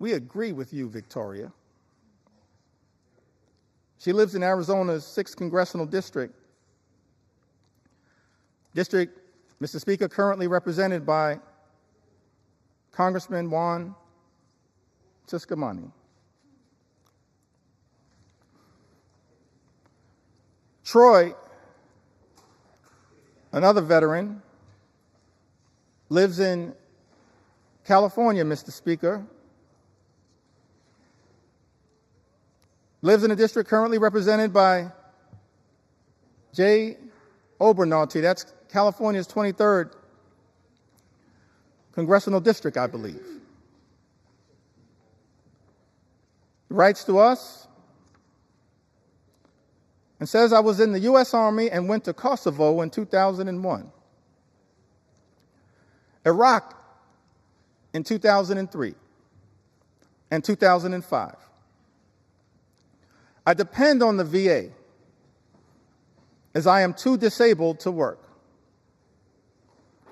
We agree with you, Victoria. She lives in Arizona's 6th Congressional District. District, Mr. Speaker, currently represented by Congressman Juan Ciscomani. Troy, another veteran, lives in California, Mr. Speaker. Lives in a district currently represented by Jay Obernolte. That's California's 23rd congressional district, I believe. He writes to us and says, I was in the U.S. Army and went to Kosovo in 2001, Iraq in 2003 and 2005. I depend on the VA as I am too disabled to work.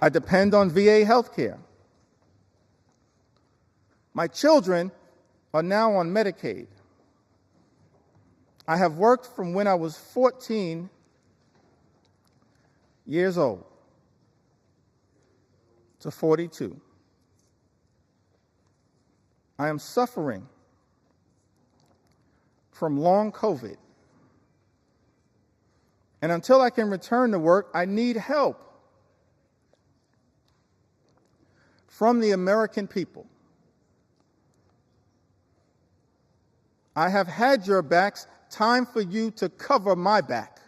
I depend on VA health care. My children are now on Medicaid. I have worked from when I was 14 years old to 42. I am suffering from long COVID. And until I can return to work, I need help from the American people. I have had your backs. Time for you to cover my back,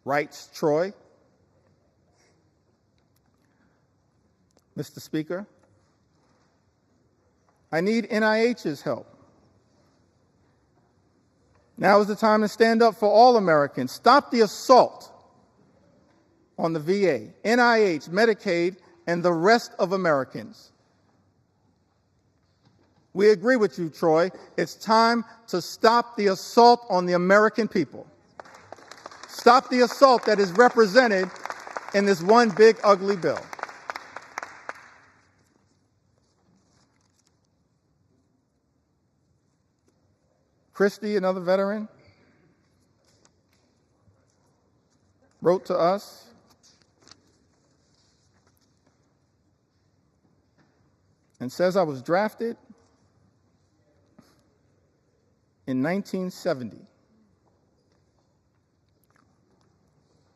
writes Troy. Mr. Speaker, I need NIH's help. Now is the time to stand up for all Americans. Stop the assault on the VA, NIH, Medicaid, and the rest of Americans. We agree with you, Troy. It's time to stop the assault on the American people. Stop the assault that is represented in this one big, ugly bill. Christy, another veteran, wrote to us and says, I was drafted in 1970.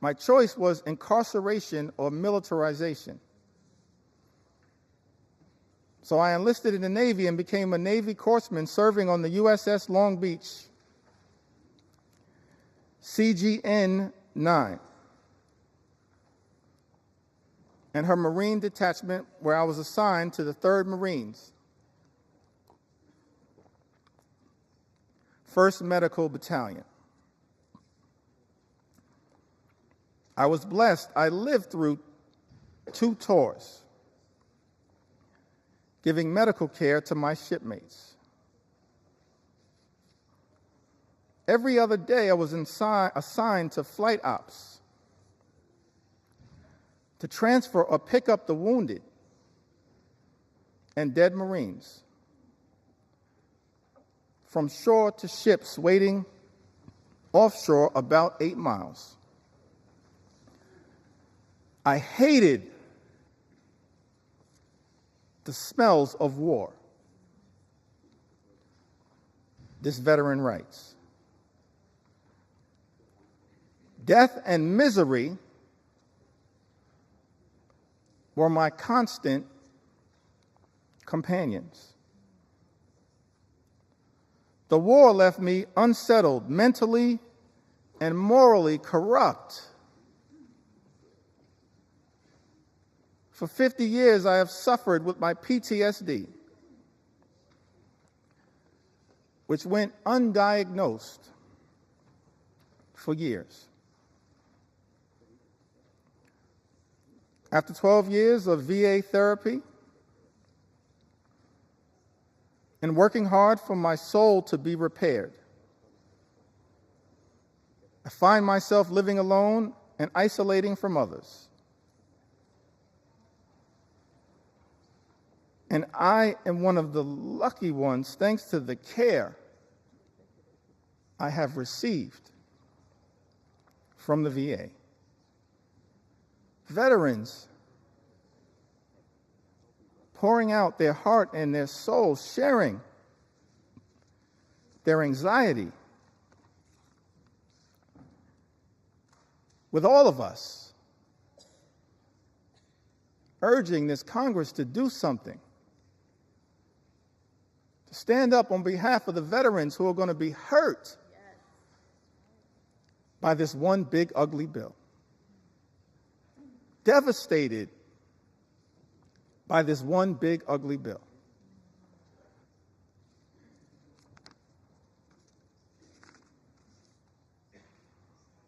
My choice was incarceration or militarization. So I enlisted in the Navy and became a Navy corpsman serving on the USS Long Beach, CGN-9, and her Marine detachment, where I was assigned to the 3rd Marines, 1st Medical Battalion. I was blessed. I lived through 2 tours, giving medical care to my shipmates. Every other day, I was assigned to flight ops to transfer or pick up the wounded and dead Marines from shore to ships waiting offshore about 8 miles. I hated the smells of war. This veteran writes, death and misery were my constant companions. The war left me unsettled, mentally and morally corrupt. For 50 years, I have suffered with my PTSD, which went undiagnosed for years. After 12 years of VA therapy and working hard for my soul to be repaired, I find myself living alone and isolating from others. And I am one of the lucky ones, thanks to the care I have received from the VA. Veterans pouring out their heart and their soul, sharing their anxiety with all of us, urging this Congress to do something, to stand up on behalf of the veterans who are going to be hurt by this one big ugly bill, devastated by this one big ugly bill.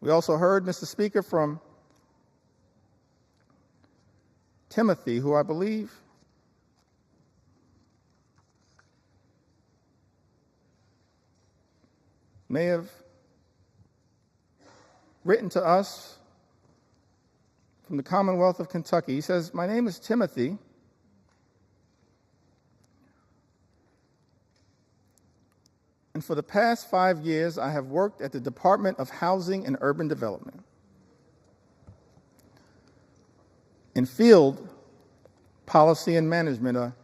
We also heard, Mr. Speaker, from Timothy, who I believe may have written to us from the Commonwealth of Kentucky. He says, "My name is Timothy. And for the past 5 years, I have worked at the Department of Housing and Urban Development in field policy and management,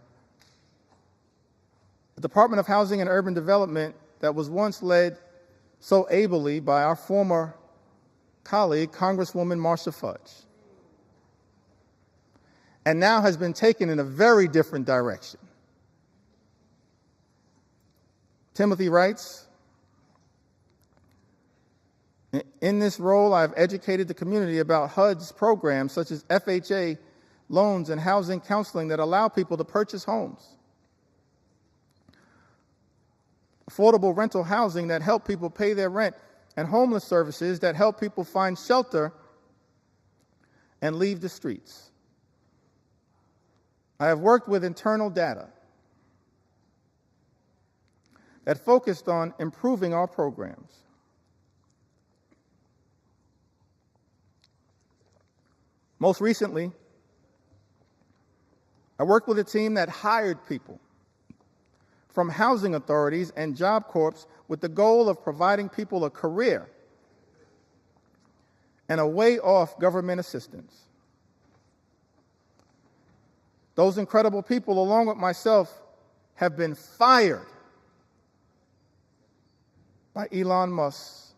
the Department of Housing and Urban Development that was once led so ably by our former colleague, Congresswoman Marsha Fudge, and now has been taken in a very different direction." Timothy writes, "In this role, I have educated the community about HUD's programs such as FHA loans and housing counseling that allow people to purchase homes, affordable rental housing that help people pay their rent, and homeless services that help people find shelter and leave the streets. I have worked with internal data that focused on improving our programs. Most recently, I worked with a team that hired people from housing authorities and Job Corps with the goal of providing people a career and a way off government assistance. Those incredible people, along with myself, have been fired by Elon Musk's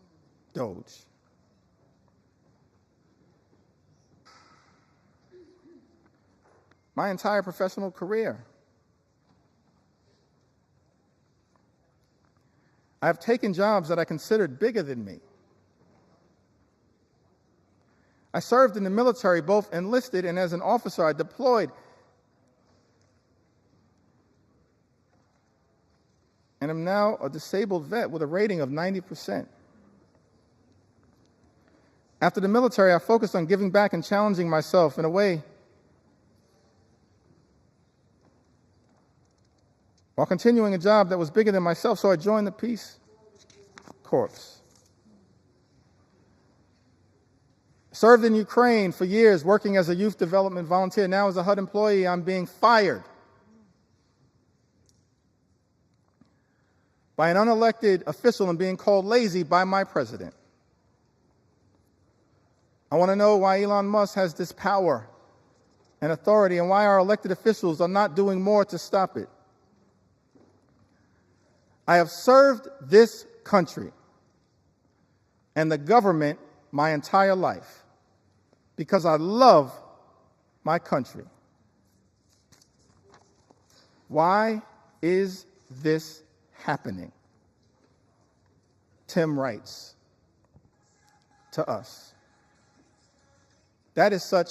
Doge. My entire professional career, I have taken jobs that I considered bigger than me. I served in the military, both enlisted and as an officer. I deployed and am now a disabled vet with a rating of 90%. After the military, I focused on giving back and challenging myself in a way while continuing a job that was bigger than myself, so I joined the Peace Corps. Served in Ukraine for years, working as a youth development volunteer. Now as a HUD employee, I'm being fired by an unelected official and being called lazy by my president. I want to know why Elon Musk has this power and authority and why our elected officials are not doing more to stop it. I have served this country and the government my entire life because I love my country. Why is this happening? Tim writes to us. That is such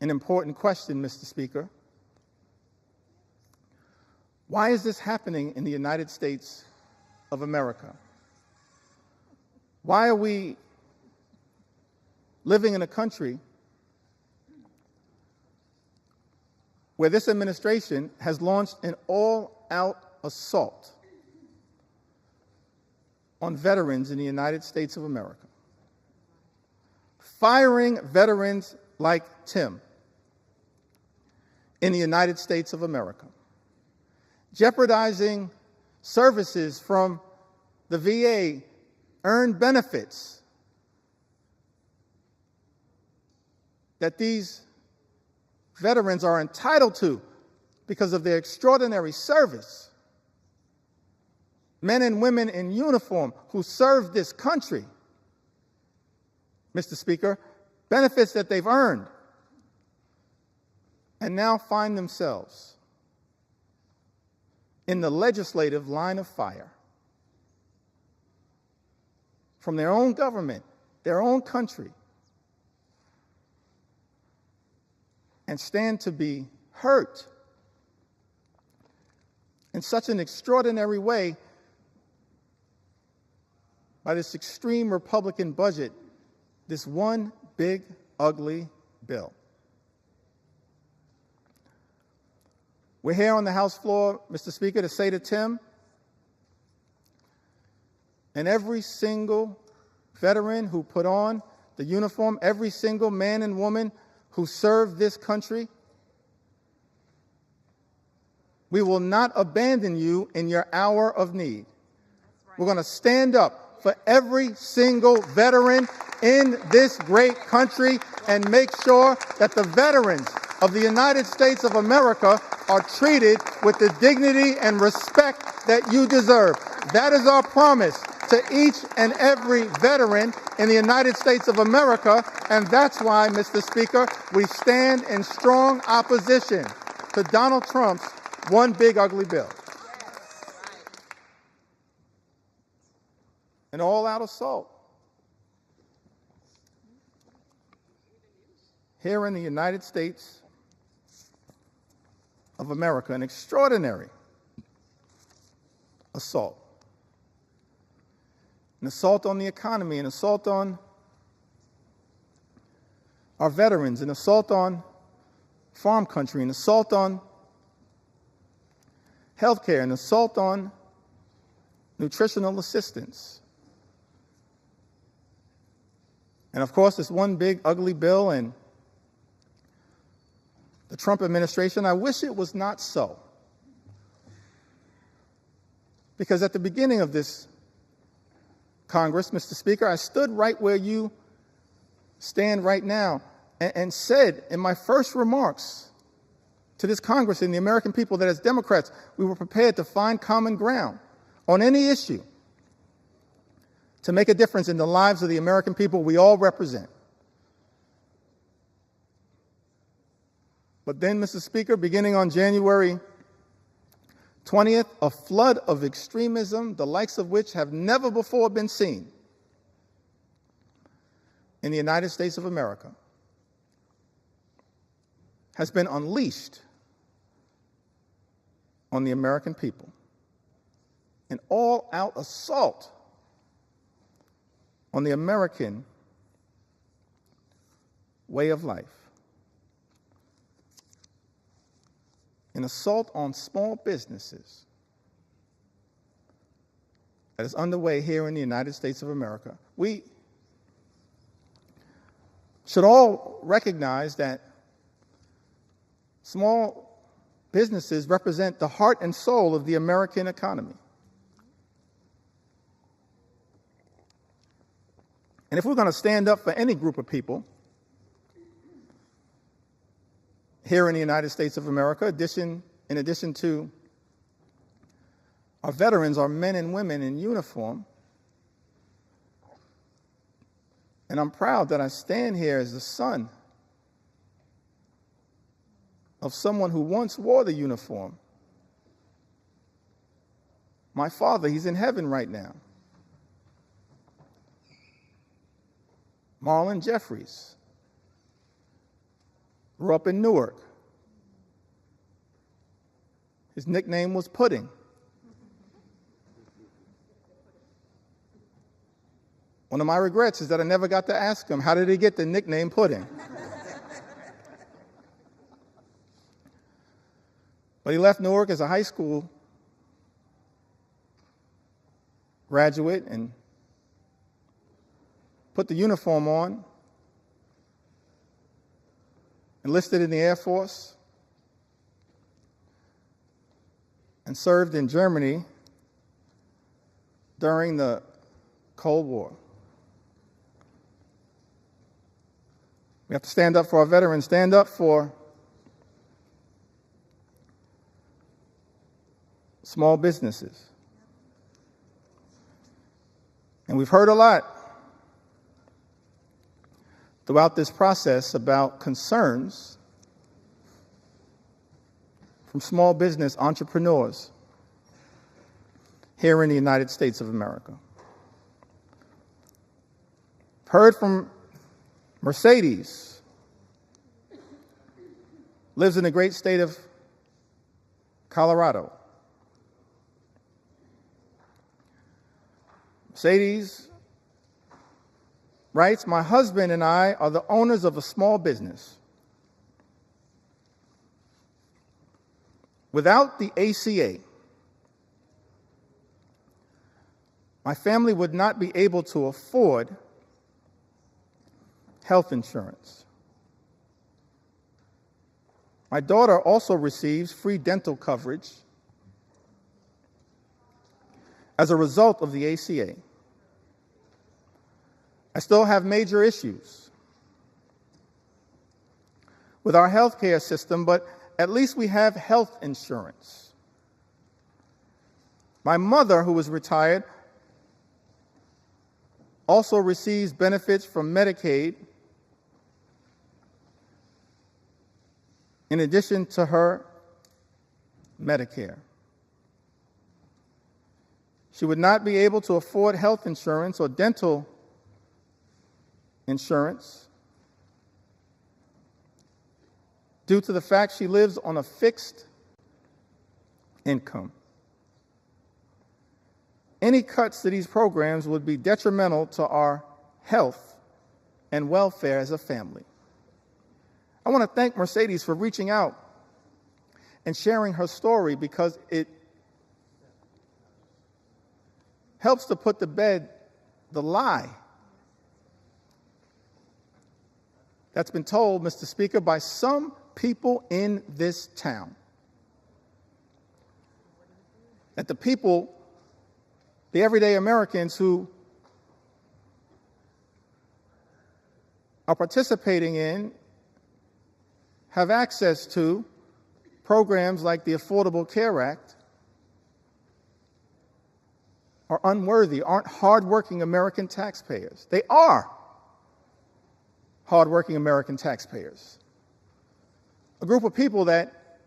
an important question, Mr. Speaker. Why is this happening in the United States of America? Why are we living in a country where this administration has launched an all-out assault on veterans in the United States of America, firing veterans like Tim, in the United States of America, jeopardizing services from the VA, earned benefits that these veterans are entitled to because of their extraordinary service. Men and women in uniform who serve this country, Mr. Speaker, benefits that they've earned, and now find themselves in the legislative line of fire from their own government, their own country, and stand to be hurt in such an extraordinary way by this extreme Republican budget, this one big, ugly bill. We're here on the House floor, Mr. Speaker, to say to Tim and every single veteran who put on the uniform, every single man and woman who served this country, we will not abandon you in your hour of need. Right. We're going to stand up for every single veteran in this great country and make sure that the veterans of the United States of America are treated with the dignity and respect that you deserve. That is our promise to each and every veteran in the United States of America, and that's why, Mr. Speaker, we stand in strong opposition to Donald Trump's one big ugly bill. An all-out assault here in the United States of America, an extraordinary assault. An assault on the economy, an assault on our veterans, an assault on farm country, an assault on healthcare, an assault on nutritional assistance. And of course, this one big ugly bill and the Trump administration, I wish it was not so. Because at the beginning of this Congress, Mr. Speaker, I stood right where you stand right now and said in my first remarks to this Congress and the American people that as Democrats, we were prepared to find common ground on any issue to make a difference in the lives of the American people we all represent. But then, Mr. Speaker, beginning on January 20th, a flood of extremism, the likes of which have never before been seen in the United States of America, has been unleashed on the American people. An all-out assault on the American way of life. An assault on small businesses that is underway here in the United States of America. We should all recognize that small businesses represent the heart and soul of the American economy. And if we're going to stand up for any group of people here in the United States of America, in addition to our veterans, our men and women in uniform, and I'm proud that I stand here as the son of someone who once wore the uniform. My father, he's in heaven right now. Marlon Jeffries grew up in Newark. His nickname was Pudding. One of my regrets is that I never got to ask him, how did he get the nickname Pudding? But he left Newark as a high school graduate and put the uniform on, enlisted in the Air Force, and served in Germany during the Cold War. We have to stand up for our veterans, stand up for small businesses. And we've heard a lot throughout this process about concerns from small business entrepreneurs here in the United States of America. Heard from Mercedes, lives in the great state of Colorado. Mercedes writes, "My husband and I are the owners of a small business. Without the ACA, my family would not be able to afford health insurance. My daughter also receives free dental coverage as a result of the ACA. I still have major issues with our health care system, but at least we have health insurance. My mother, who is retired, also receives benefits from Medicaid in addition to her Medicare. She would not be able to afford health insurance or dental insurance due to the fact she lives on a fixed income. Any cuts to these programs would be detrimental to our health and welfare as a family." I want to thank Mercedes for reaching out and sharing her story, because it helps to put to bed the lie that's been told, Mr. Speaker, by some people in this town. That the people, the everyday Americans who are participating in, have access to programs like the Affordable Care Act, are unworthy, aren't hardworking American taxpayers. They are hardworking American taxpayers. A group of people that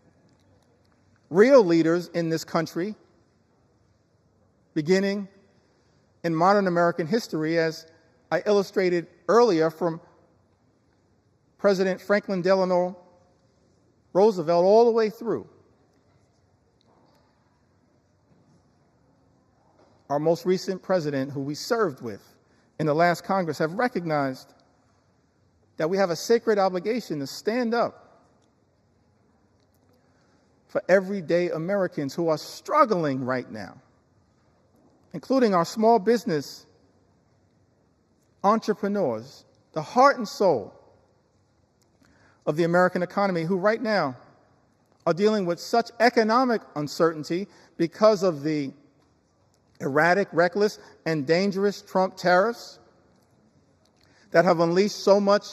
real leaders in this country, beginning in modern American history, as I illustrated earlier from President Franklin Delano Roosevelt all the way through our most recent president, who we served with in the last Congress, have recognized that we have a sacred obligation to stand up for everyday Americans who are struggling right now, including our small business entrepreneurs, the heart and soul of the American economy, who right now are dealing with such economic uncertainty because of the erratic, reckless, and dangerous Trump tariffs that have unleashed so much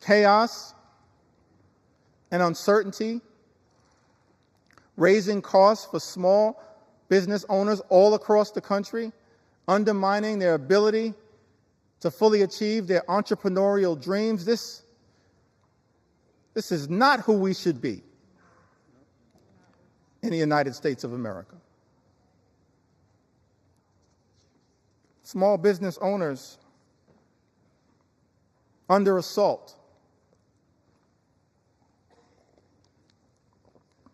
chaos and uncertainty, raising costs for small business owners all across the country, undermining their ability to fully achieve their entrepreneurial dreams. This is not who we should be in the United States of America. Small business owners under assault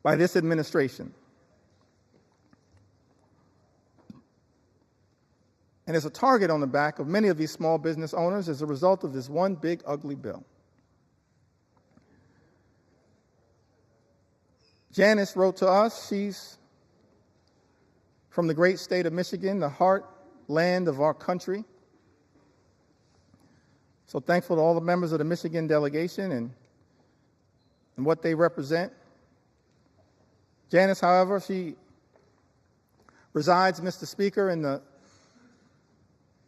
by this administration. And there's a target on the back of many of these small business owners as a result of this one big, ugly bill. Janice wrote to us. She's from the great state of Michigan, the heartland of our country. So thankful to all the members of the Michigan delegation and what they represent. Janice, however, she resides, Mr. Speaker, in the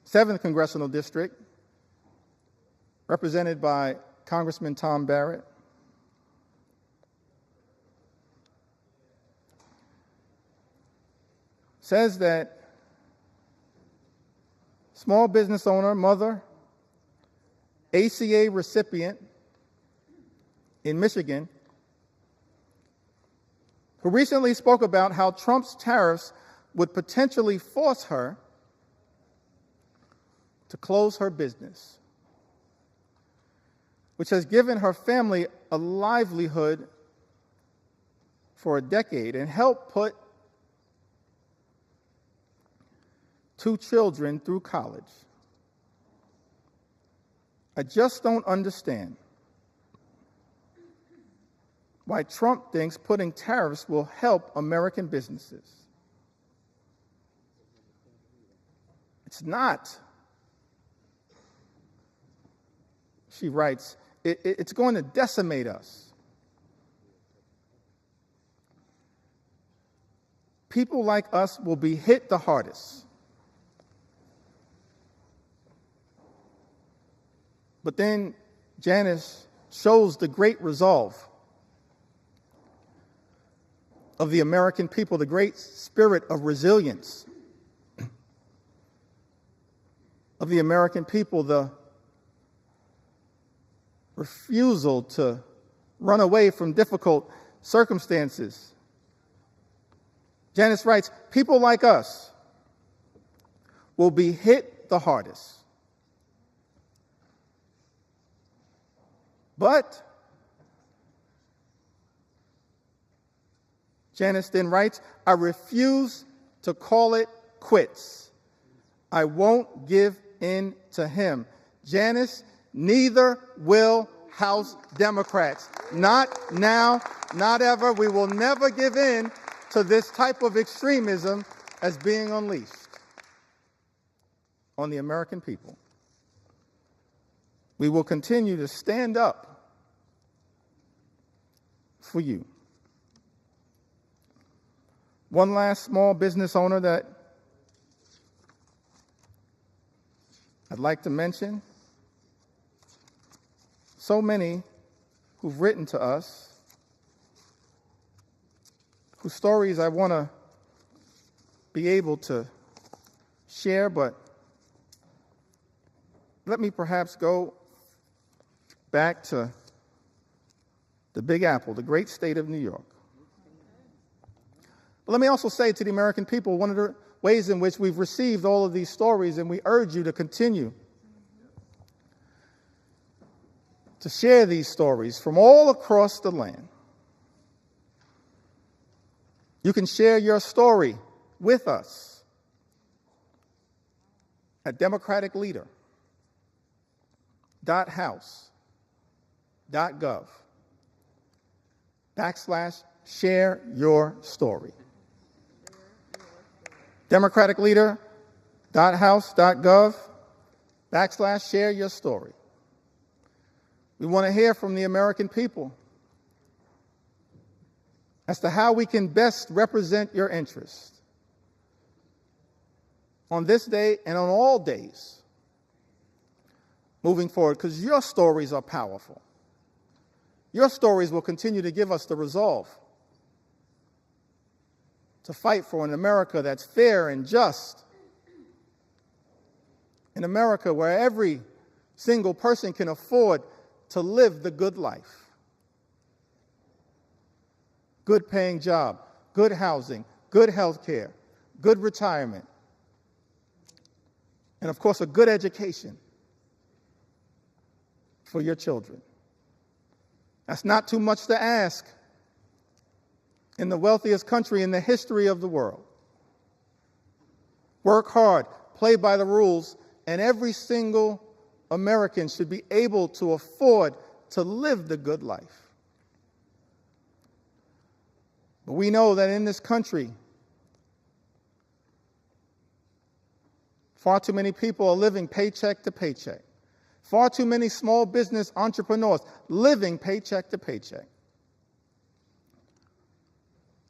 7th Congressional District, represented by Congressman Tom Barrett. Says that small business owner, mother, ACA recipient in Michigan, who recently spoke about how Trump's tariffs would potentially force her to close her business, which has given her family a livelihood for a decade and helped put 2 children through college. I just don't understand why Trump thinks putting tariffs will help American businesses. It's not. She writes, it's going to decimate us. People like us will be hit the hardest. But then Janice shows the great resolve of the American people, the great spirit of resilience of the American people, the refusal to run away from difficult circumstances. Janice writes, people like us will be hit the hardest. But Janice then writes, I refuse to call it quits. I won't give in to him. Janice, neither will House Democrats. Not now, not ever. We will never give in to this type of extremism as being unleashed on the American people. We will continue to stand up for you. One last small business owner that I'd like to mention. So many who've written to us, whose stories I want to be able to share, but let me perhaps go back to the Big Apple, the great state of New York. But let me also say to the American people, one of the ways in which we've received all of these stories, and we urge you to continue to share these stories from all across the land. You can share your story with us at democraticleader.house.gov/share your story. democraticleader.house.gov/share your story. We want to hear from the American people as to how we can best represent your interests on this day and on all days moving forward, because your stories are powerful. Your stories will continue to give us the resolve to fight for an America that's fair and just, an America where every single person can afford to live the good life. Good paying job, good housing, good health care, good retirement, and of course a good education for your children. That's not too much to ask in the wealthiest country in the history of the world. Work hard, play by the rules, and every single American should be able to afford to live the good life. But we know that in this country, far too many people are living paycheck to paycheck. Far too many small business entrepreneurs living paycheck to paycheck,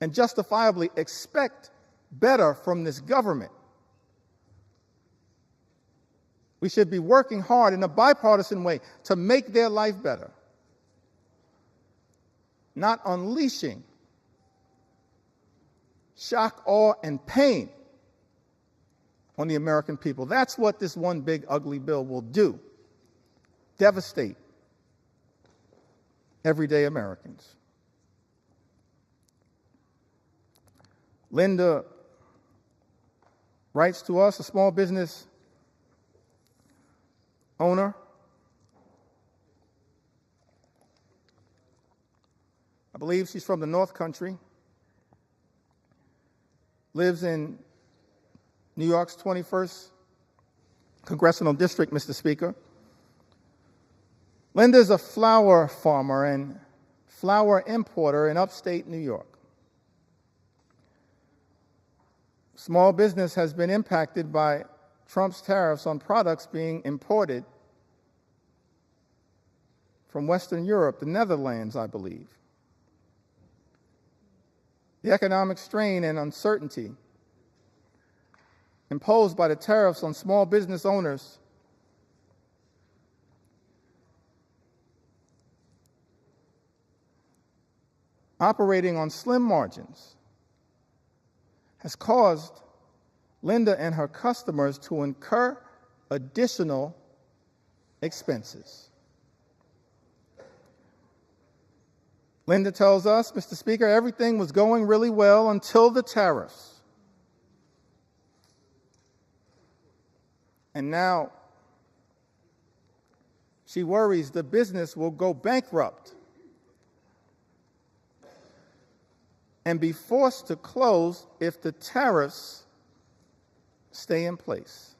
and justifiably expect better from this government. We should be working hard in a bipartisan way to make their life better, not unleashing shock, awe, and pain on the American people. That's what this one big ugly bill will do. Devastate everyday Americans. Linda writes to us, a small business owner. I believe she's from the North Country. Lives in New York's 21st Congressional District, Mr. Speaker. Linda's a flower farmer and flower importer in upstate New York. Small business has been impacted by Trump's tariffs on products being imported from Western Europe, the Netherlands, I believe. The economic strain and uncertainty imposed by the tariffs on small business owners operating on slim margins has caused Linda and her customers to incur additional expenses. Linda tells us, Mr. Speaker, everything was going really well until the tariffs. And now she worries the business will go bankrupt and be forced to close if the tariffs stay in place.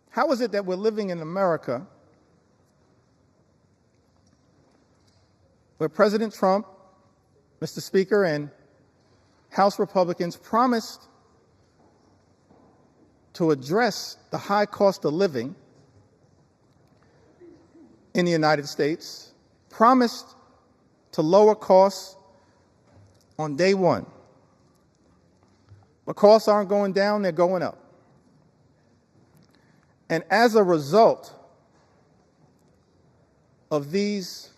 How is it that we're living in America where President Trump, Mr. Speaker, and House Republicans promised to address the high cost of living in the United States, promised to lower costs on day one. But costs aren't going down, they're going up. And as a result of these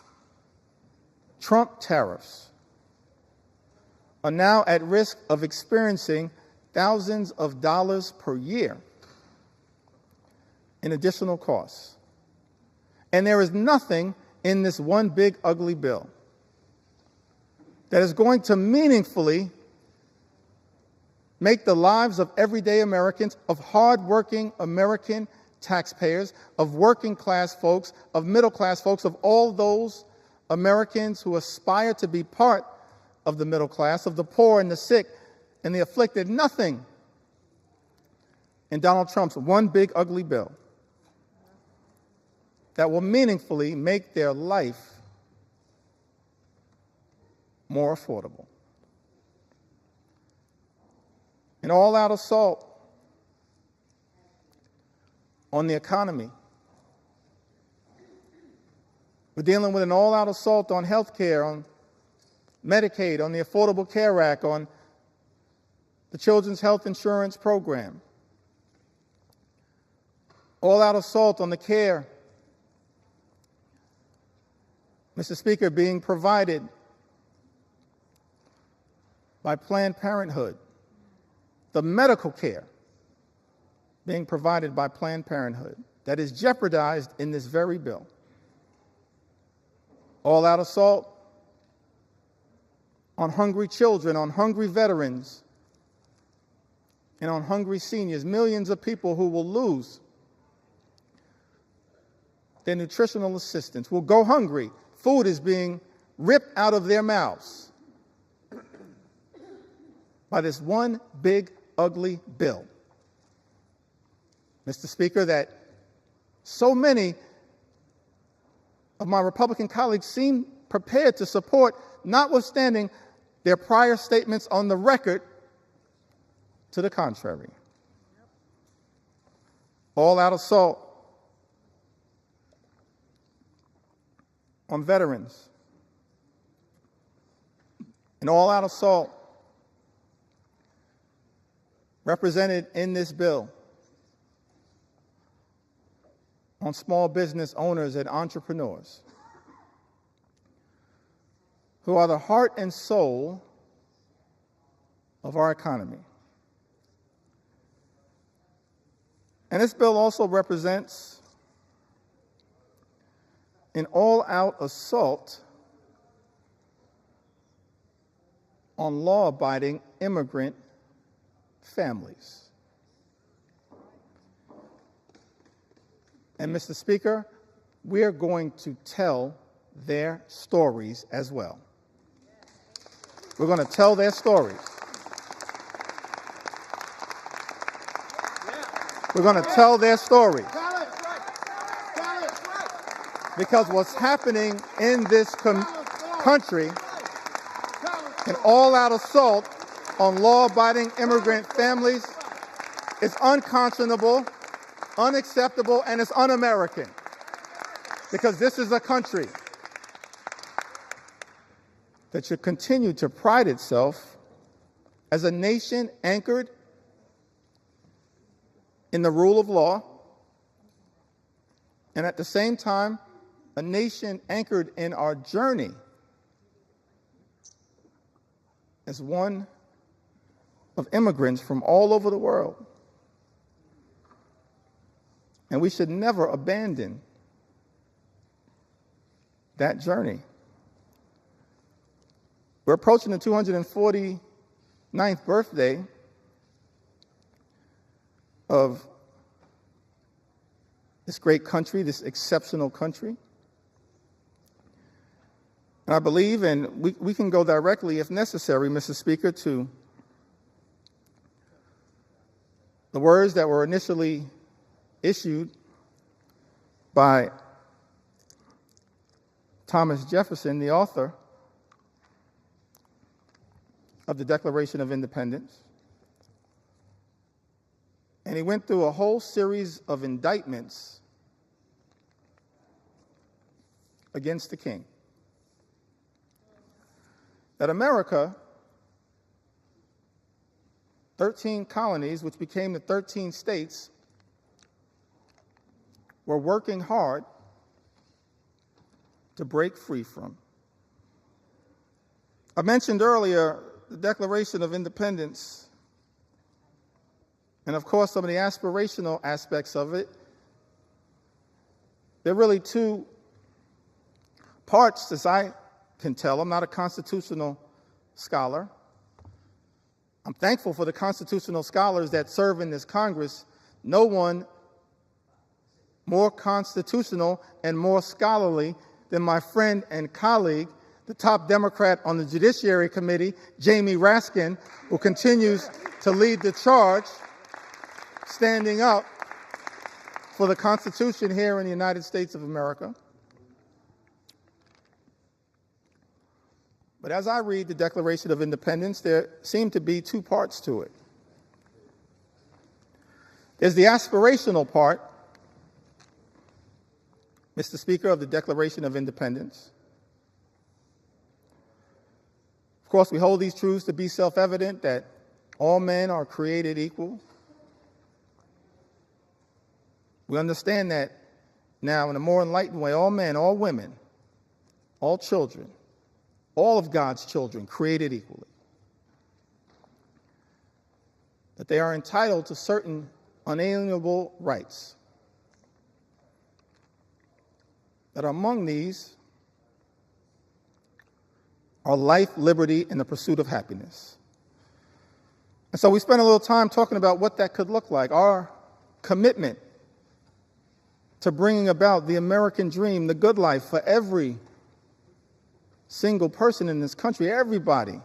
Trump tariffs, are now at risk of experiencing thousands of dollars per year in additional costs. And there is nothing in this one big ugly bill that is going to meaningfully make the lives of everyday Americans, of hardworking American taxpayers, of working class folks, of middle class folks, of all those Americans who aspire to be part of the middle class, of the poor and the sick and the afflicted. Nothing in Donald Trump's one big ugly bill that will meaningfully make their life more affordable. An all-out assault on the economy. We're dealing with an all-out assault on health care, on Medicaid, on the Affordable Care Act, on the Children's Health Insurance Program. All-out assault on the care, Mr. Speaker, being provided by Planned Parenthood. The medical care being provided by Planned Parenthood that is jeopardized in this very bill. All-out assault on hungry children, on hungry veterans, and on hungry seniors, millions of people who will lose their nutritional assistance, will go hungry. Food is being ripped out of their mouths by this one big, ugly bill. Mr. Speaker, that so many of my Republican colleagues seem prepared to support, notwithstanding their prior statements on the record to the contrary. All-out assault on veterans. An all-out assault represented in this bill on small business owners and entrepreneurs who are the heart and soul of our economy. And this bill also represents an all-out assault on law-abiding immigrant families. And Mr. Speaker, we are going to tell their stories as well. We're going to tell their stories. We're going to tell their stories. Because what's happening in this country, an all-out assault on law-abiding immigrant families, is unconscionable, unacceptable, and it's un-American. Because this is a country that should continue to pride itself as a nation anchored in the rule of law, and at the same time, a nation anchored in our journey as one of immigrants from all over the world. And we should never abandon that journey. We're approaching the 249th birthday of this great country, this exceptional country. And I believe, and we can go directly, if necessary, Mr. Speaker, to the words that were initially issued by Thomas Jefferson, the author of the Declaration of Independence. And he went through a whole series of indictments against the king. That America, 13 colonies, which became the 13 states, were working hard to break free from. I mentioned earlier the Declaration of Independence, and of course some of the aspirational aspects of it. There are really two parts, as I can tell. I'm not a constitutional scholar. I'm thankful for the constitutional scholars that serve in this Congress. No one more constitutional and more scholarly than my friend and colleague, the top Democrat on the Judiciary Committee, Jamie Raskin, who continues to lead the charge, standing up for the Constitution here in the United States of America. But as I read the Declaration of Independence, there seem to be two parts to it. There's the aspirational part, Mr. Speaker, of the Declaration of Independence. Of course, we hold these truths to be self-evident, that all men are created equal. We understand that now in a more enlightened way, all men, all women, all children, all of God's children created equally. That they are entitled to certain unalienable rights. That among these are life, liberty, and the pursuit of happiness. And so we spent a little time talking about what that could look like, our commitment to bringing about the American dream, the good life for every single person in this country, everybody.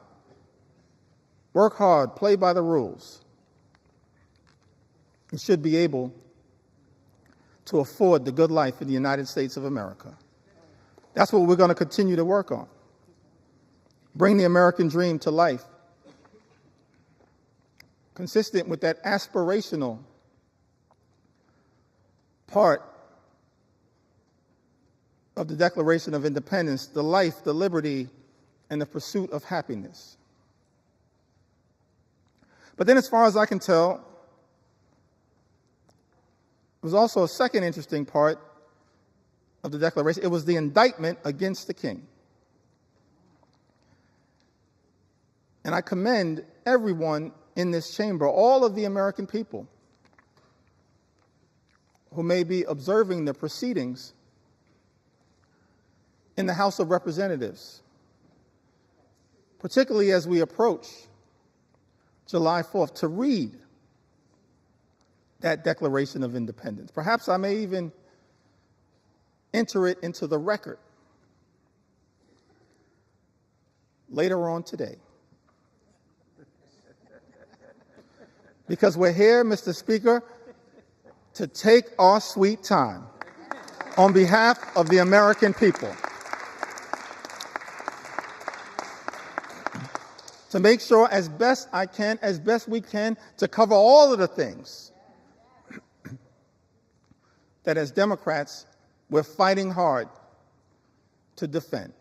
Work hard, play by the rules. And should be able to afford the good life in the United States of America. That's what we're going to continue to work on. Bring the American dream to life, consistent with that aspirational part of the Declaration of Independence, the life, the liberty, and the pursuit of happiness. But then, as far as I can tell, there was also a second interesting part of the Declaration. It was the indictment against the king. And I commend everyone in this chamber, all of the American people who may be observing the proceedings in the House of Representatives, particularly as we approach July 4th, to read that Declaration of Independence. Perhaps I may even enter it into the record later on today. Because we're here, Mr. Speaker, to take our sweet time on behalf of the American people, to make sure as best we can, to cover all of the things that as Democrats we're fighting hard to defend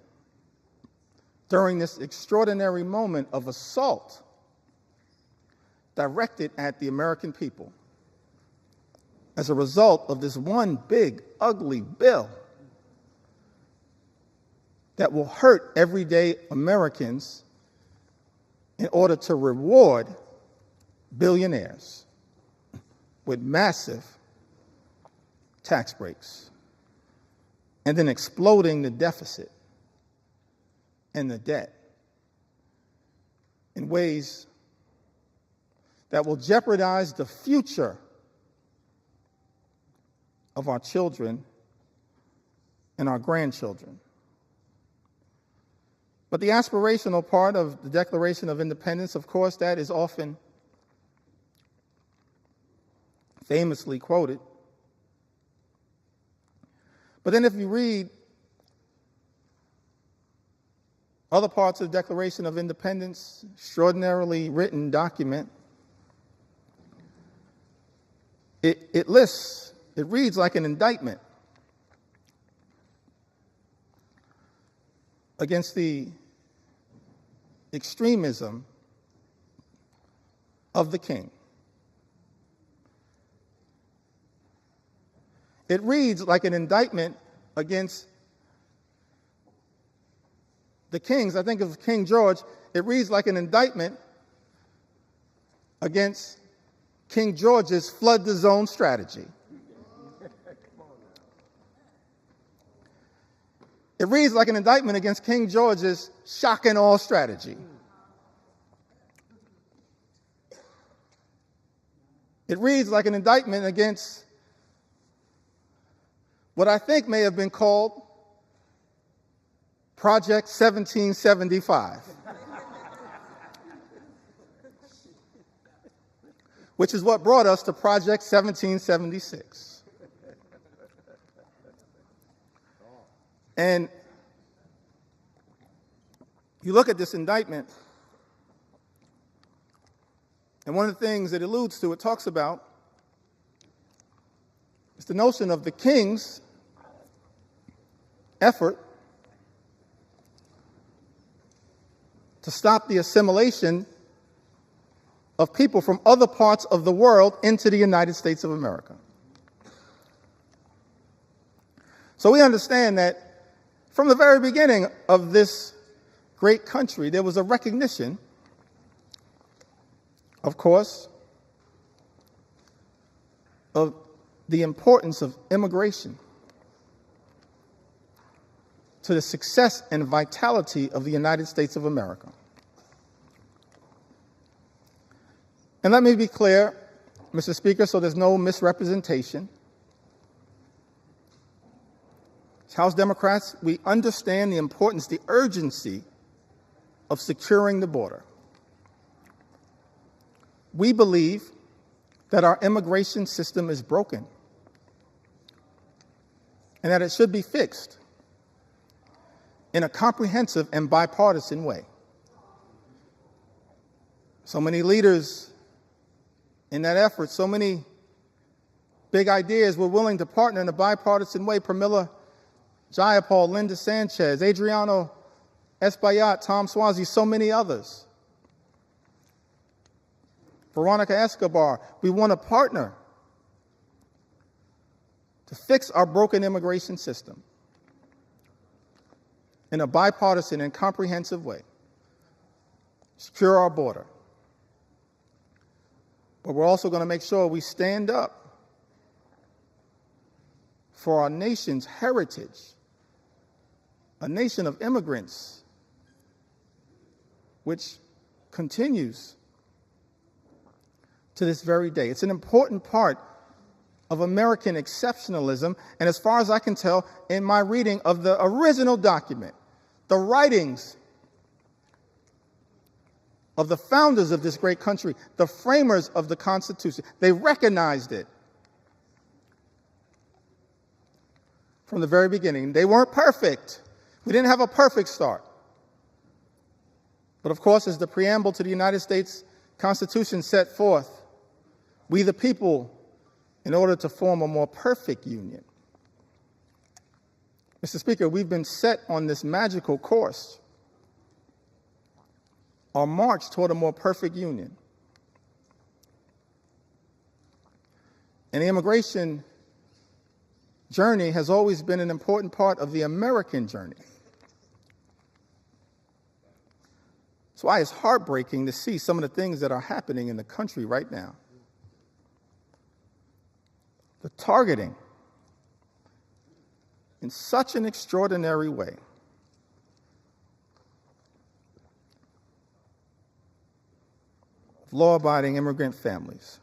during this extraordinary moment of assault directed at the American people as a result of this one big, ugly bill that will hurt everyday Americans in order to reward billionaires with massive tax breaks and then exploding the deficit and the debt in ways that will jeopardize the future of our children and our grandchildren. But the aspirational part of the Declaration of Independence, of course, that is often famously quoted. But then if you read other parts of the Declaration of Independence, extraordinarily written document, it reads like an indictment against the extremism of the king. It reads like an indictment against the kings. I think of King George. It reads like an indictment against King George's flood the zone strategy. It reads like an indictment against King George's shock and awe strategy. It reads like an indictment against what I think may have been called Project 1775, which is what brought us to Project 1776. And you look at this indictment, and one of the things it alludes to, it talks about, is the notion of the king's effort to stop the assimilation of people from other parts of the world into the United States of America. So we understand that from the very beginning of this great country, there was a recognition, of course, of the importance of immigration to the success and vitality of the United States of America. And let me be clear, Mr. Speaker, so there's no misrepresentation. As House Democrats, we understand the importance, the urgency of securing the border. We believe that our immigration system is broken and that it should be fixed in a comprehensive and bipartisan way. So many leaders in that effort, so many big ideas were willing to partner in a bipartisan way. Pramila Jayapal, Linda Sanchez, Adriano Espaillat, Tom Swazi, so many others. Veronica Escobar. We want to partner to fix our broken immigration system in a bipartisan and comprehensive way, secure our border. But we're also going to make sure we stand up for our nation's heritage, a nation of immigrants, which continues to this very day. It's an important part of American exceptionalism, and as far as I can tell, in my reading of the original document, the writings of the founders of this great country, the framers of the Constitution, they recognized it from the very beginning. They weren't perfect. We didn't have a perfect start. But of course, as the preamble to the United States Constitution set forth, we the people, in order to form a more perfect union. Mr. Speaker, we've been set on this magical course, our march toward a more perfect union. And the immigration journey has always been an important part of the American journey. That's why it's heartbreaking to see some of the things that are happening in the country right now. The targeting in such an extraordinary way of law-abiding immigrant families,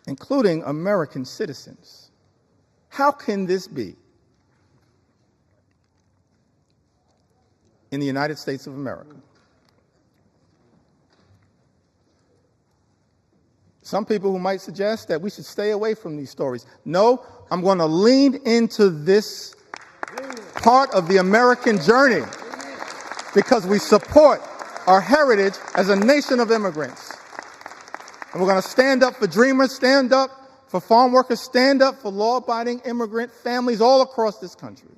including American citizens. How can this be in the United States of America? Some people who might suggest that we should stay away from these stories. No, I'm going to lean into this part of the American journey because we support our heritage as a nation of immigrants. And we're going to stand up for dreamers, stand up for farm workers, stand up for law-abiding immigrant families all across this country.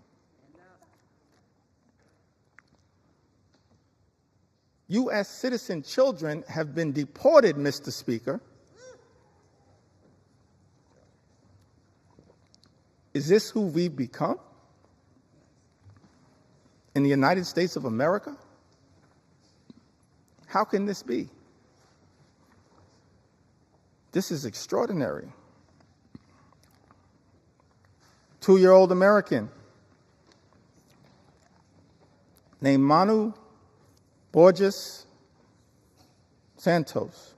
U.S. citizen children have been deported, Mr. Speaker. Is this who we've become in the United States of America? How can this be? This is extraordinary. 2-year-old American named Manu Borges Santos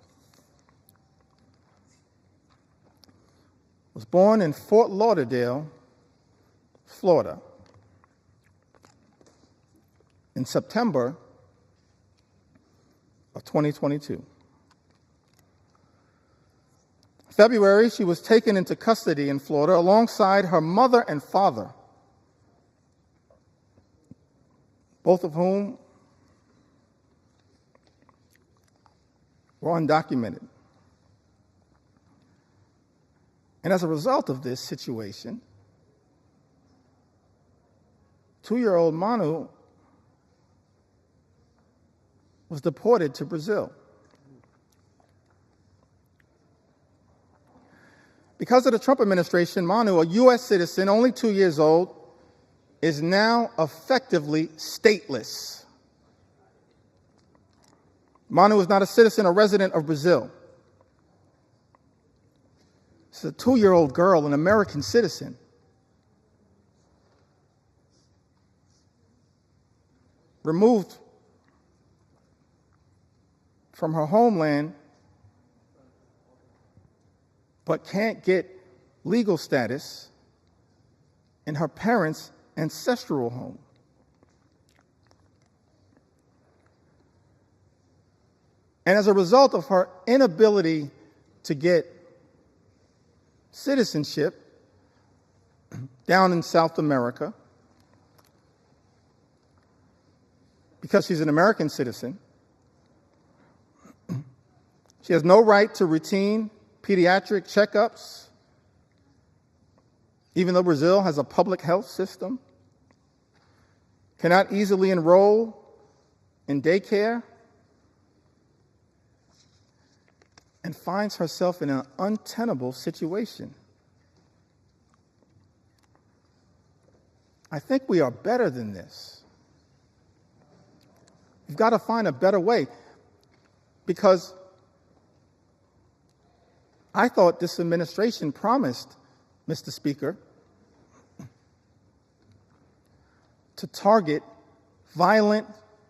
was born in Fort Lauderdale, Florida, in September of 2022. February, she was taken into custody in Florida alongside her mother and father, both of whom were undocumented. And as a result of this situation, 2-year-old Manu was deported to Brazil. Because of the Trump administration, Manu, a U.S. citizen, only 2 years old, is now effectively stateless. Manu is not a citizen or resident of Brazil. She's a 2-year-old girl, an American citizen. Removed from her homeland, but can't get legal status in her parents' ancestral home. And as a result of her inability to get citizenship down in South America, because she's an American citizen, she has no right to routine pediatric checkups, even though Brazil has a public health system, cannot easily enroll in daycare and finds herself in an untenable situation. I think we are better than this. We've got to find a better way, because I thought this administration promised, Mr. Speaker, to target violent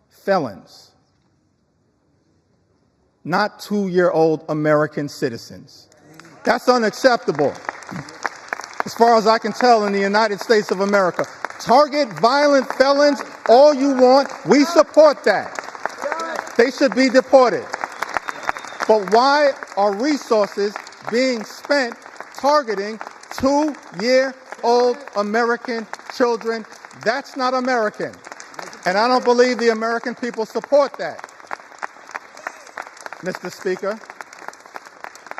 felons, not 2-year-old American citizens. That's unacceptable, as far as I can tell, in the United States of America. Target violent felons all you want. We support that. They should be deported. But why are resources being spent targeting 2-year-old American children? That's not American. And I don't believe the American people support that. Mr. Speaker,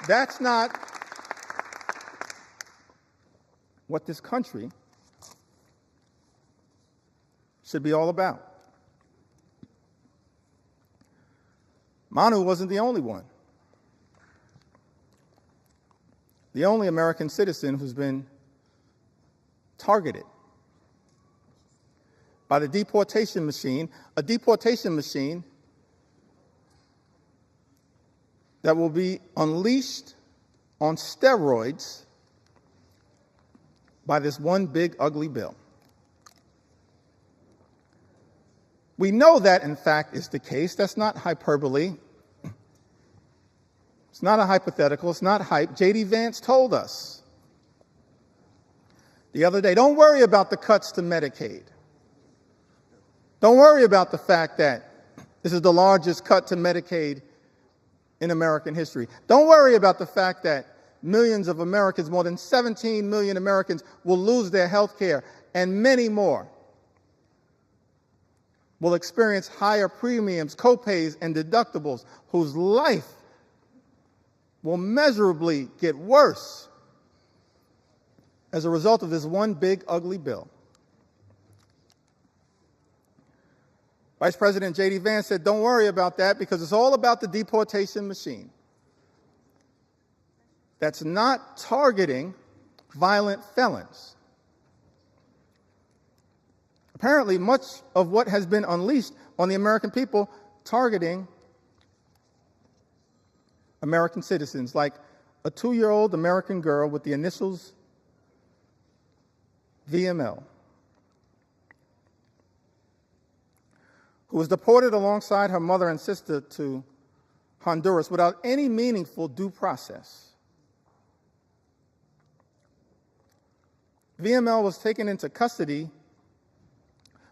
that's not what this country should be all about. Manu wasn't the only one. The only American citizen who's been targeted by the deportation machine, a deportation machine that will be unleashed on steroids by this one big ugly bill. We know that, in fact, is the case. That's not hyperbole. It's not a hypothetical. It's not hype. J.D. Vance told us the other day, don't worry about the cuts to Medicaid. Don't worry about the fact that this is the largest cut to Medicaid in American history. Don't worry about the fact that millions of Americans, more than 17 million Americans, will lose their health care, and many more will experience higher premiums, copays, and deductibles, whose life will measurably get worse as a result of this one big ugly bill. Vice President J.D. Vance said, don't worry about that, because it's all about the deportation machine. That's not targeting violent felons. Apparently, much of what has been unleashed on the American people targeting American citizens, like a 2-year-old American girl with the initials VML, who was deported alongside her mother and sister to Honduras without any meaningful due process. VML was taken into custody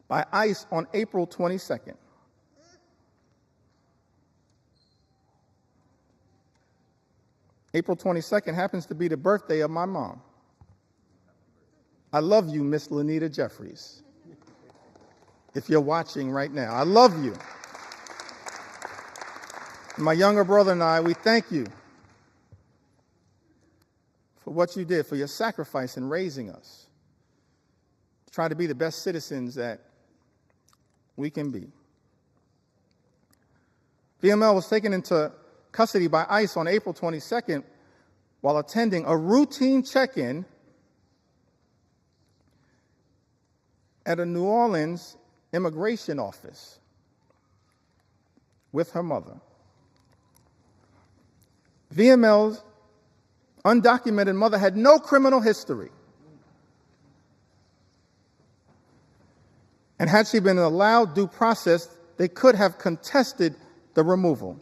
by ICE on April 22nd. April 22nd happens to be the birthday of my mom. I love you, Miss Lanita Jeffries, if you're watching right now. I love you. My younger brother and I, we thank you for what you did, for your sacrifice in raising us, trying to be the best citizens that we can be. VML was taken into custody by ICE on April 22nd while attending a routine check-in at a New Orleans immigration office with her mother. VML's undocumented mother had no criminal history. And had she been allowed due process, they could have contested the removal.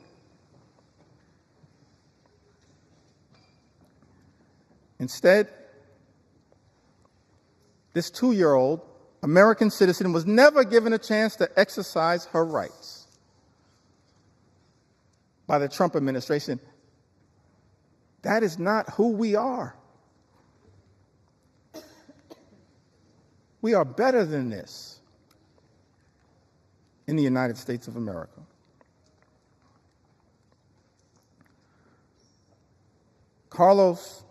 Instead, this 2-year-old American citizen was never given a chance to exercise her rights by the Trump administration. That is not who we are. We are better than this in the United States of America. Carlos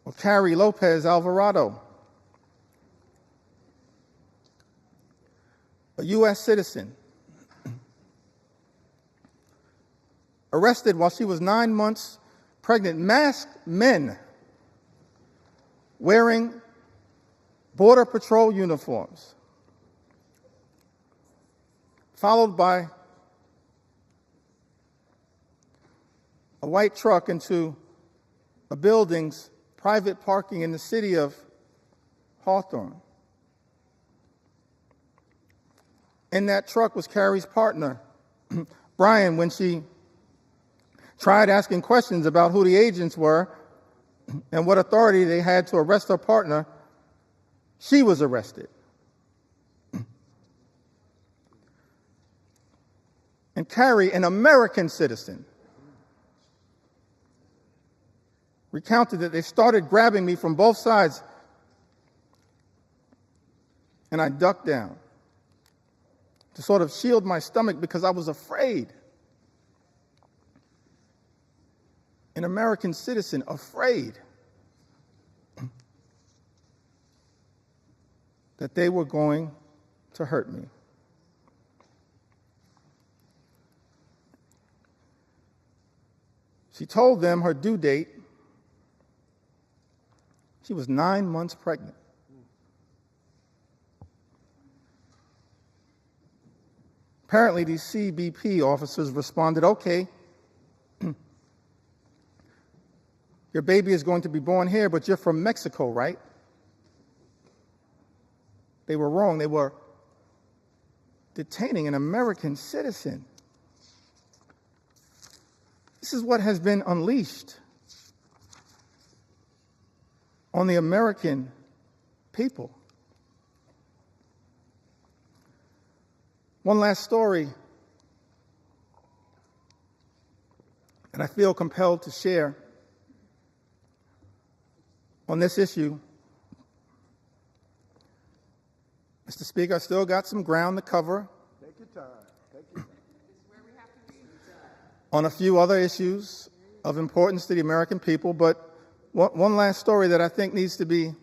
or Carrie Lopez Alvarado, a U.S. citizen, arrested while she was 9 months pregnant, masked men wearing Border Patrol uniforms, followed by a white truck into a building's private parking in the city of Hawthorne. In that truck was Carrie's partner, Brian. When she tried asking questions about who the agents were and what authority they had to arrest her partner, she was arrested. And Carrie, an American citizen, recounted that they started grabbing me from both sides, and I ducked down to sort of shield my stomach because I was afraid. An American citizen afraid that they were going to hurt me. She told them her due date. She was 9 months pregnant. Apparently, these CBP officers responded, "Okay, your baby is going to be born here, but you're from Mexico, right?" They were wrong. They were detaining an American citizen. This is what has been unleashed on the American people. One last story that I feel compelled to share on this issue. Mr. Speaker, I still got some ground to cover. Take your time. Take your time. On a few other issues of importance to the American people, but one last story that I think needs to be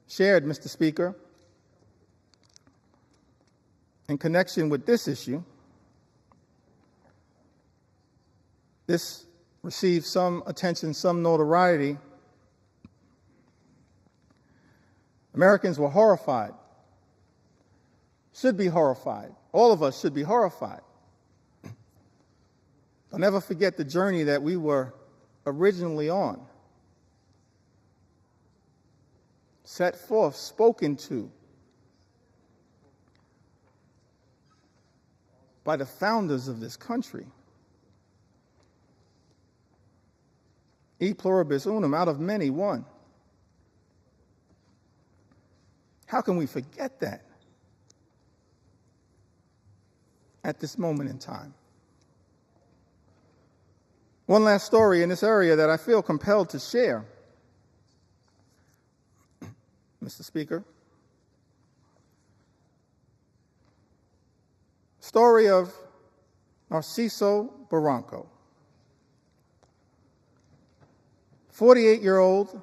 shared, Mr. Speaker, in connection with this issue. This received some attention, some notoriety. Americans were horrified, should be horrified. All of us should be horrified. I'll never forget the journey that we were originally on. Set forth, spoken to by the founders of this country. E pluribus unum, out of many, one. How can we forget that at this moment in time? One last story in this area that I feel compelled to share, Mr. Speaker. Story of Narciso Barranco, 48-year-old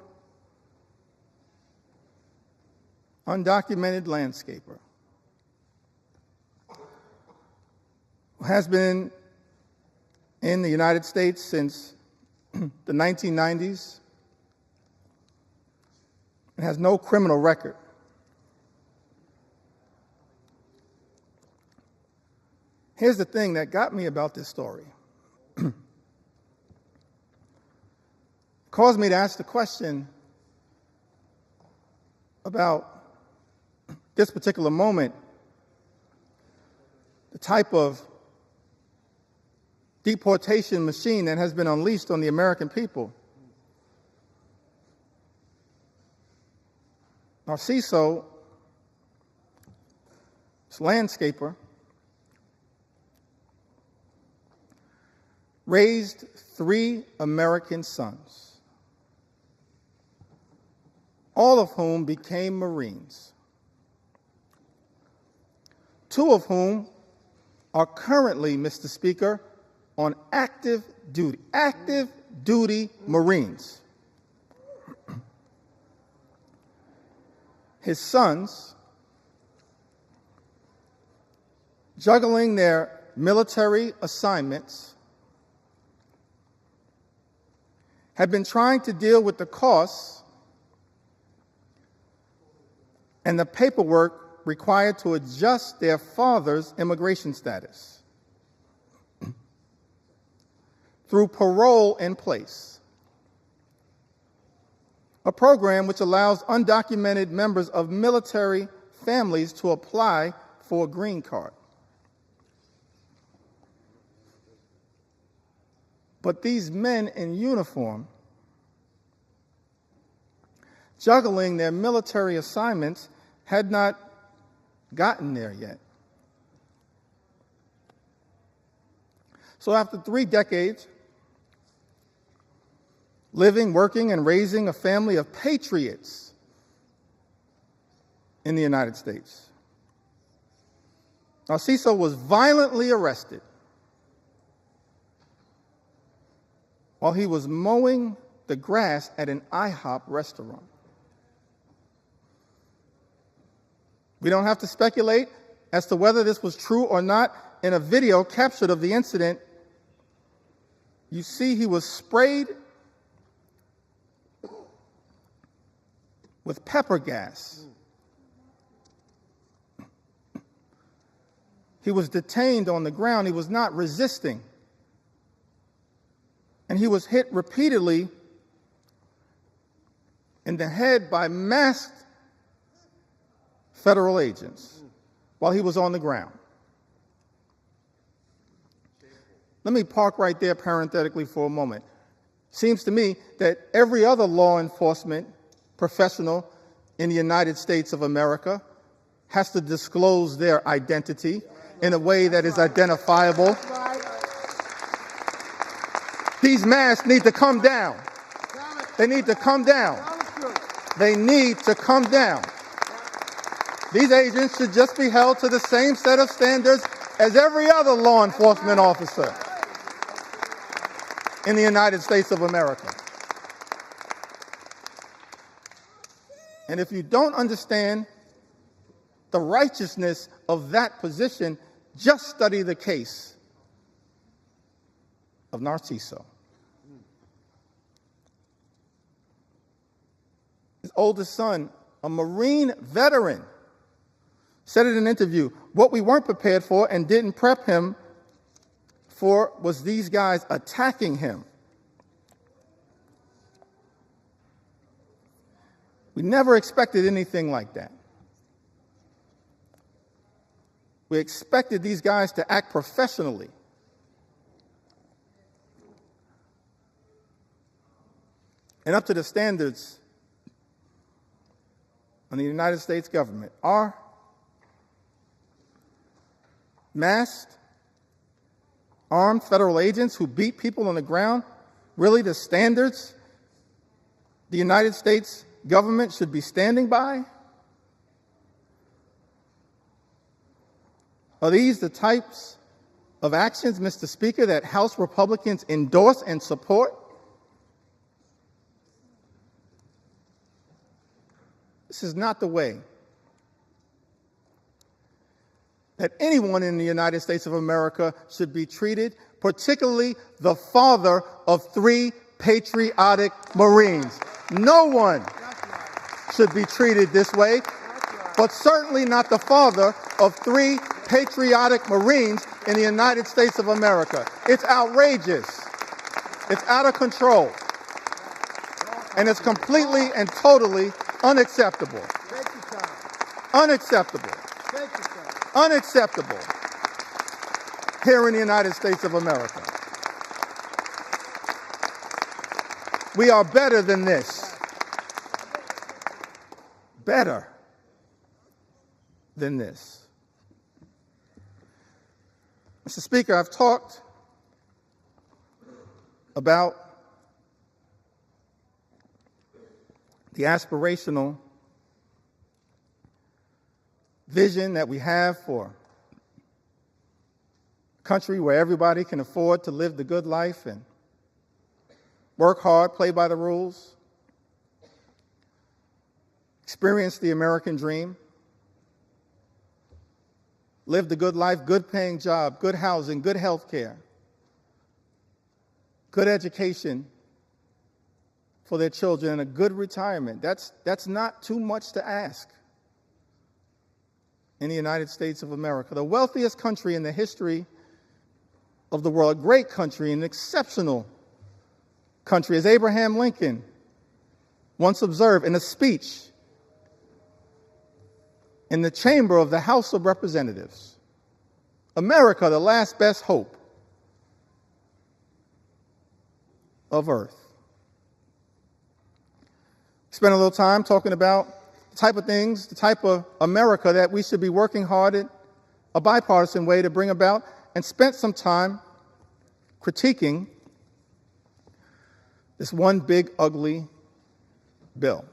undocumented landscaper who has been in the United States since the 1990s and has no criminal record. Here's the thing that got me about this story. Caused me to ask the question about this particular moment, the type of deportation machine that has been unleashed on the American people. Narciso, this landscaper, raised 3 American sons, all of whom became Marines, 2 of whom are currently, Mr. Speaker, on active duty Marines. His sons, juggling their military assignments had been trying to deal with the costs and the paperwork required to adjust their father's immigration status through parole in place, a program which allows undocumented members of military families to apply for a green card. But these men in uniform, juggling their military assignments, had not gotten there yet. So after 3 decades, living, working, and raising a family of patriots in the United States, Narciso was violently arrested while he was mowing the grass at an IHOP restaurant. We don't have to speculate as to whether this was true or not. In a video captured of the incident, you see he was sprayed with pepper gas. He was detained on the ground. He was not resisting. And he was hit repeatedly in the head by masked federal agents while he was on the ground. Let me park right there parenthetically for a moment. Seems to me that every other law enforcement professional in the United States of America has to disclose their identity in a way that is identifiable. These masks need to come down. They need to come down. They need to come down. These agents should just be held to the same set of standards as every other law enforcement officer in the United States of America. And if you don't understand the righteousness of that position, just study the case of Narciso. His oldest son, a Marine veteran, said in an interview, what we weren't prepared for and didn't prep him for was these guys attacking him. We never expected anything like that. We expected these guys to act professionally. And up to the standards of the United States government. Are masked, armed federal agents who beat people on the ground really the standards the United States government should be standing by? Are these the types of actions, Mr. Speaker, that House Republicans endorse and support? This is not the way that anyone in the United States of America should be treated, particularly the father of 3 patriotic Marines. No one should be treated this way, but certainly not the father of 3 patriotic Marines in the United States of America. It's outrageous. It's out of control. And it's completely and totally unacceptable. Unacceptable. Unacceptable here in the United States of America. We are better than this. Better than this. Mr. Speaker, I've talked about the aspirational vision that we have for a country where everybody can afford to live the good life and work hard, play by the rules, experience the American dream. lived a good life, good paying job, good housing, good health care, good education for their children, and a good retirement. That's not too much to ask in the United States of America, the wealthiest country in the history of the world, a great country, an exceptional country, as Abraham Lincoln once observed in a speech in the chamber of the House of Representatives. America, the last best hope of earth. Spent a little time talking about the type of things, the type of America that we should be working hard in a bipartisan way to bring about, and spent some time critiquing this one big, ugly bill.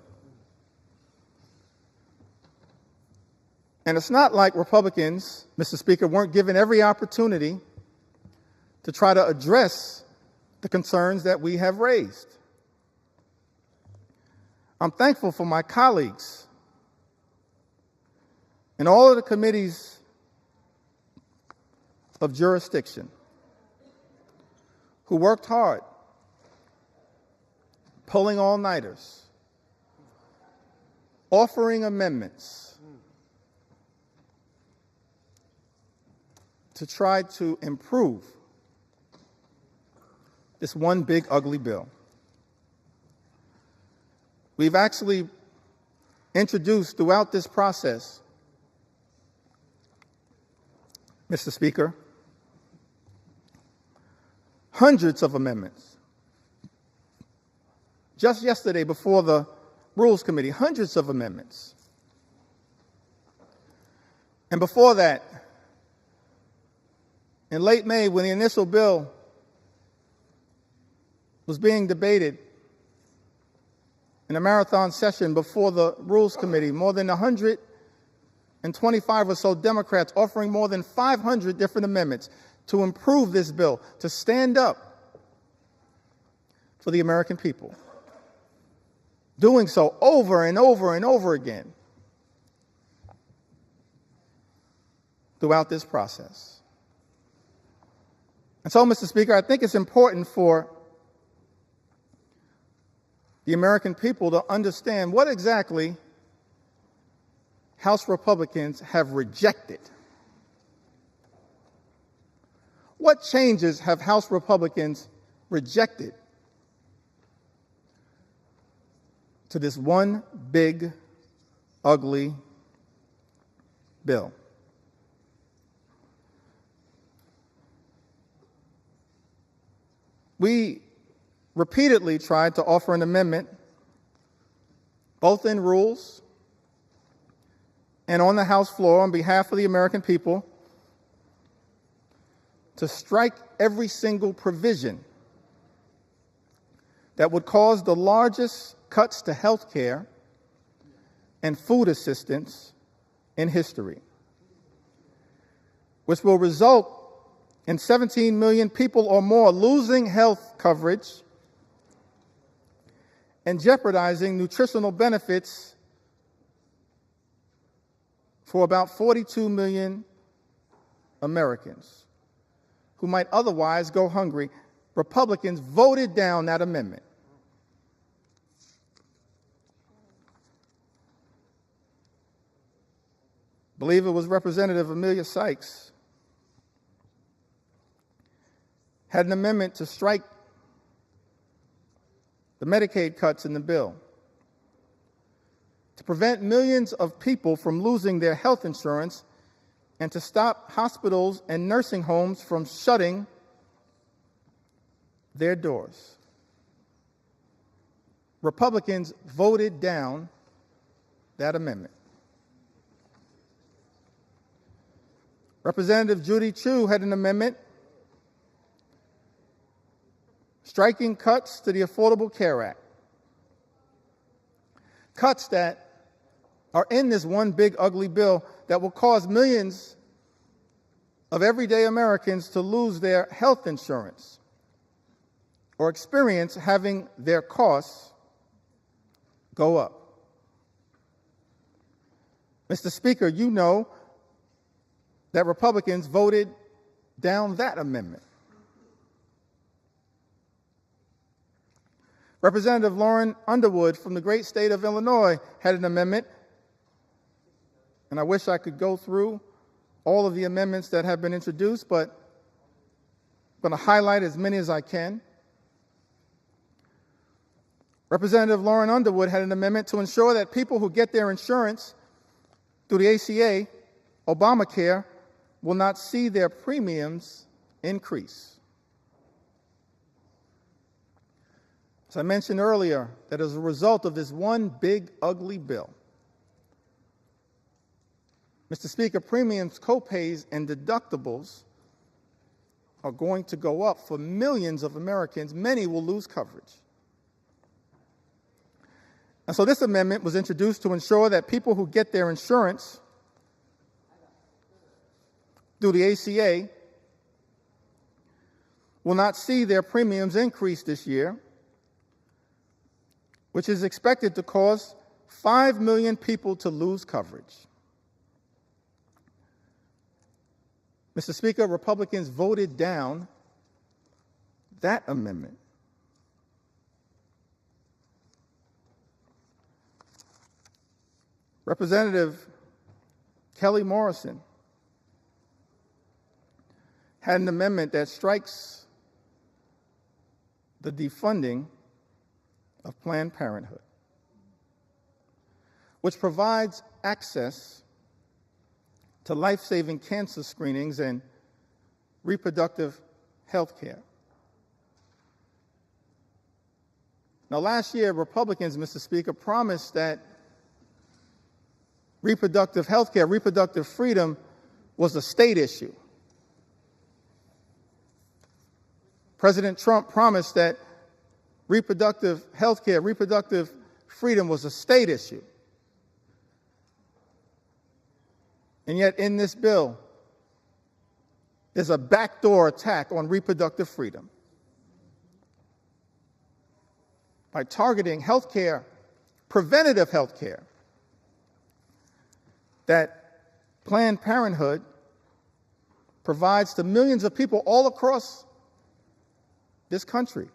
And it's not like Republicans, Mr. Speaker, weren't given every opportunity to try to address the concerns that we have raised. I'm thankful for my colleagues in all of the committees of jurisdiction who worked hard, pulling all-nighters, offering amendments to try to improve this one big, ugly bill. We've actually introduced throughout this process, Mr. Speaker, hundreds of amendments. Just yesterday, before the Rules Committee, hundreds of amendments. And before that, in late May, when the initial bill was being debated in a marathon session before the Rules Committee, more than 125 or so Democrats offering more than 500 different amendments to improve this bill, to stand up for the American people. Doing so over and over and over again throughout this process. And so, Mr. Speaker, I think it's important for the American people to understand what exactly House Republicans have rejected. What changes have House Republicans rejected to this one big, ugly bill? We repeatedly tried to offer an amendment, both in rules and on the House floor on behalf of the American people, to strike every single provision that would cause the largest cuts to health care and food assistance in history, which will result in 17 million people or more losing health coverage and jeopardizing nutritional benefits for about 42 million Americans who might otherwise go hungry. Republicans voted down that amendment. I believe it was Representative Amelia Sykes had an amendment to strike the Medicaid cuts in the bill, to prevent millions of people from losing their health insurance and to stop hospitals and nursing homes from shutting their doors. Republicans voted down that amendment. Representative Judy Chu had an amendment striking cuts to the Affordable Care Act. Cuts that are in this one big ugly bill that will cause millions of everyday Americans to lose their health insurance or experience having their costs go up. Mr. Speaker, you know that Republicans voted down that amendment. Representative Lauren Underwood from the great state of Illinois had an amendment, and I wish I could go through all of the amendments that have been introduced, but I'm going to highlight as many as I can. Representative Lauren Underwood had an amendment to ensure that people who get their insurance through the ACA, Obamacare, will not see their premiums increase. As I mentioned earlier, that as a result of this one big, ugly bill, Mr. Speaker, premiums, copays, and deductibles are going to go up for millions of Americans. Many will lose coverage. And so this amendment was introduced to ensure that people who get their insurance through the ACA will not see their premiums increase this year, which is expected to cause 5 million people to lose coverage. Mr. Speaker, Republicans voted down that amendment. Representative Kelly Morrison had an amendment that strikes the defunding of Planned Parenthood, which provides access to life-saving cancer screenings and reproductive health care. Now, last year, Republicans, Mr. Speaker, promised that reproductive health care, reproductive freedom was a state issue. President Trump promised that reproductive health care, reproductive freedom was a state issue. And yet in this bill, there's a backdoor attack on reproductive freedom. By targeting health care, preventative health care, that Planned Parenthood provides to millions of people all across this country.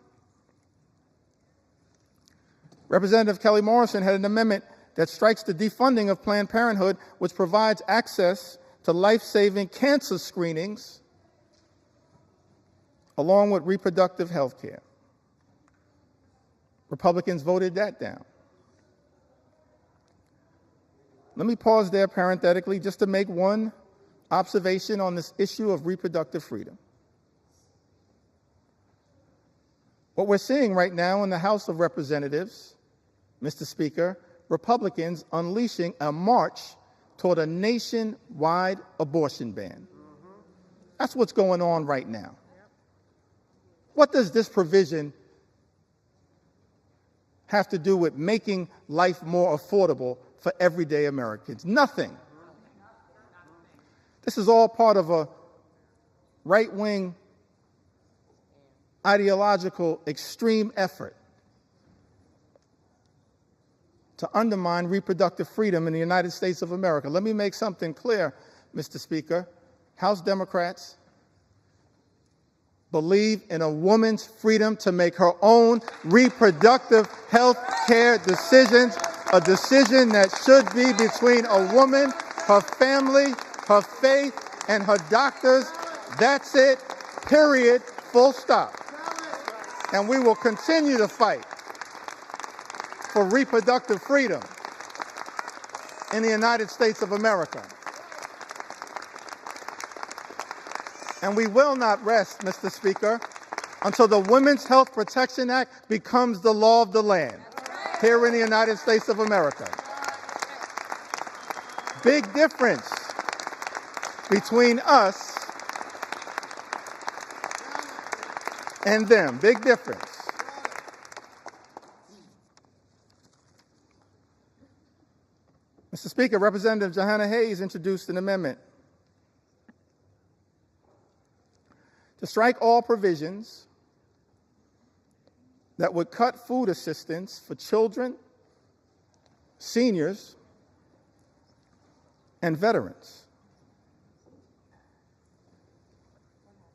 Representative Kelly Morrison had an amendment that strikes the defunding of Planned Parenthood, which provides access to life-saving cancer screenings along with reproductive health care. Republicans voted that down. Let me pause there parenthetically just to make one observation on this issue of reproductive freedom. What we're seeing right now in the House of Representatives, Mr. Speaker, Republicans unleashing a march toward a nationwide abortion ban. That's what's going on right now. What does this provision have to do with making life more affordable for everyday Americans? Nothing. This is all part of a right-wing ideological extreme effort to undermine reproductive freedom in the United States of America. Let me make something clear, Mr. Speaker. House Democrats believe in a woman's freedom to make her own reproductive health care decisions, a decision that should be between a woman, her family, her faith, and her doctors. That's it, period, full stop. And we will continue to fight for reproductive freedom in the United States of America. And we will not rest, Mr. Speaker, until the Women's Health Protection Act becomes the law of the land here in the United States of America. Big difference between us and them. Big difference. Mr. Speaker, Representative Johanna Hayes introduced an amendment to strike all provisions that would cut food assistance for children, seniors, and veterans.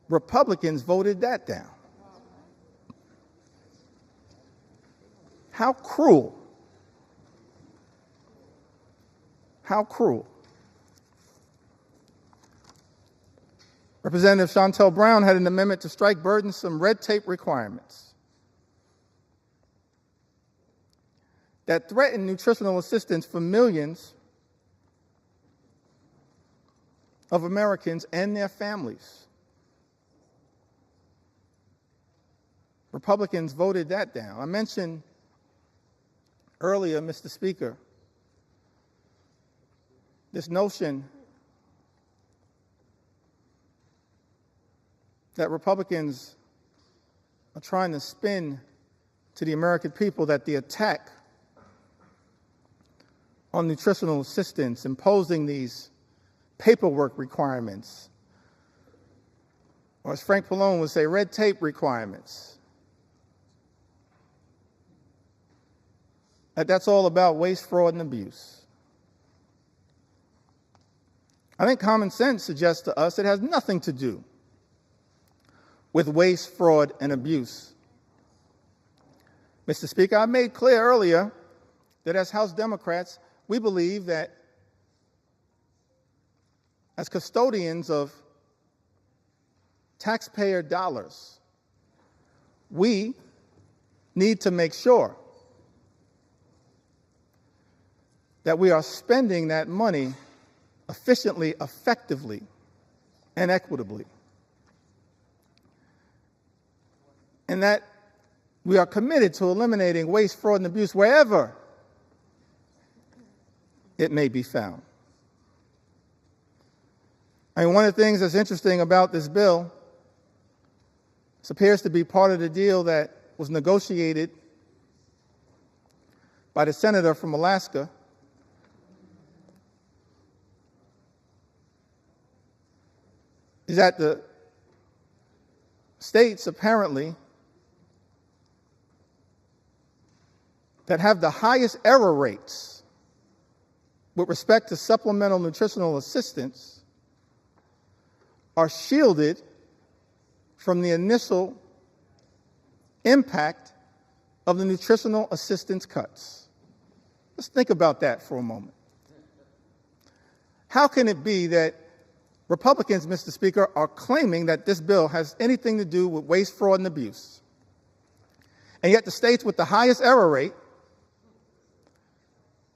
Republicans voted that down. How cruel. How cruel. Representative Shontel Brown had an amendment to strike burdensome red tape requirements that threaten nutritional assistance for millions of Americans and their families. Republicans voted that down. I mentioned earlier, Mr. Speaker, this notion that Republicans are trying to spin to the American people that the attack on nutritional assistance, imposing these paperwork requirements, or as Frank Pallone would say, red tape requirements, that's all about waste, fraud, and abuse. I think common sense suggests to us it has nothing to do with waste, fraud, and abuse. Mr. Speaker, I made clear earlier that as House Democrats, we believe that as custodians of taxpayer dollars, we need to make sure that we are spending that money efficiently, effectively, and equitably. And that we are committed to eliminating waste, fraud, and abuse wherever it may be found. I mean, one of the things that's interesting about this bill, this appears to be part of the deal that was negotiated by the senator from Alaska, is that the states apparently that have the highest error rates with respect to supplemental nutritional assistance are shielded from the initial impact of the nutritional assistance cuts. Let's think about that for a moment. How can it be that Republicans, Mr. Speaker, are claiming that this bill has anything to do with waste, fraud, and abuse, and yet the states with the highest error rate,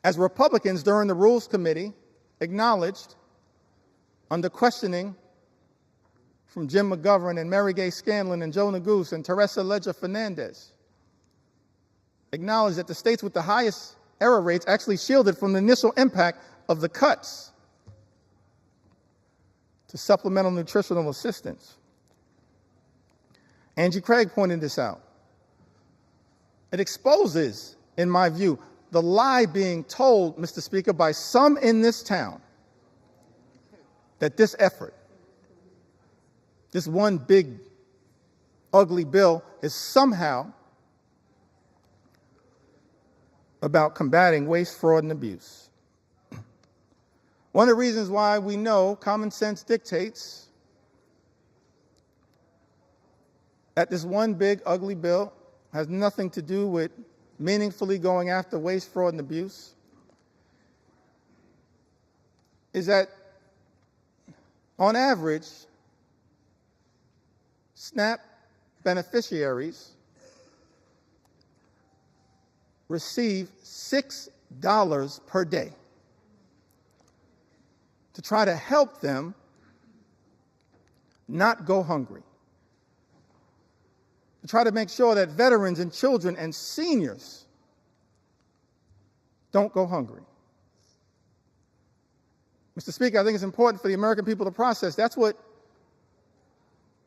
as Republicans during the Rules Committee acknowledged under questioning from Jim McGovern and Mary Gay Scanlon and Joe Neguse and Teresa Leger Fernandez, acknowledged that the states with the highest error rates actually shielded from the initial impact of the cuts to supplemental nutritional assistance. Angie Craig pointed this out. It exposes, in my view, the lie being told, Mr. Speaker, by some in this town that this effort, this one big, ugly bill, is somehow about combating waste, fraud, and abuse. One of the reasons why we know common sense dictates that this one big, ugly bill has nothing to do with meaningfully going after waste, fraud, and abuse is that, on average, SNAP beneficiaries receive $6 per day to try to help them not go hungry, to try to make sure that veterans and children and seniors don't go hungry. Mr. Speaker, I think it's important for the American people to process. That's what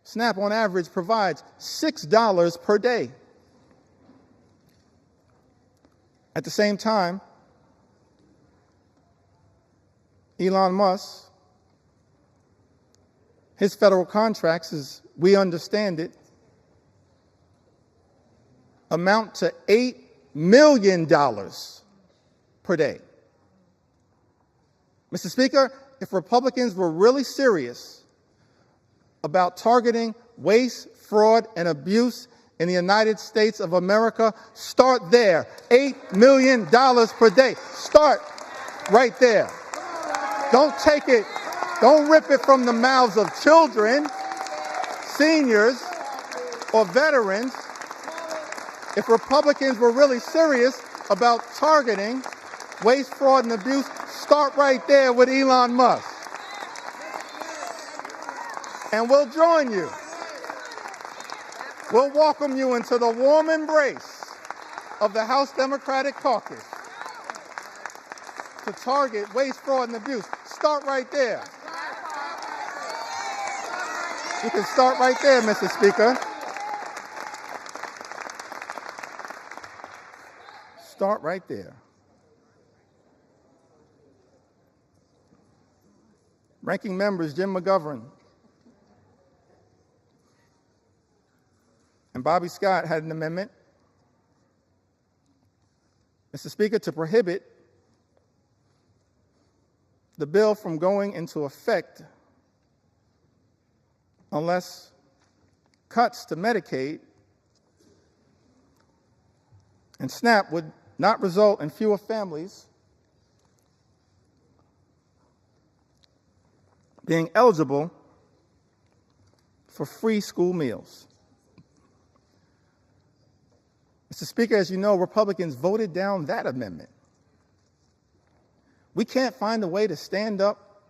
SNAP on average provides, $6 per day. At the same time, Elon Musk, his federal contracts, as we understand it, amount to $8 million per day. Mr. Speaker, if Republicans were really serious about targeting waste, fraud, and abuse in the United States of America, start there. $8 million per day. Start right there. Don't take it, don't rip it from the mouths of children, seniors, or veterans. If Republicans were really serious about targeting waste, fraud, and abuse, start right there with Elon Musk. And we'll join you. We'll welcome you into the warm embrace of the House Democratic Caucus to target waste, fraud, and abuse. Start right there. You can start right there, Mr. Speaker. Start right there. Ranking members Jim McGovern and Bobby Scott had an amendment, Mr. Speaker, to prohibit the bill from going into effect unless cuts to Medicaid and SNAP would not result in fewer families being eligible for free school meals. Mr. Speaker, as you know, Republicans voted down that amendment. We can't find a way to stand up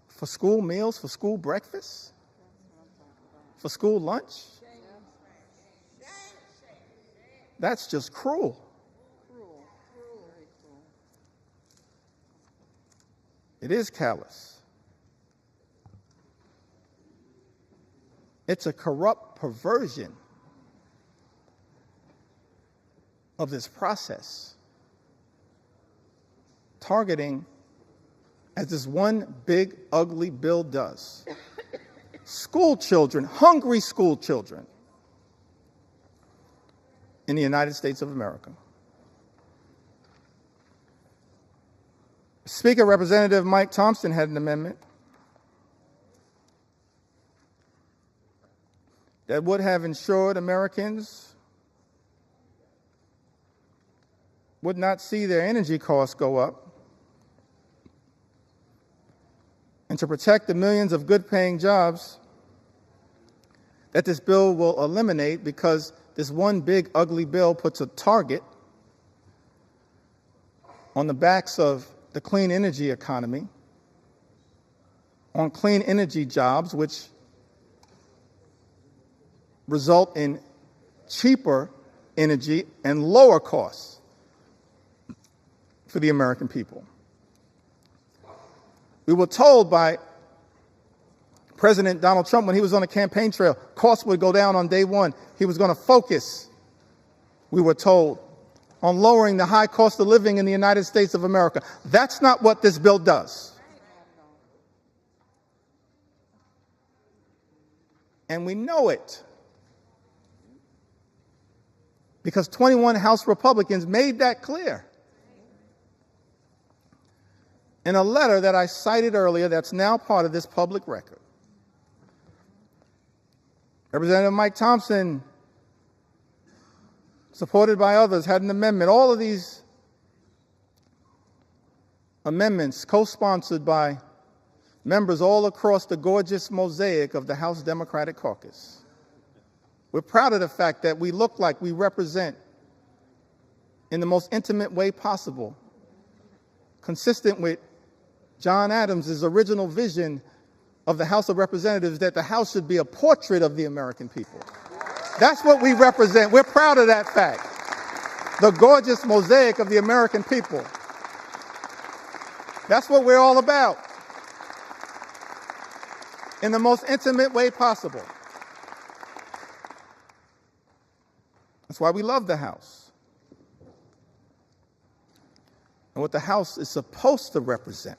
for school meals, for school breakfast, for school lunch. That's just cruel. It is callous. It's a corrupt perversion of this process, targeting, as this one big, ugly bill does, school children, hungry school children in the United States of America. Speaker, Representative Mike Thompson had an amendment that would have ensured Americans would not see their energy costs go up, and to protect the millions of good-paying jobs that this bill will eliminate, because this one big, ugly bill puts a target on the backs of the clean energy economy, on clean energy jobs, which result in cheaper energy and lower costs for the American people. We were told by President Donald Trump when he was on the campaign trail, costs would go down on day one. He was going to focus, we were told, on lowering the high cost of living in the United States of America. That's not what this bill does. And we know it, because 21 House Republicans made that clear in a letter that I cited earlier that's now part of this public record. Representative Mike Thompson, supported by others, had an amendment. All of these amendments co-sponsored by members all across the gorgeous mosaic of the House Democratic Caucus. We're proud of the fact that we look like we represent, in the most intimate way possible, consistent with John Adams' original vision of the House of Representatives, that the House should be a portrait of the American people. That's what we represent. We're proud of that fact. The gorgeous mosaic of the American people. That's what we're all about, in the most intimate way possible. That's why we love the House. And what the House is supposed to represent,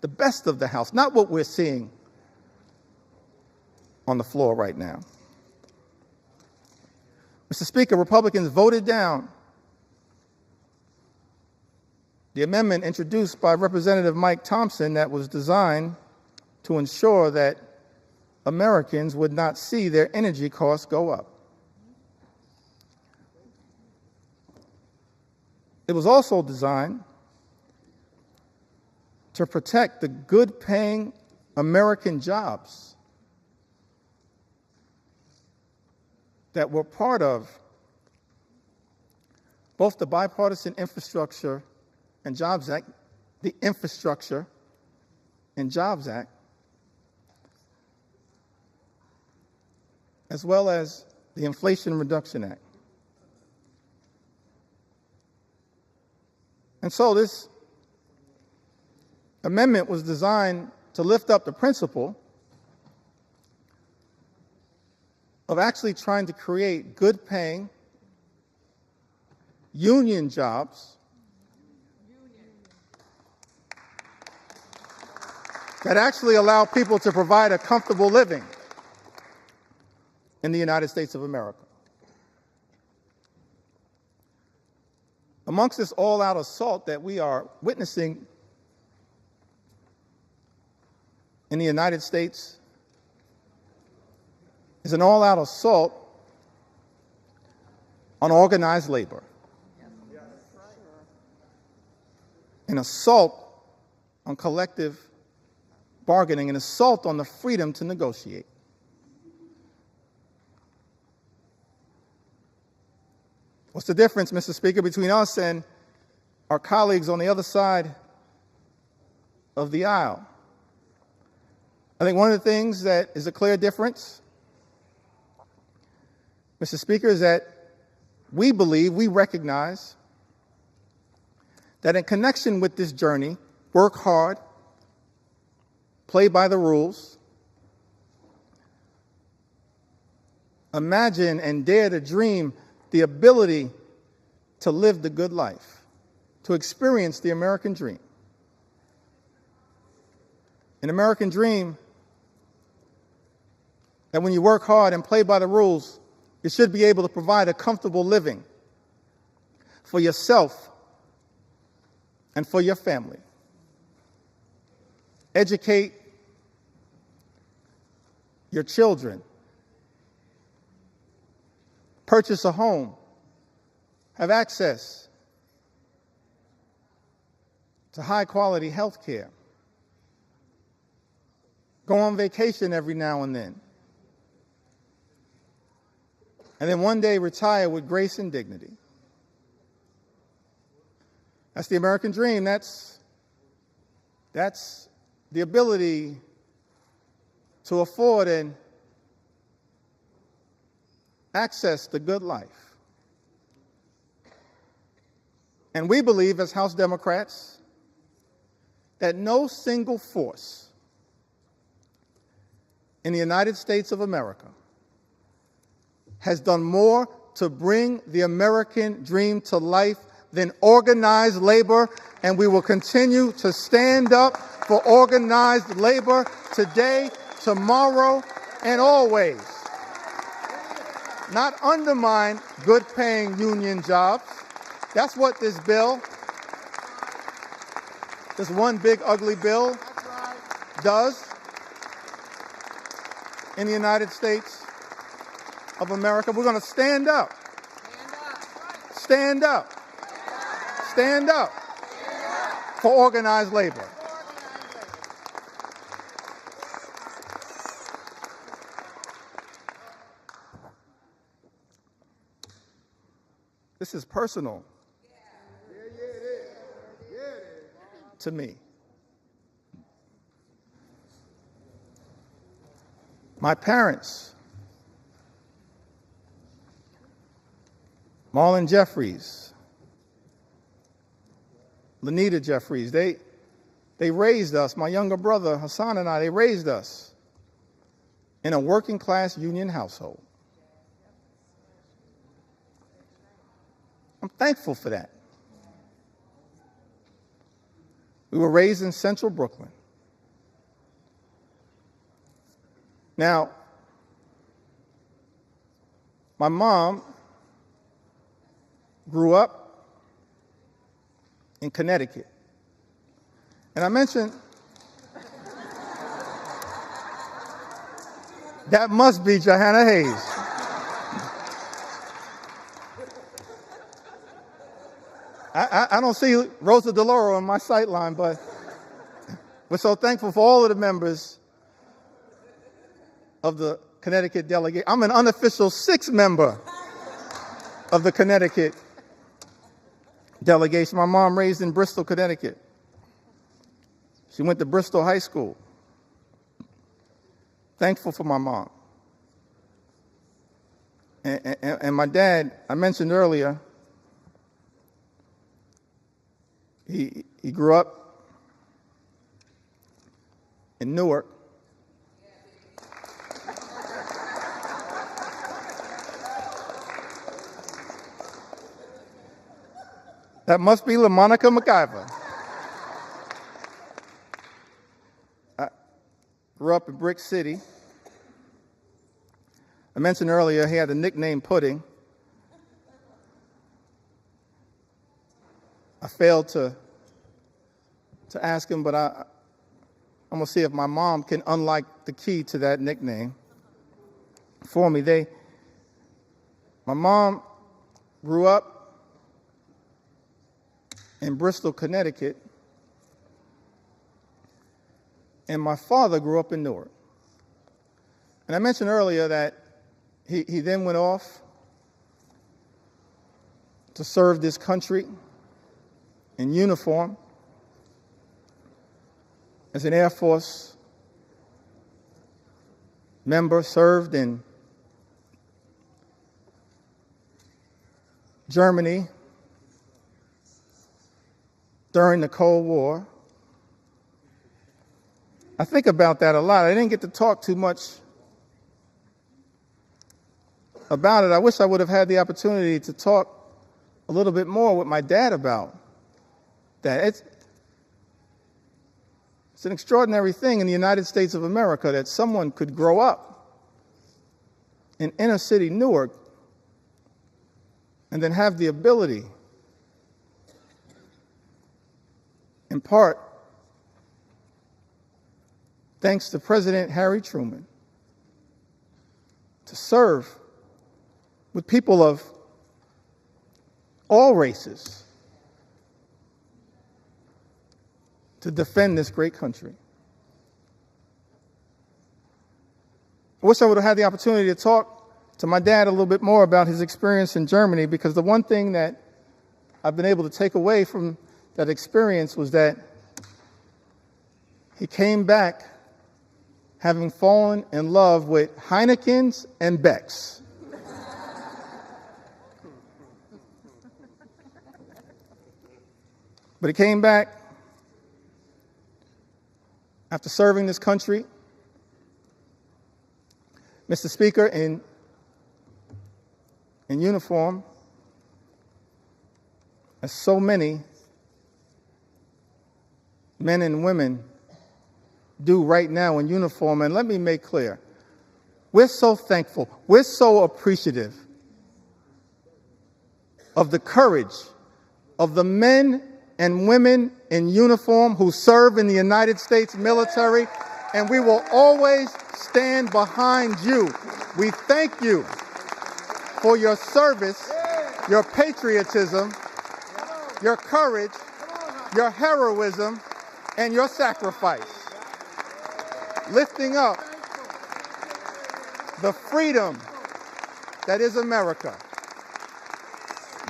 the best of the House, not what we're seeing on the floor right now. Mr. Speaker, Republicans voted down the amendment introduced by Representative Mike Thompson that was designed to ensure that Americans would not see their energy costs go up. It was also designed to protect the good-paying American jobs that were part of both the Bipartisan Infrastructure and Jobs Act, the Infrastructure and Jobs Act, as well as the Inflation Reduction Act. And so this amendment was designed to lift up the principle of actually trying to create good-paying union jobs that actually allow people to provide a comfortable living in the United States of America. Amongst this all-out assault that we are witnessing in the United States is an all-out assault on organized labor, an assault on collective bargaining, an assault on the freedom to negotiate. What's the difference, Mr. Speaker, between us and our colleagues on the other side of the aisle? I think one of the things that is a clear difference, Mr. Speaker, is that we recognize that in connection with this journey, work hard, play by the rules, imagine and dare to dream the ability to live the good life, to experience the American dream. An American dream that when you work hard and play by the rules, you should be able to provide a comfortable living for yourself and for your family. Educate your children. Purchase a home. Have access to high-quality health care. Go on vacation every now and then. And then one day retire with grace and dignity. That's the American dream. That's the ability to afford and access the good life. And we believe as House Democrats that no single force in the United States of America has done more to bring the American dream to life than organized labor, and we will continue to stand up for organized labor today, tomorrow, and always. Not undermine good-paying union jobs. That's what this bill, this one big ugly bill, does in the United States of America. We're going to stand up. Stand up. Stand up for organized labor. This is personal to me. My parents, Marlon Jeffries, Lanita Jeffries, they raised us, my younger brother Hassan and I, they raised us in a working class union household. I'm thankful for that. We were raised in central Brooklyn. Now, my mom grew up in Connecticut. And I mentioned That must be Johanna Hayes. I don't see Rosa DeLauro on my sight line, but we're so thankful for all of the members of the Connecticut delegate. I'm an unofficial sixth member of the Connecticut delegation. My mom raised in Bristol, Connecticut. She went to Bristol High School. Thankful for my mom. And my dad, I mentioned earlier, he grew up in Newark. That must be LaMonica McIver. I grew up in Brick City. I mentioned earlier he had the nickname Pudding. I failed to ask him, but I'm going to see if my mom can unlock the key to that nickname for me. My mom grew up in Bristol, Connecticut, and my father grew up in Newark. And I mentioned earlier that he then went off to serve this country in uniform as an Air Force member, served in Germany during the Cold War. I think about that a lot. I didn't get to talk too much about it. I wish I would have had the opportunity to talk a little bit more with my dad about that. It's an extraordinary thing in the United States of America that someone could grow up in inner city Newark and then have the ability, in part, thanks to President Harry Truman, to serve with people of all races to defend this great country. I wish I would have had the opportunity to talk to my dad a little bit more about his experience in Germany, because the one thing that I've been able to take away from that experience was that he came back having fallen in love with Heinekens and Becks. But he came back after serving this country, Mr. Speaker, in uniform, as so many men and women do right now in uniform. And let me make clear, we're so thankful, we're so appreciative of the courage of the men and women in uniform who serve in the United States military, and we will always stand behind you. We thank you for your service, your patriotism, your courage, your heroism, and your sacrifice, lifting up the freedom that is America.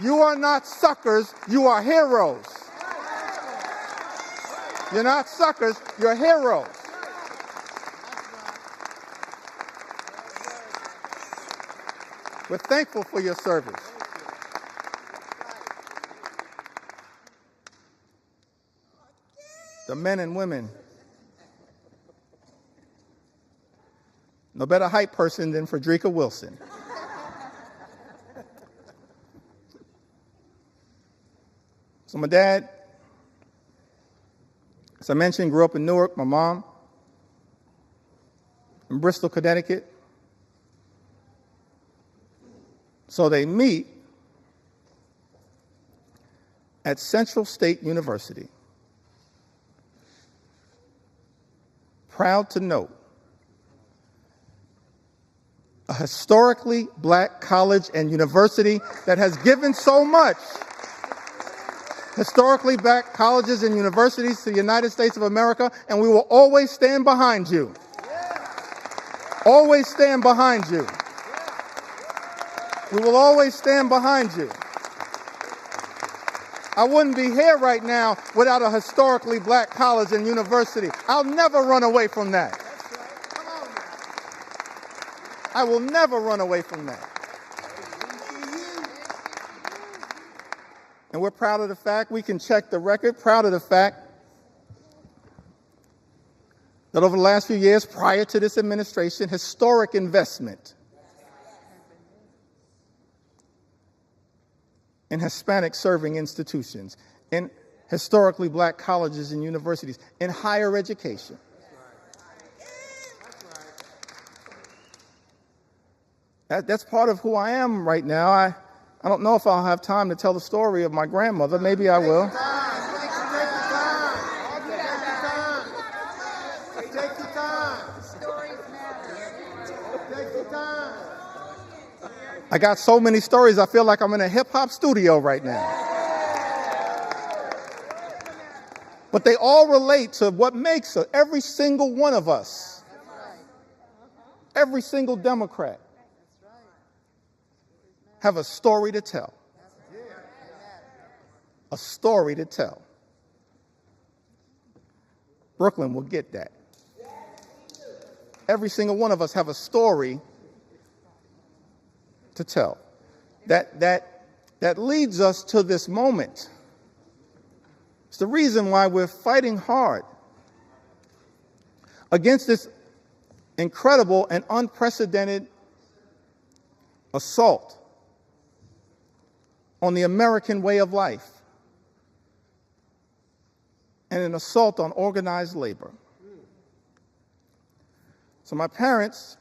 You are not suckers, you are heroes. You're not suckers, you're heroes. We're thankful for your service. The men and women, no better hype person than Frederica Wilson. So my dad, as I mentioned, grew up in Newark. My mom in Bristol, Connecticut. So they meet at Central State University. Proud to note historically black college and university that has given so much. Historically black colleges and universities to the United States of America, and we will always stand behind you. Always stand behind you. We will always stand behind you. I wouldn't be here right now without a historically black college and university. I'll never run away from that. I will never run away from that. And we're proud of the fact, we can check the record, proud of the fact that over the last few years prior to this administration, historic investment in Hispanic serving institutions, in historically black colleges and universities, in higher education. That's part of who I am right now. I don't know if I'll have time to tell the story of my grandmother. Maybe I will. I got so many stories, I feel like I'm in a hip-hop studio right now. But they all relate to what makes every single one of us, every single Democrat, have a story to tell. A story to tell. Brooklyn will get that. Every single one of us have a story to tell. That leads us to this moment. It's the reason why we're fighting hard against this incredible and unprecedented assault on the American way of life and an assault on organized labor. So my parents,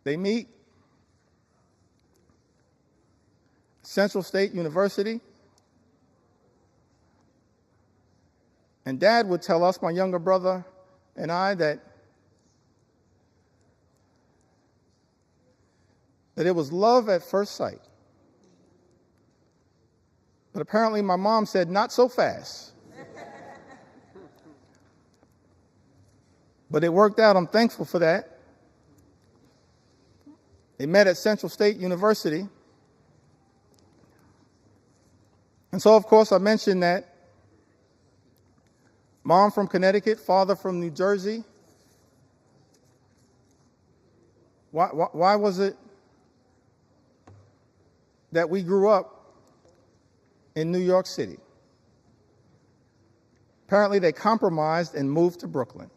they meet Central State University, and Dad would tell us, my younger brother and I, that it was love at first sight. But apparently my mom said, not so fast. But it worked out. I'm thankful for that. They met at Central State University. And so, of course, I mentioned that mom from Connecticut, father from New Jersey. Why was it that we grew up in New York City? Apparently, they compromised and moved to Brooklyn.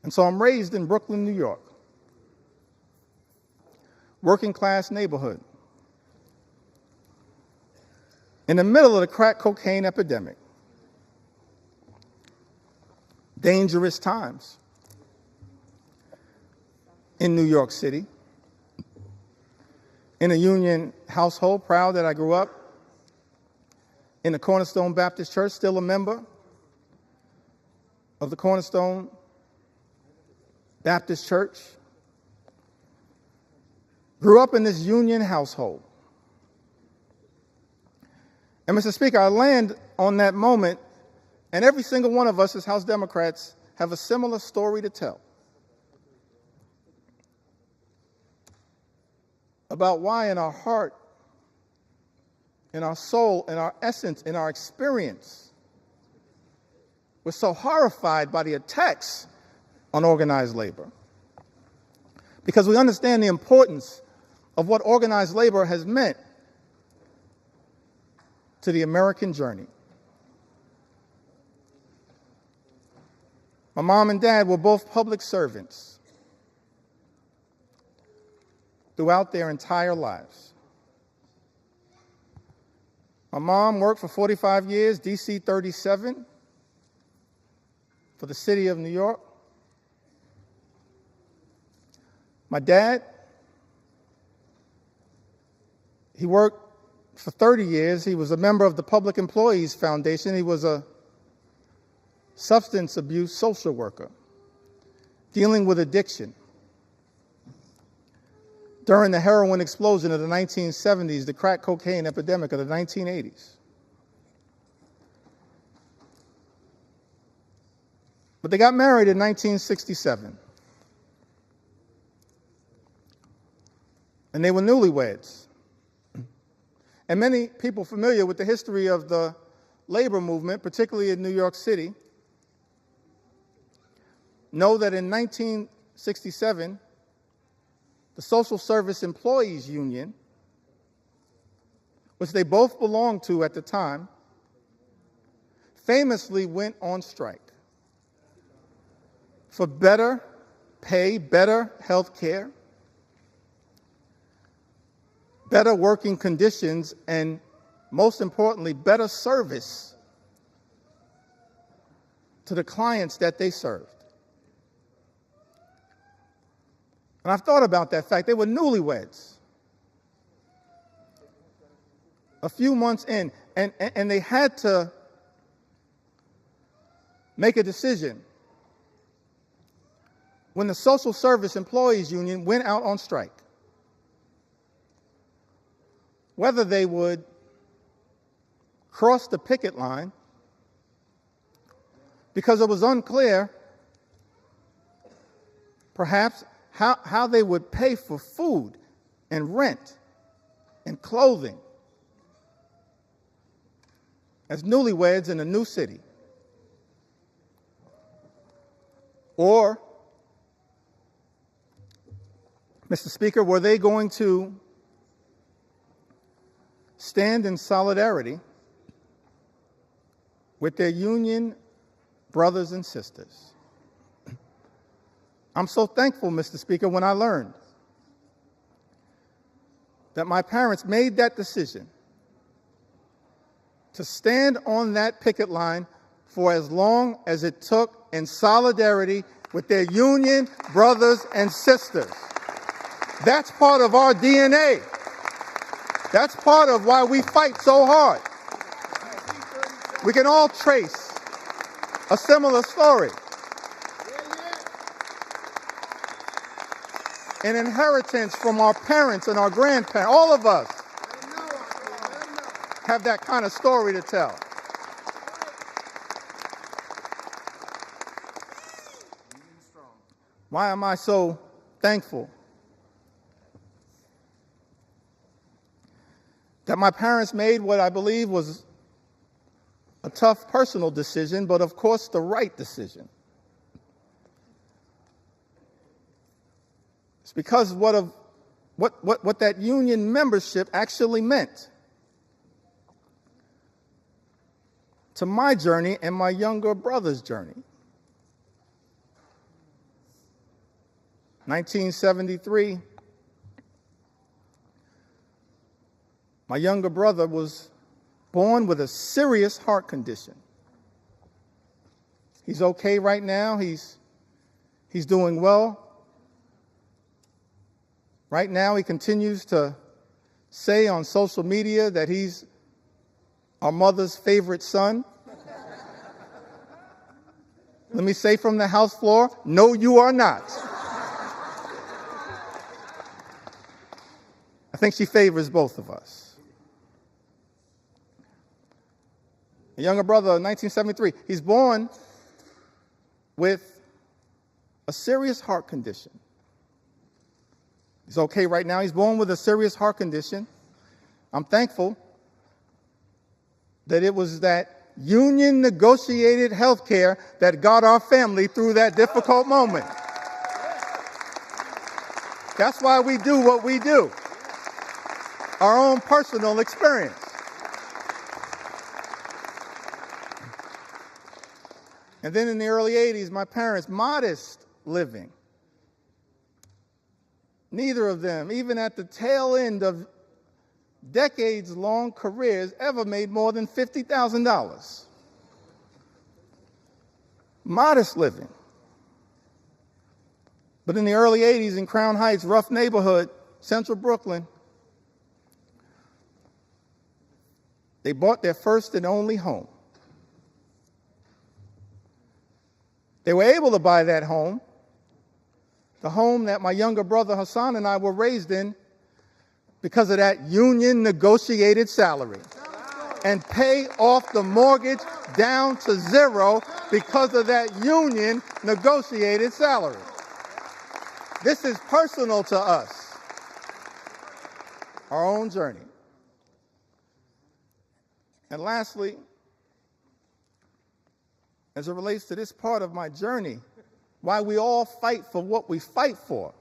And so I'm raised in Brooklyn, New York. Working class neighborhood. In the middle of the crack cocaine epidemic. Dangerous times in New York City. In a union household, proud that I grew up in the Cornerstone Baptist Church, still a member of the Cornerstone Baptist Church. Grew up in this union household. And Mr. Speaker, I land on that moment, and every single one of us as House Democrats have a similar story to tell about why in our heart, in our soul, in our essence, in our experience, we're so horrified by the attacks on organized labor. Because we understand the importance of what organized labor has meant to the American journey. My mom and dad were both public servants throughout their entire lives. My mom worked for 45 years, DC 37, for the city of New York. My dad, he worked for 30 years. He was a member of the Public Employees Foundation. He was a substance abuse social worker. dealing with addiction. During the heroin explosion of the 1970s, the crack cocaine epidemic of the 1980s. But they got married in 1967. And they were newlyweds. And many people familiar with the history of the labor movement, particularly in New York City, know that in 1967, the Social Service Employees Union, which they both belonged to at the time, famously went on strike for better pay, better health care, better working conditions, and most importantly, better service to the clients that they served. And I've thought about that fact. They were newlyweds. A few months in, and they had to make a decision when the Social Service Employees Union went out on strike, whether they would cross the picket line, because it was unclear, perhaps, how they would pay for food and rent and clothing as newlyweds in a new city. Or, Mr. Speaker, were they going to stand in solidarity with their union brothers and sisters? I'm so thankful, Mr. Speaker, when I learned that my parents made that decision to stand on that picket line for as long as it took in solidarity with their union brothers and sisters. That's part of our DNA. That's part of why we fight so hard. We can all trace a similar story. An inheritance from our parents and our grandparents. All of us have that kind of story to tell. Why am I so thankful that my parents made what I believe was a tough personal decision, but of course the right decision? It's because of what that union membership actually meant to my journey and my younger brother's journey. 1973, my younger brother was born with a serious heart condition. He's okay right now. He's doing well. Right now, he continues to say on social media that he's our mother's favorite son. Let me say from the House floor, no, you are not. I think she favors both of us. A younger brother, 1973, he's born with a serious heart condition. He's okay right now. He's born with a serious heart condition. I'm thankful that it was that union negotiated health care that got our family through that difficult moment. That's why we do what we do. Our own personal experience. And then in the early 80s, my parents, modest living. Neither of them, even at the tail end of decades-long careers, ever made more than $50,000. Modest living. But in the early 80s in Crown Heights, rough neighborhood, central Brooklyn, they bought their first and only home. They were able to buy that home the home that my younger brother Hassan and I were raised in, because of that union negotiated salary, and pay off the mortgage down to zero because of that union negotiated salary. This is personal to us, our own journey. And lastly, as it relates to this part of my journey, why we all fight for what we fight for,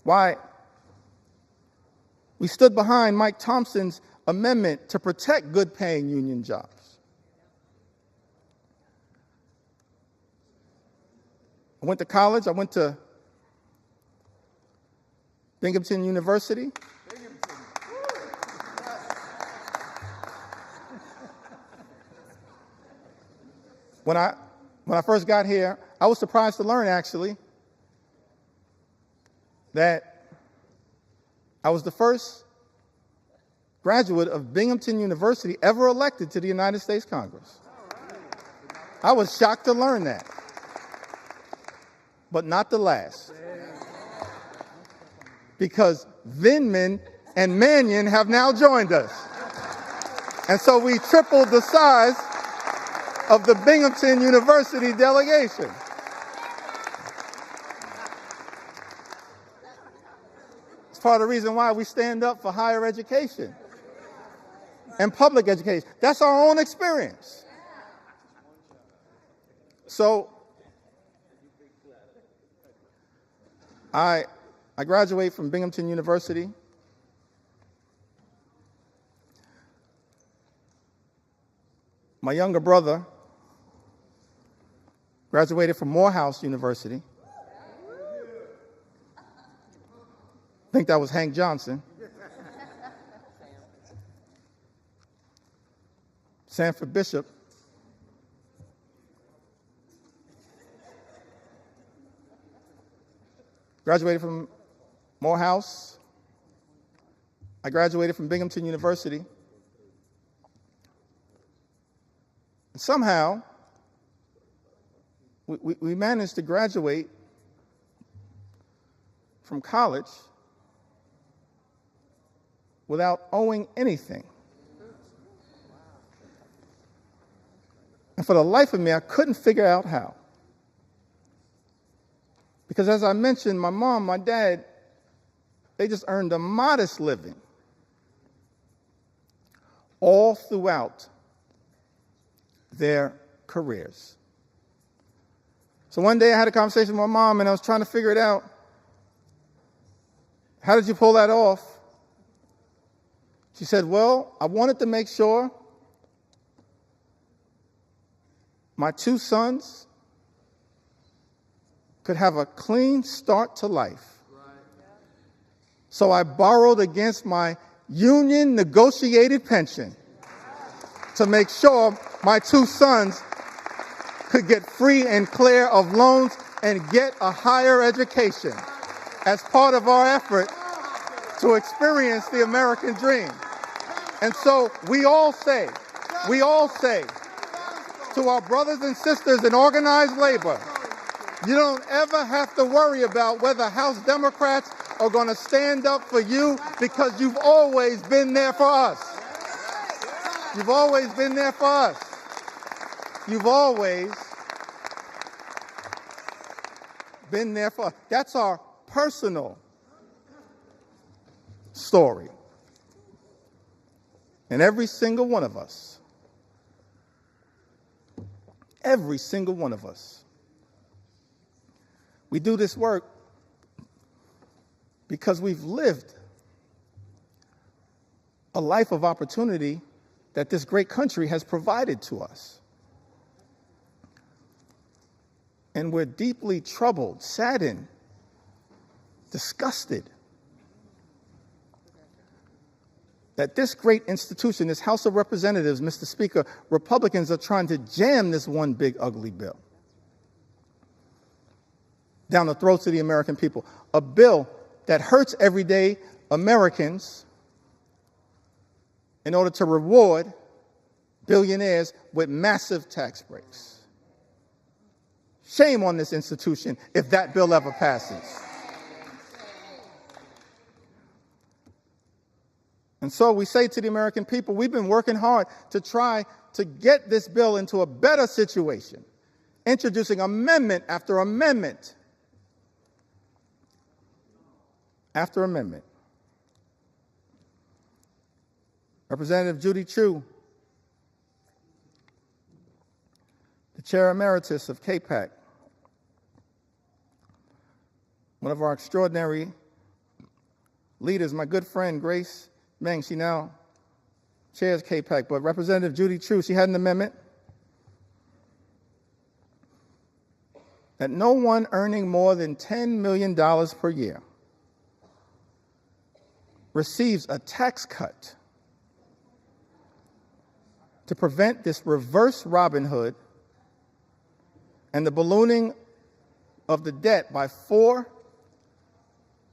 why we stood behind Mike Thompson's amendment to protect good-paying union jobs. I went to college. I went to Binghamton University. When I first got here, I was surprised to learn, actually, that I was the first graduate of Binghamton University ever elected to the United States Congress. I was shocked to learn that, but not the last. Because Vindman and Mannion have now joined us. And so we tripled the size of the Binghamton University delegation. It's part of the reason why we stand up for higher education and public education. That's our own experience. So I graduated from Binghamton University. My younger brother graduated from Morehouse University. I think that was Hank Johnson. Sanford Bishop. Graduated from Morehouse. I graduated from Binghamton University. And somehow, we managed to graduate from college without owing anything. And for the life of me, I couldn't figure out how. Because as I mentioned, my mom, my dad, they just earned a modest living all throughout their careers. So one day I had a conversation with my mom and I was trying to figure it out. How did you pull that off? She said, well, I wanted to make sure my two sons could have a clean start to life. So I borrowed against my union negotiated pension to make sure my two sons could get free and clear of loans and get a higher education as part of our effort to experience the American dream. And so we all say to our brothers and sisters in organized labor, you don't ever have to worry about whether House Democrats are going to stand up for you, because you've always been there for us. You've always been there for us. You've always been there for us. That's our personal story. And every single one of us, we do this work because we've lived a life of opportunity that this great country has provided to us. And we're deeply troubled, saddened, disgusted that this great institution, this House of Representatives, Mr. Speaker, Republicans are trying to jam this one big ugly bill down the throats of the American people. A bill that hurts everyday Americans in order to reward billionaires with massive tax breaks. Shame on this institution if that bill ever passes. And so we say to the American people, we've been working hard to try to get this bill into a better situation, introducing amendment after amendment after amendment. Representative Judy Chu, the Chair Emeritus of KPAC, one of our extraordinary leaders, my good friend Grace Meng, she now chairs KPAC, but Representative Judy Chu, she had an amendment that no one earning more than $10 million per year receives a tax cut to prevent this reverse Robin Hood and the ballooning of the debt by $4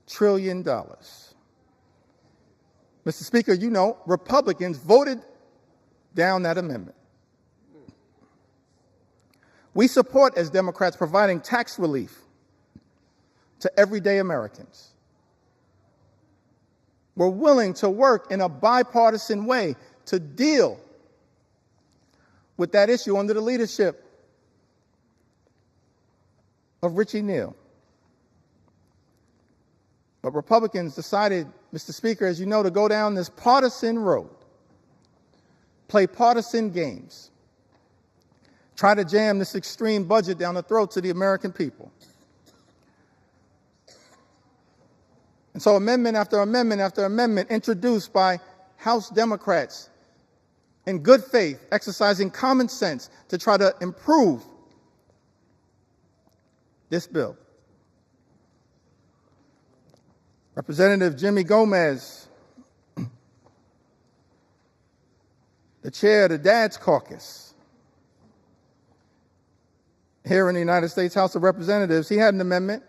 trillion. Mr. Speaker, you know, Republicans voted down that amendment. We support, as Democrats, providing tax relief to everyday Americans. We're willing to work in a bipartisan way to deal with that issue under the leadership of Richie Neal. But Republicans decided, Mr. Speaker, as you know, to go down this partisan road, play partisan games, try to jam this extreme budget down the throats of the American people. And so amendment after amendment after amendment introduced by House Democrats in good faith, exercising common sense to try to improve this bill. Representative Jimmy Gomez, the chair of the Dad's Caucus here in the United States House of Representatives, he had an amendment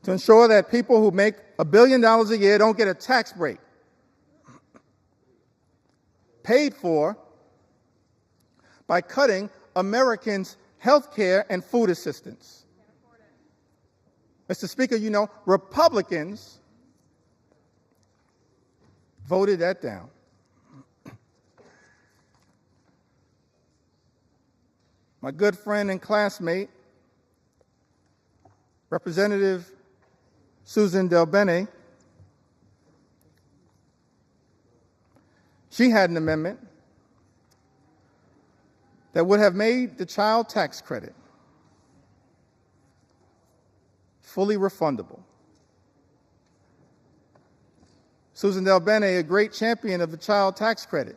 to ensure that people who make $1 billion a year don't get a tax break paid for by cutting Americans' health care and food assistance. Mr. Speaker, you know, Republicans voted that down. My good friend and classmate, Representative Susan DelBene, she had an amendment that would have made the child tax credit fully refundable. Susan DelBene, a great champion of the child tax credit.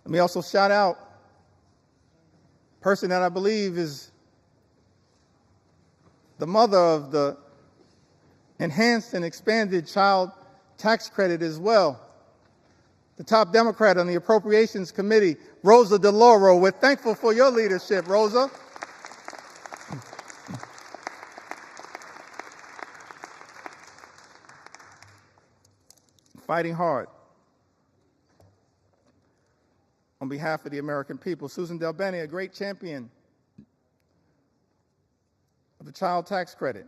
Let me also shout out a person that I believe is the mother of the enhanced and expanded child tax credit as well. The top Democrat on the Appropriations Committee, Rosa DeLauro. We're thankful for your leadership, Rosa. Fighting hard on behalf of the American people. Susan DelBene, a great champion of the child tax credit.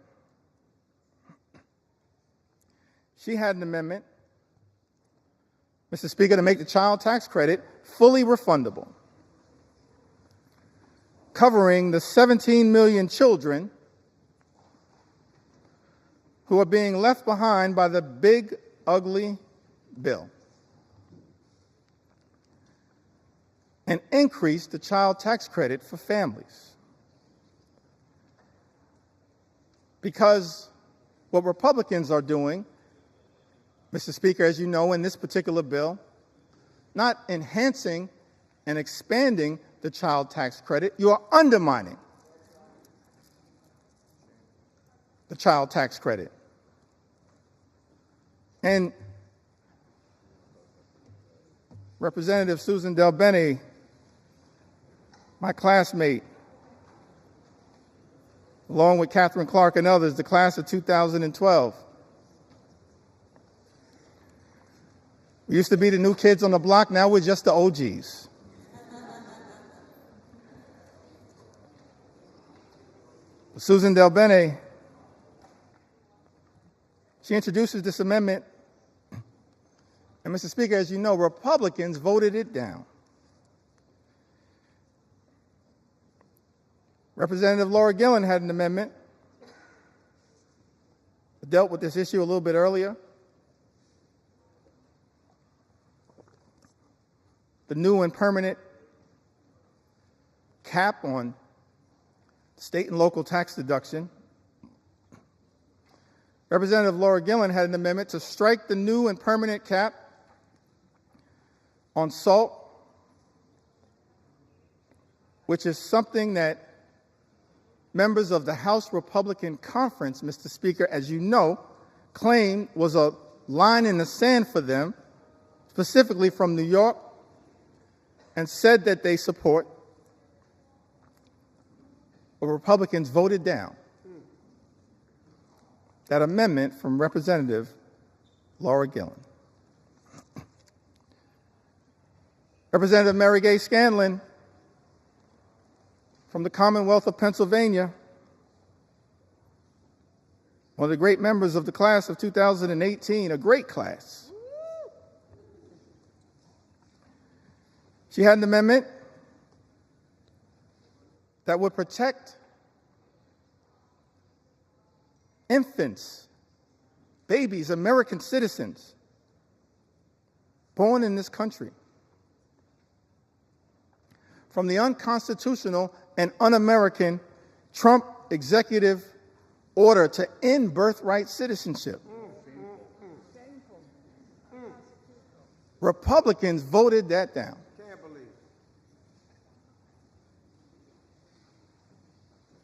She had an amendment, Mr. Speaker, to make the child tax credit fully refundable, covering the 17 million children who are being left behind by the big, ugly bill, and increase the child tax credit for families. Because what Republicans are doing, Mr. Speaker, as you know, in this particular bill, not enhancing and expanding the child tax credit, you are undermining the child tax credit. And Representative Susan DelBene, my classmate, along with Catherine Clark and others, the class of 2012. We used to be the new kids on the block, now we're just the OGs. Susan Del Bene, she introduces this amendment, and Mr. Speaker, as you know, Republicans voted it down. Representative Laura Gillen had an amendment that dealt with this issue a little bit earlier. The new and permanent cap on state and local tax deduction. Representative Laura Gillen had an amendment to strike the new and permanent cap on SALT, which is something that members of the House Republican Conference, Mr. Speaker, as you know, claimed was a line in the sand for them, specifically from New York, and said that they support, but Republicans voted down that amendment from Representative Laura Gillen. Representative Mary Gay Scanlon from the Commonwealth of Pennsylvania, one of the great members of the class of 2018, a great class. She had an amendment that would protect infants, babies, American citizens born in this country from the unconstitutional and un-American Trump executive order to end birthright citizenship. Republicans voted that down. Can't believe it.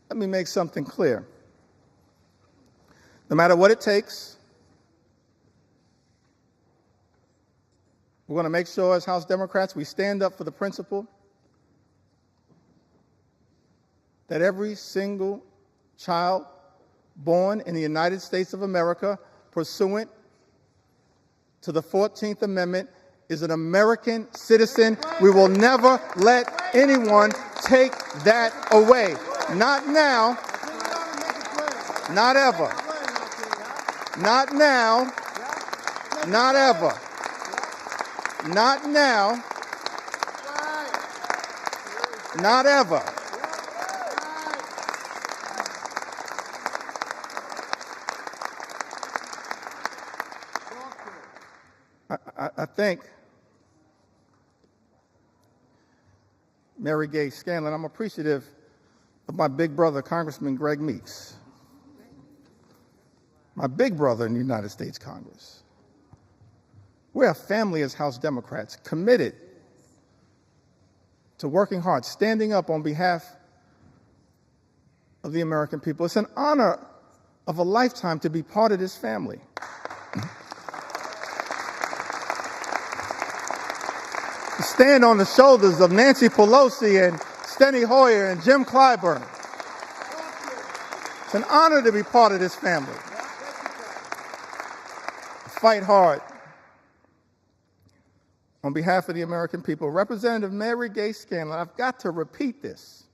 Let me make something clear. No matter what it takes, we're going to make sure as House Democrats we stand up for the principle that every single child born in the United States of America pursuant to the 14th Amendment is an American citizen. We will never let anyone take that away. Not now, not ever. Not now, not ever. Not now, not ever. I think Mary Gay Scanlon, I'm appreciative of my big brother, Congressman Greg Meeks, my big brother in the United States Congress. We're a family as House Democrats committed to working hard, standing up on behalf of the American people. It's an honor of a lifetime to be part of this family. To stand on the shoulders of Nancy Pelosi and Steny Hoyer and Jim Clyburn. It's an honor to be part of this family. Fight hard on behalf of the American people. Representative Mary Gay Scanlon, I've got to repeat this,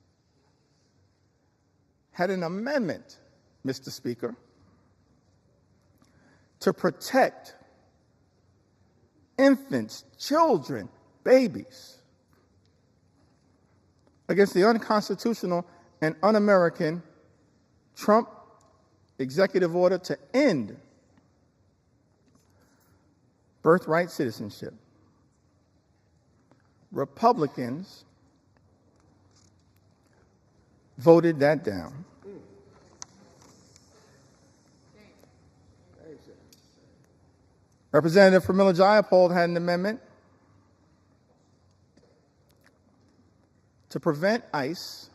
had an amendment, Mr. Speaker, to protect infants, children, babies against the unconstitutional and un-American Trump executive order to end birthright citizenship. Republicans voted that down. Representative Pramila Jayapal had an amendment to prevent ICE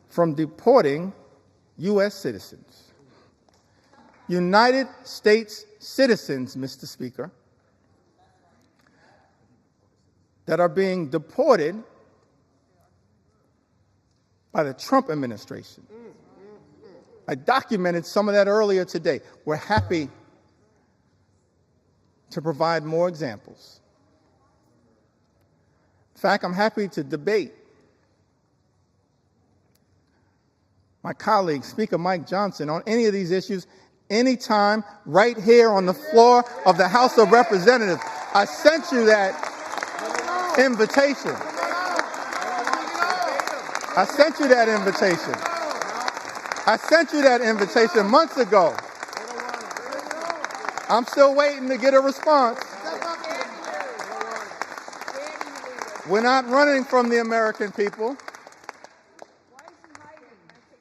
from deporting U.S. citizens. United States citizens, Mr. Speaker, that are being deported by the Trump administration. I documented some of that earlier today. We're happy to provide more examples. In fact, I'm happy to debate my colleague, Speaker Mike Johnson, on any of these issues, anytime, right here on the floor of the House of Representatives. I sent you that invitation. I sent you that invitation. I sent you that invitation months ago. I'm still waiting to get a response. We're not running from the American people.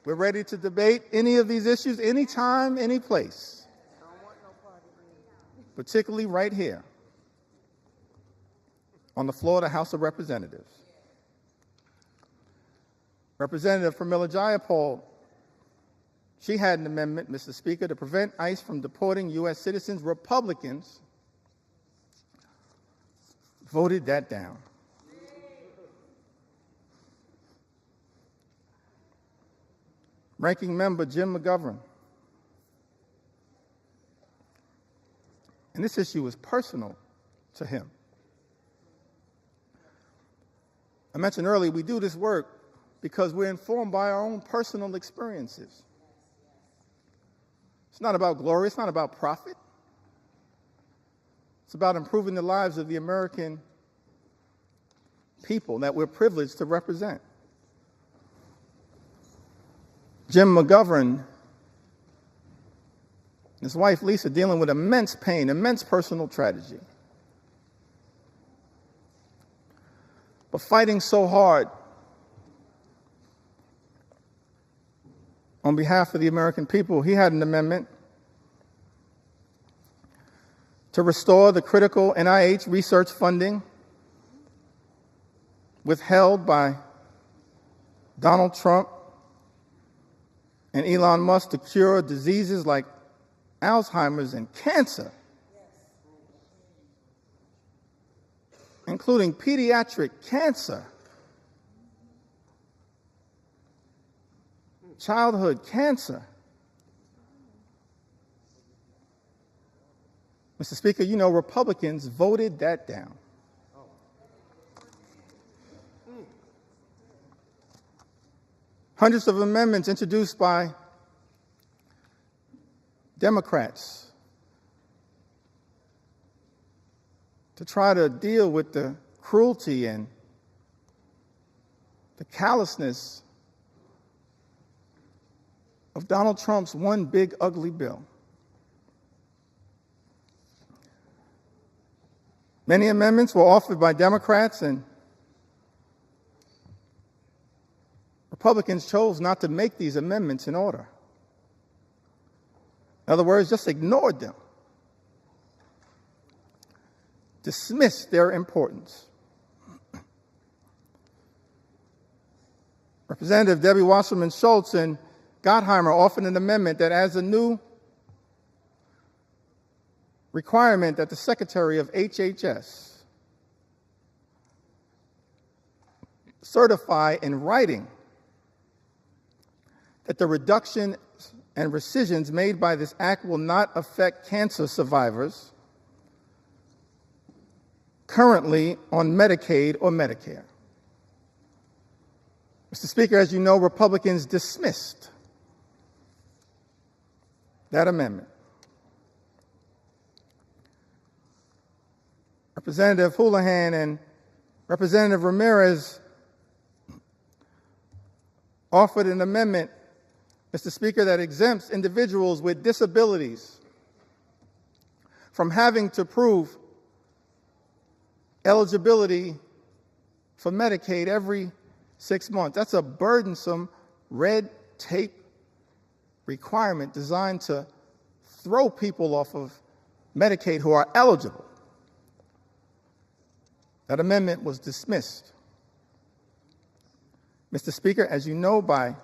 We're ready to debate any of these issues anytime, any place, particularly right here on the floor of the House of Representatives. Representative Pramila Jayapal, she had an amendment, Mr. Speaker, to prevent ICE from deporting U.S. citizens. Republicans voted that down. Ranking Member Jim McGovern. And this issue was personal to him. I mentioned earlier, we do this work because we're informed by our own personal experiences. It's not about glory, it's not about profit. It's about improving the lives of the American people that we're privileged to represent. Jim McGovern and his wife Lisa dealing with immense pain, immense personal tragedy, but fighting so hard on behalf of the American people. He had an amendment to restore the critical NIH research funding withheld by Donald Trump and Elon Musk to cure diseases like Alzheimer's and cancer, including pediatric cancer, childhood cancer. Mr. Speaker, you know Republicans voted that down. Hundreds of amendments introduced by Democrats to try to deal with the cruelty and the callousness of Donald Trump's one big ugly bill. Many amendments were offered by Democrats, and Republicans chose not to make these amendments in order. In other words, just ignored them, dismissed their importance. Representative Debbie Wasserman Schultz and Gottheimer offered an amendment that adds a new requirement that the Secretary of HHS certify in writing that the reduction and rescissions made by this act will not affect cancer survivors currently on Medicaid or Medicare. Mr. Speaker, as you know, Republicans dismissed that amendment. Representative Houlihan and Representative Ramirez offered an amendment, Mr. Speaker, that exempts individuals with disabilities from having to prove eligibility for Medicaid every 6 months. That's a burdensome red tape requirement designed to throw people off of Medicaid who are eligible. That amendment was dismissed, Mr. Speaker, as you know, by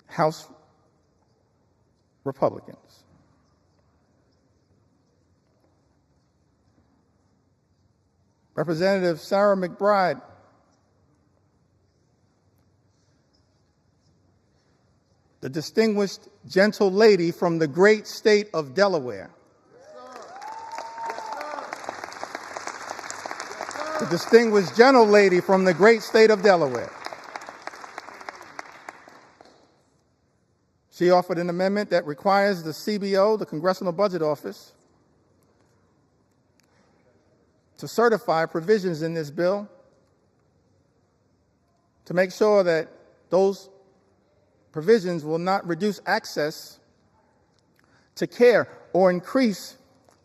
House Republicans. Representative Sarah McBride the distinguished gentle lady from the great state of Delaware. The distinguished gentle lady from the great state of Delaware. She offered an amendment that requires the CBO, the Congressional Budget Office, to certify provisions in this bill to make sure that those provisions will not reduce access to care or increase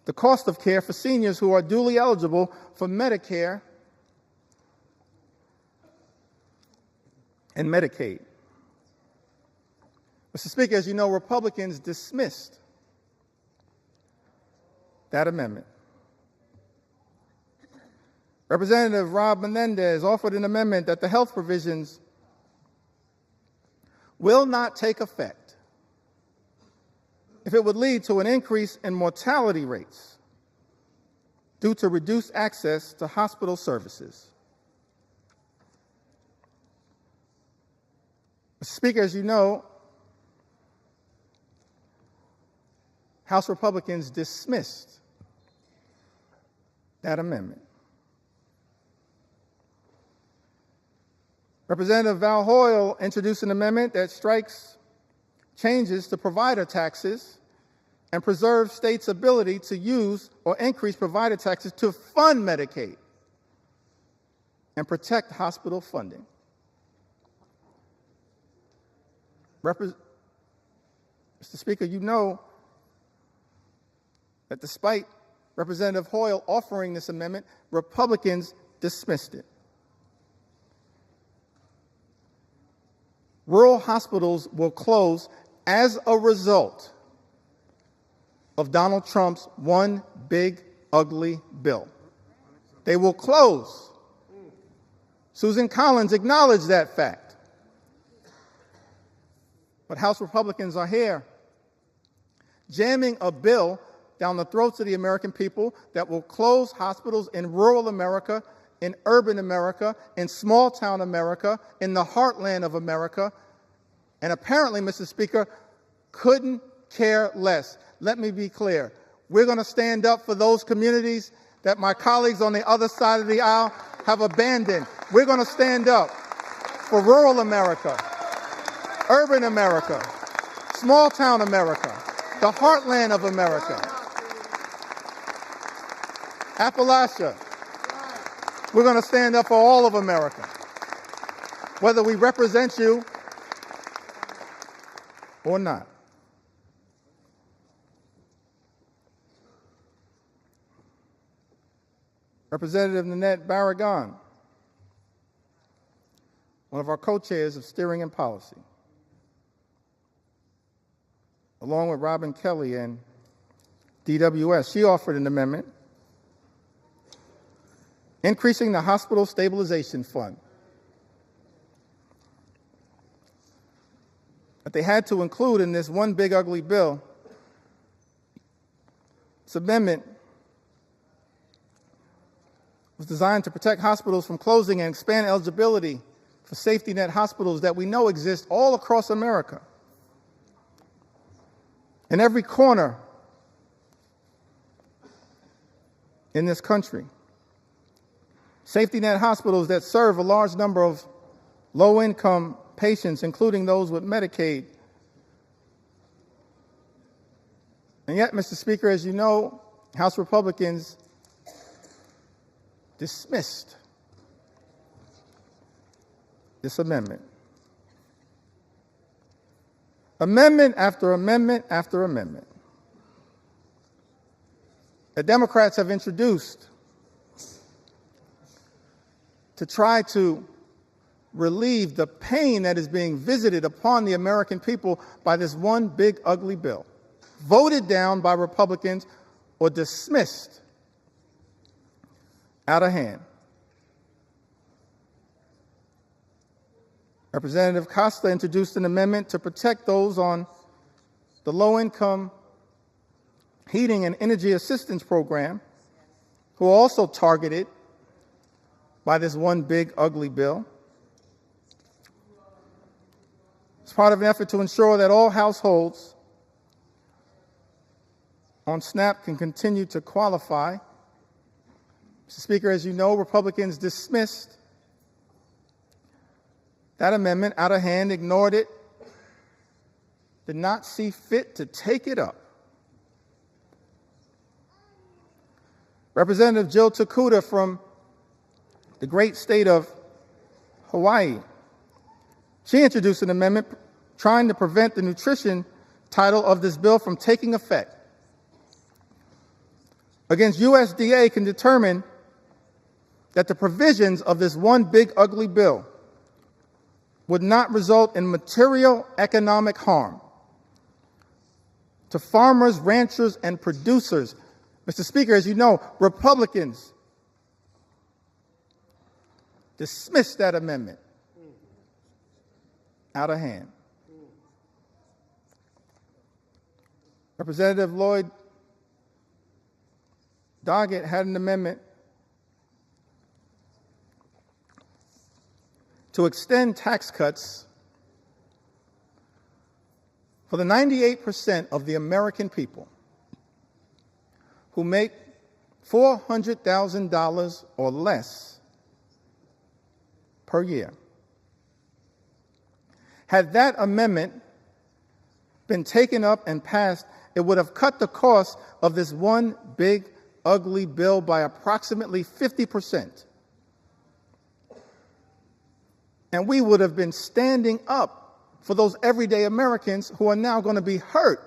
the cost of care for seniors who are duly eligible for Medicare and Medicaid. Mr. Speaker, as you know, Republicans dismissed that amendment. Representative Rob Menendez offered an amendment that the health provisions will not take effect if it would lead to an increase in mortality rates due to reduced access to hospital services. Mr. Speaker, as you know, House Republicans dismissed that amendment. Representative Val Hoyle introduced an amendment that strikes changes to provider taxes and preserves states' ability to use or increase provider taxes to fund Medicaid and protect hospital funding. Mr. Speaker, you know that despite Representative Hoyle offering this amendment, Republicans dismissed it. Rural hospitals will close as a result of Donald Trump's one big, ugly bill. They will close. Susan Collins acknowledged that fact. But House Republicans are here jamming a bill down the throats of the American people that will close hospitals in rural America, in urban America, in small-town America, in the heartland of America, and apparently, Mr. Speaker, couldn't care less. Let me be clear. We're going to stand up for those communities that my colleagues on the other side of the aisle have abandoned. We're going to stand up for rural America, urban America, small-town America, the heartland of America, Appalachia. We're going to stand up for all of America, whether we represent you or not. Representative Nanette Barragan, one of our co-chairs of Steering and Policy, along with Robin Kelly and DWS, she offered an amendment increasing the Hospital Stabilization Fund that they had to include in this one big ugly bill. This amendment was designed to protect hospitals from closing and expand eligibility for safety net hospitals that we know exist all across America, in every corner in this country. Safety net hospitals that serve a large number of low-income patients, including those with Medicaid. And yet, Mr. Speaker, as you know, House Republicans dismissed this amendment. Amendment after amendment after amendment that Democrats have introduced to try to relieve the pain that is being visited upon the American people by this one big ugly bill, voted down by Republicans or dismissed out of hand. Representative Costa introduced an amendment to protect those on the low-income heating and energy assistance program who are also targeted by this one big ugly bill. It's part of an effort to ensure that all households on SNAP can continue to qualify. Mr. Speaker, as you know, Republicans dismissed that amendment out of hand, ignored it, did not see fit to take it up. Representative Jill Takuda from the great state of Hawaii, she introduced an amendment trying to prevent the nutrition title of this bill from taking effect. Against USDA can determine that the provisions of this one big ugly bill would not result in material economic harm to farmers, ranchers, and producers. Mr. Speaker, as you know, Republicans dismissed that amendment out of hand. Representative Lloyd Doggett had an amendment to extend tax cuts for the 98% of the American people who make $400,000 or less per year. Had that amendment been taken up and passed, it would have cut the cost of this one big, ugly bill by approximately 50%. And we would have been standing up for those everyday Americans who are now going to be hurt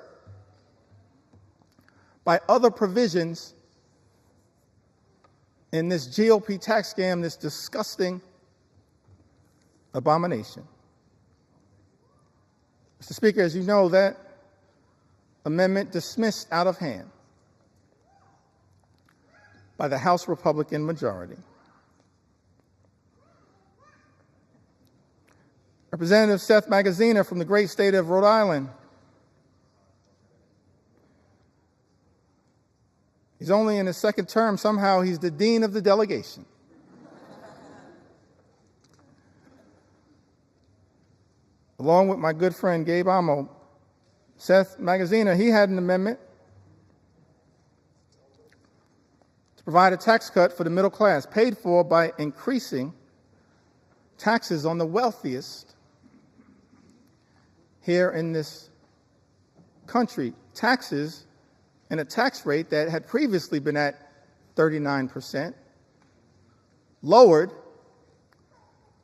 by other provisions in this GOP tax scam, this disgusting abomination. Mr. Speaker, as you know, that amendment dismissed out of hand by the House Republican majority. Representative Seth Magaziner from the great state of Rhode Island. He's only in his second term. Somehow he's the dean of the delegation. Along with my good friend Gabe Amo, Seth Magaziner, he had an amendment to provide a tax cut for the middle class, paid for by increasing taxes on the wealthiest here in this country. Taxes and a tax rate that had previously been at 39%, lowered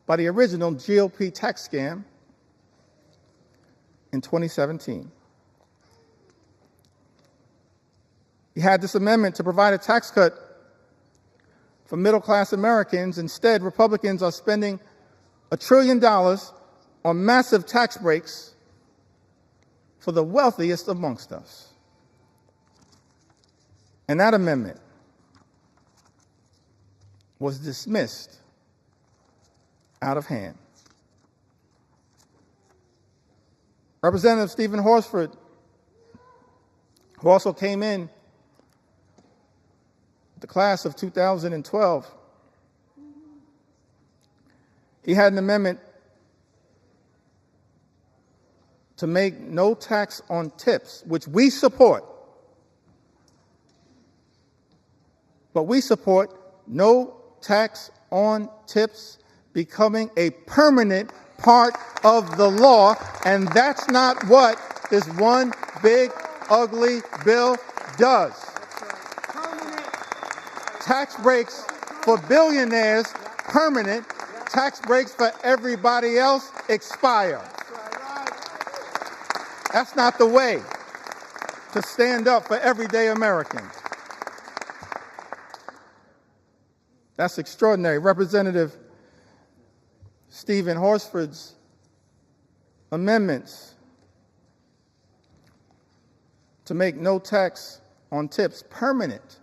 by the original GOP tax scam in 2017. He had this amendment to provide a tax cut for middle-class Americans. Instead, Republicans are spending $1 trillion on massive tax breaks for the wealthiest amongst us. And that amendment was dismissed out of hand. Representative Stephen Horsford, who also came in the class of 2012, he had an amendment to make no tax on tips, which we support. But we support no tax on tips becoming a permanent part of the law, and that's not what this one big, ugly bill does. Tax breaks for billionaires, permanent. Tax breaks for everybody else expire. That's not the way to stand up for everyday Americans. That's extraordinary. Representative Stephen Horsford's amendments to make no tax on tips permanent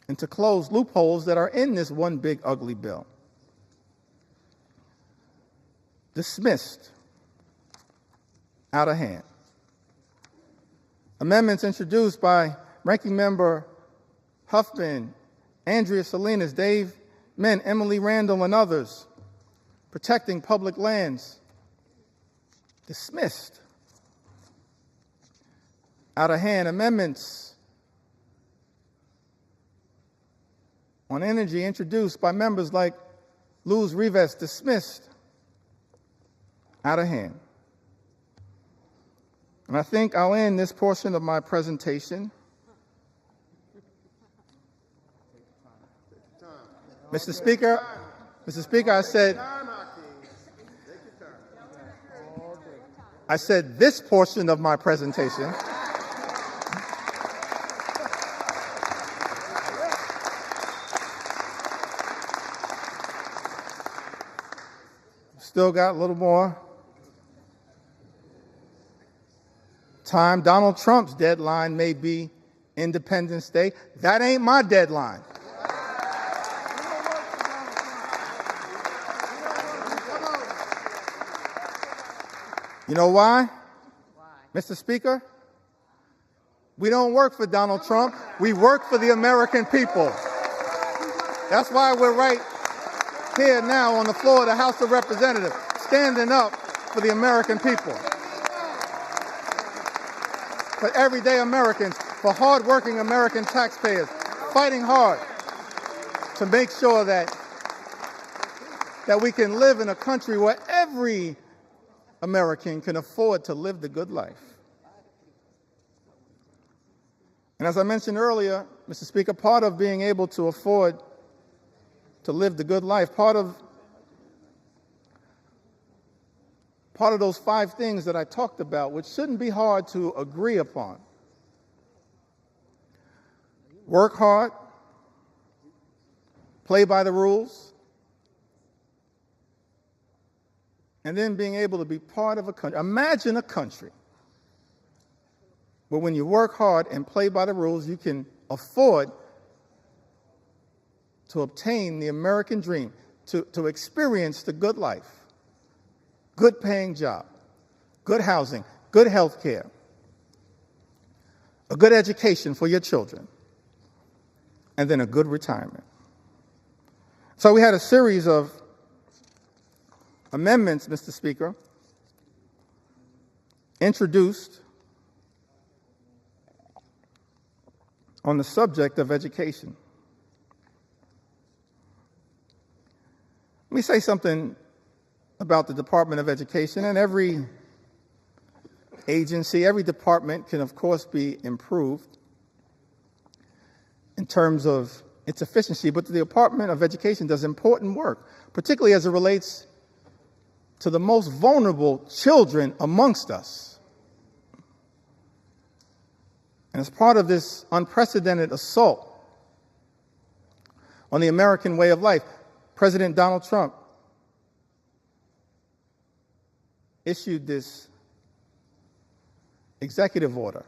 and to close loopholes that are in this one big ugly bill. Dismissed out of hand. Amendments introduced by Ranking Member Huffman, Andrea Salinas, Dave Min, Emily Randall, and others, protecting public lands, dismissed out of hand. Amendments on energy introduced by members like Luz Rivas, dismissed out of hand. And I think I'll end this portion of my presentation. Mr. Speaker, I said this portion of my presentation. Still got a little more time. Donald Trump's deadline may be Independence Day. That ain't my deadline. You know why? Mr. Speaker, we don't work for Donald Trump. We work for the American people. That's why we're right here now on the floor of the House of Representatives, standing up for the American people, for everyday Americans, for hardworking American taxpayers, fighting hard to make sure that we can live in a country where every American can afford to live the good life. And as I mentioned earlier, Mr. Speaker, part of being able to afford to live the good life, part of those 5 things that I talked about, which shouldn't be hard to agree upon. Work hard, play by the rules, and then being able to be part of a country. Imagine a country where when you work hard and play by the rules, you can afford to obtain the American dream, to experience the good life, good paying job, good housing, good health care, a good education for your children, and then a good retirement. So we had a series of amendments, Mr. Speaker, introduced on the subject of education. Let me say something about the Department of Education. And every agency, every department can, of course, be improved in terms of its efficiency, but the Department of Education does important work, particularly as it relates to the most vulnerable children amongst us. And as part of this unprecedented assault on the American way of life, President Donald Trump issued this executive order,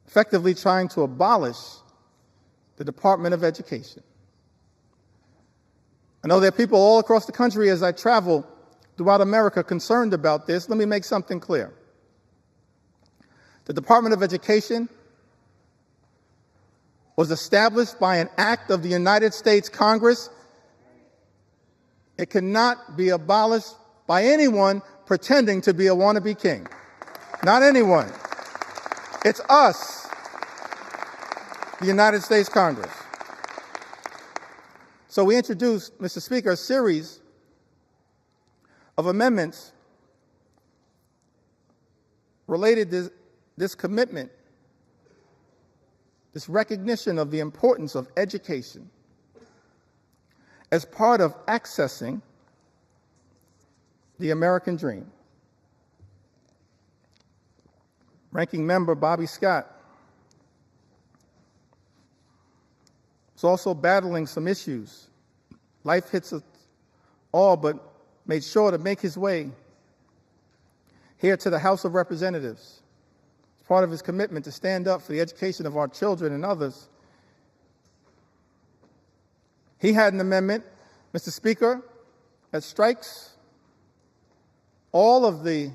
effectively trying to abolish the Department of Education. I know there are people all across the country as I travel throughout America concerned about this. Let me make something clear. The Department of Education was established by an act of the United States Congress. It cannot be abolished by anyone pretending to be a wannabe king. Not anyone. It's us, the United States Congress. So we introduced, Mr. Speaker, a series of amendments related to this commitment, this recognition of the importance of education as part of accessing the American dream. Ranking Member Bobby Scott is also battling some issues. Life hits us all, but made sure to make his way here to the House of Representatives as part of his commitment to stand up for the education of our children and others. He had an amendment, Mr. Speaker, that strikes all of the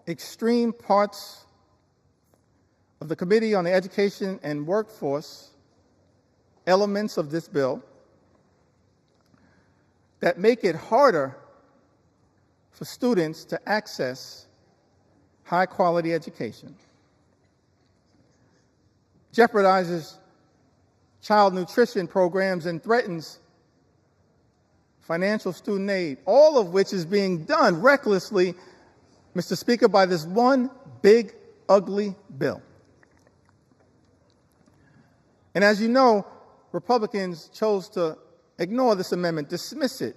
extreme parts of the Committee on the Education and Workforce elements of this bill that make it harder for students to access high-quality education, jeopardizes child nutrition programs, and threatens financial student aid, all of which is being done recklessly, Mr. Speaker, by this one big, ugly bill. And as you know, Republicans chose to ignore this amendment, dismiss it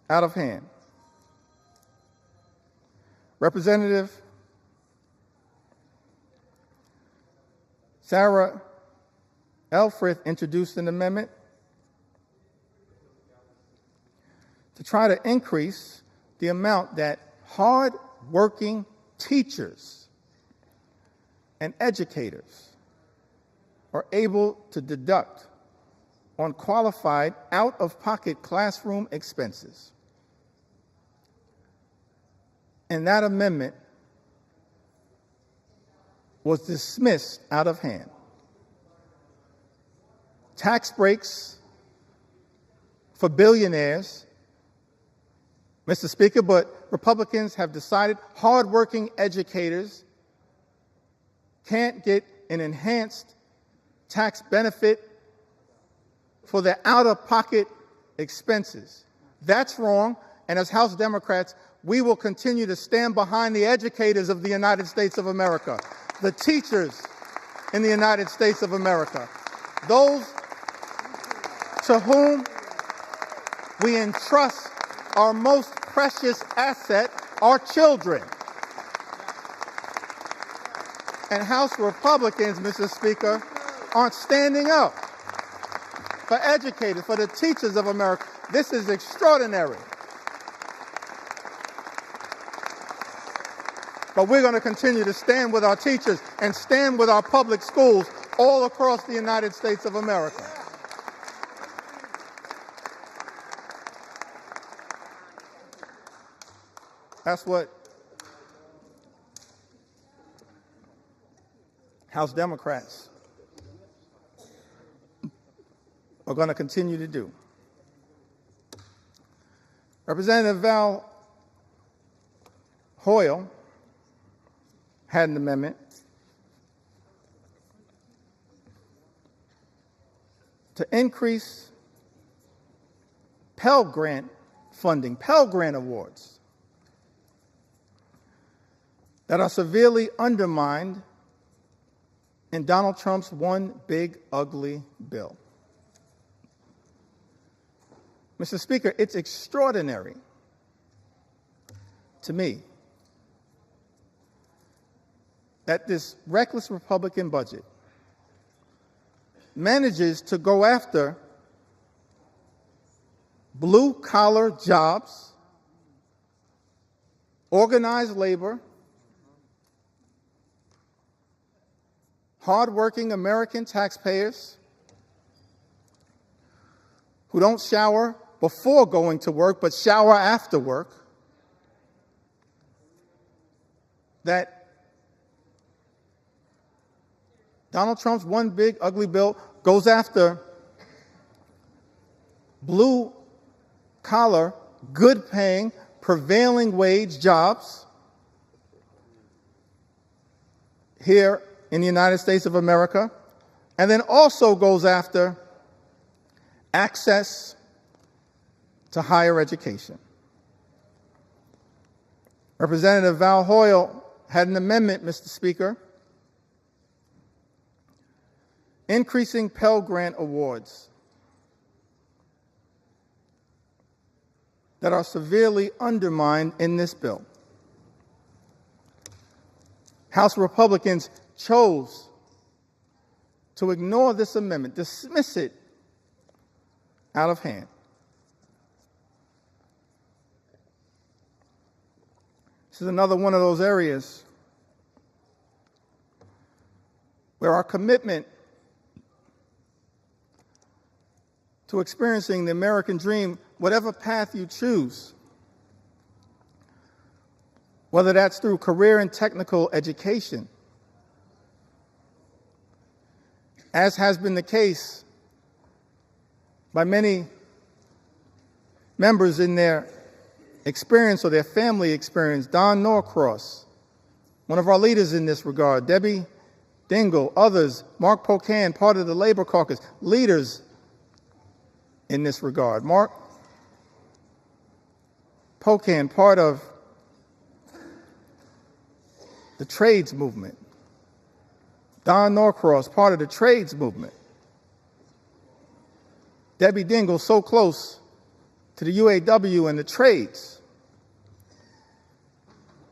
out of hand. Representative Sarah Elfreth introduced an amendment to try to increase the amount that hard-working teachers and educators are able to deduct on qualified out-of-pocket classroom expenses. And that amendment was dismissed out of hand. Tax breaks for billionaires, Mr. Speaker, but Republicans have decided hardworking educators can't get an enhanced tax benefit for their out-of-pocket expenses. That's wrong, and as House Democrats, we will continue to stand behind the educators of the United States of America, the teachers in the United States of America, those to whom we entrust our most precious asset, our children. And House Republicans, Mr. Speaker, aren't standing up for educators, for the teachers of America. This is extraordinary. But we're going to continue to stand with our teachers and stand with our public schools all across the United States of America. That's what House Democrats are going to continue to do. Representative Val Hoyle had an amendment to increase Pell Grant funding, Pell Grant awards that are severely undermined in Donald Trump's one big, ugly bill. Mr. Speaker, it's extraordinary to me that this reckless Republican budget manages to go after blue-collar jobs, organized labor, hardworking American taxpayers who don't shower before going to work but shower after work, that Donald Trump's one big ugly bill goes after blue-collar, good-paying, prevailing wage jobs here in the United States of America, and then also goes after access to higher education. Representative Val Hoyle had an amendment, Mr. Speaker, increasing Pell Grant awards that are severely undermined in this bill. House Republicans chose to ignore this amendment, dismiss it out of hand. This is another one of those areas where our commitment to experiencing the American dream, whatever path you choose, whether that's through career and technical education, as has been the case by many members in their experience or their family experience. Don Norcross, one of our leaders in this regard, Debbie Dingell, others, Mark Pocan, part of the Labor Caucus, leaders in this regard. Mark Pocan, part of the trades movement. Don Norcross, part of the trades movement. Debbie Dingle, so close to the UAW and the trades.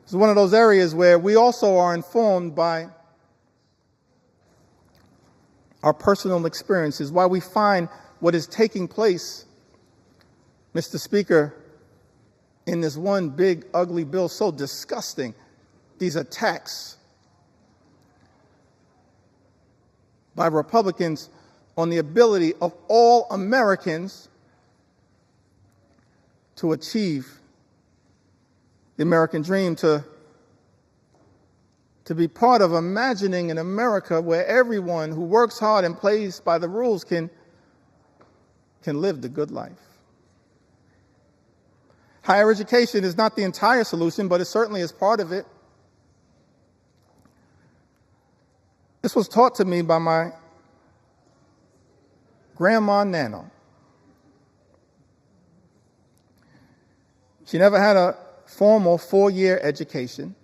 It's one of those areas where we also are informed by our personal experiences, why we find what is taking place, Mr. Speaker, in this one big, ugly bill so disgusting, these attacks by Republicans on the ability of all Americans to achieve the American dream, to be part of imagining an America where everyone who works hard and plays by the rules can live the good life. Higher education is not the entire solution, but it certainly is part of it. This was taught to me by my grandma Nana. She never had a formal 4-year education,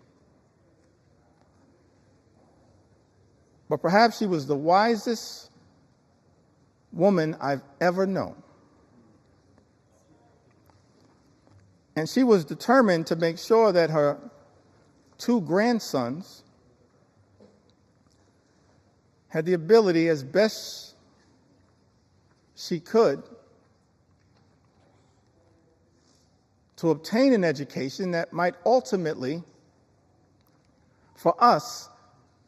but perhaps she was the wisest woman I've ever known. And she was determined to make sure that her 2 grandsons had the ability, as best she could, to obtain an education that might ultimately, for us,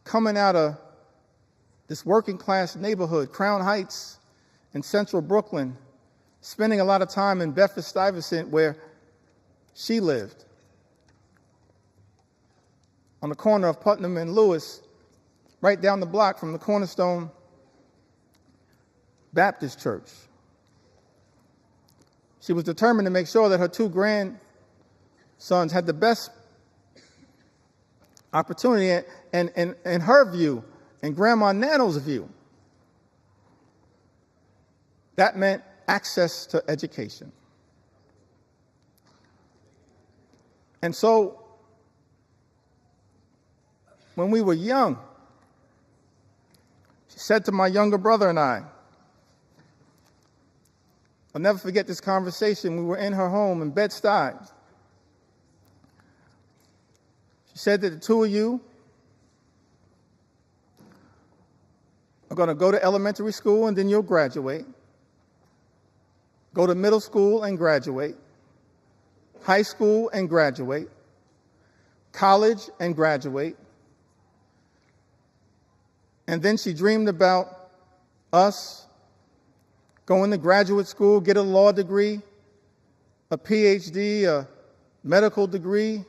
coming out of this working class neighborhood, Crown Heights in central Brooklyn, spending a lot of time in Bedford-Stuyvesant where she lived, on the corner of Putnam and Lewis, right down the block from the Cornerstone Baptist Church. She was determined to make sure that her 2 grandsons had the best opportunity, and in her view, and Grandma Nano's view, that meant access to education. And so, when we were young, she said to my younger brother and I, I'll never forget this conversation. We were in her home in Bed-Stuy. She said that the 2 of you are going to go to elementary school and then you'll graduate, go to middle school and graduate, high school and graduate, college and graduate. And then she dreamed about us going to graduate school, get a law degree, a PhD, a medical degree,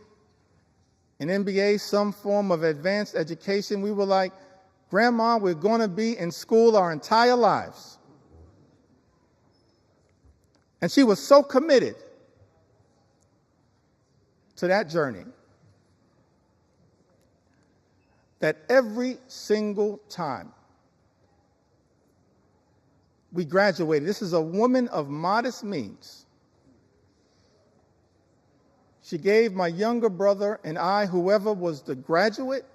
an MBA, some form of advanced education. We were like, Grandma, we're going to be in school our entire lives. And she was so committed to that journey that every single time we graduated, this is a woman of modest means, she gave my younger brother and I, whoever was the graduate,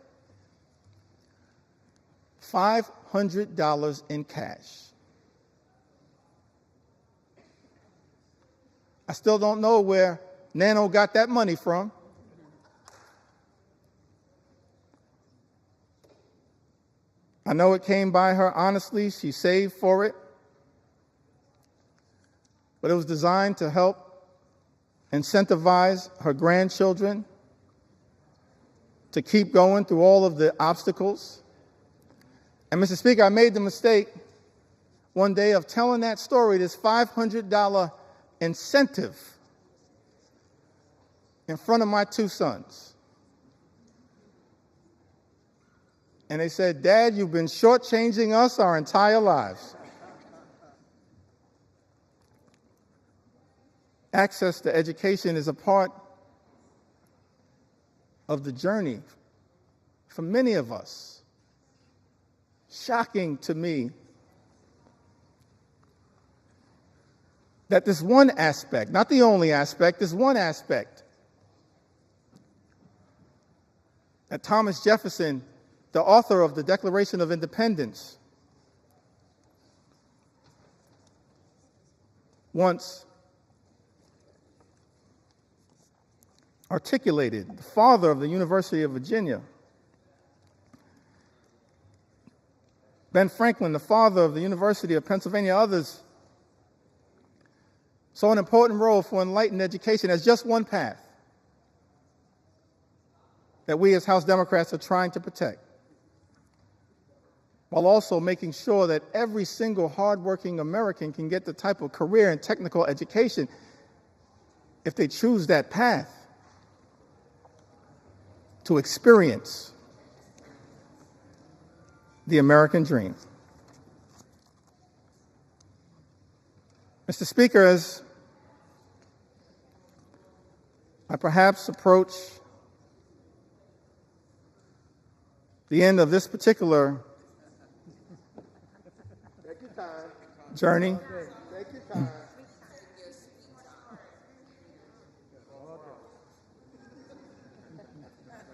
$500 in cash. I still don't know where Nano got that money from. I know it came by her honestly. She saved for it. But it was designed to help incentivize her grandchildren to keep going through all of the obstacles. And Mr. Speaker, I made the mistake one day of telling that story, this $500 incentive, in front of my 2 sons. And they said, Dad, you've been shortchanging us our entire lives. Access to education is a part of the journey for many of us. Shocking to me that this one aspect, not the only aspect, this one aspect, that Thomas Jefferson, the author of the Declaration of Independence, once articulated, the father of the University of Virginia, Ben Franklin, the father of the University of Pennsylvania, others saw an important role for enlightened education as just one path that we as House Democrats are trying to protect, while also making sure that every single hardworking American can get the type of career and technical education if they choose that path to experience the American dream. Mr. Speaker, as I perhaps approach the end of this particular journey,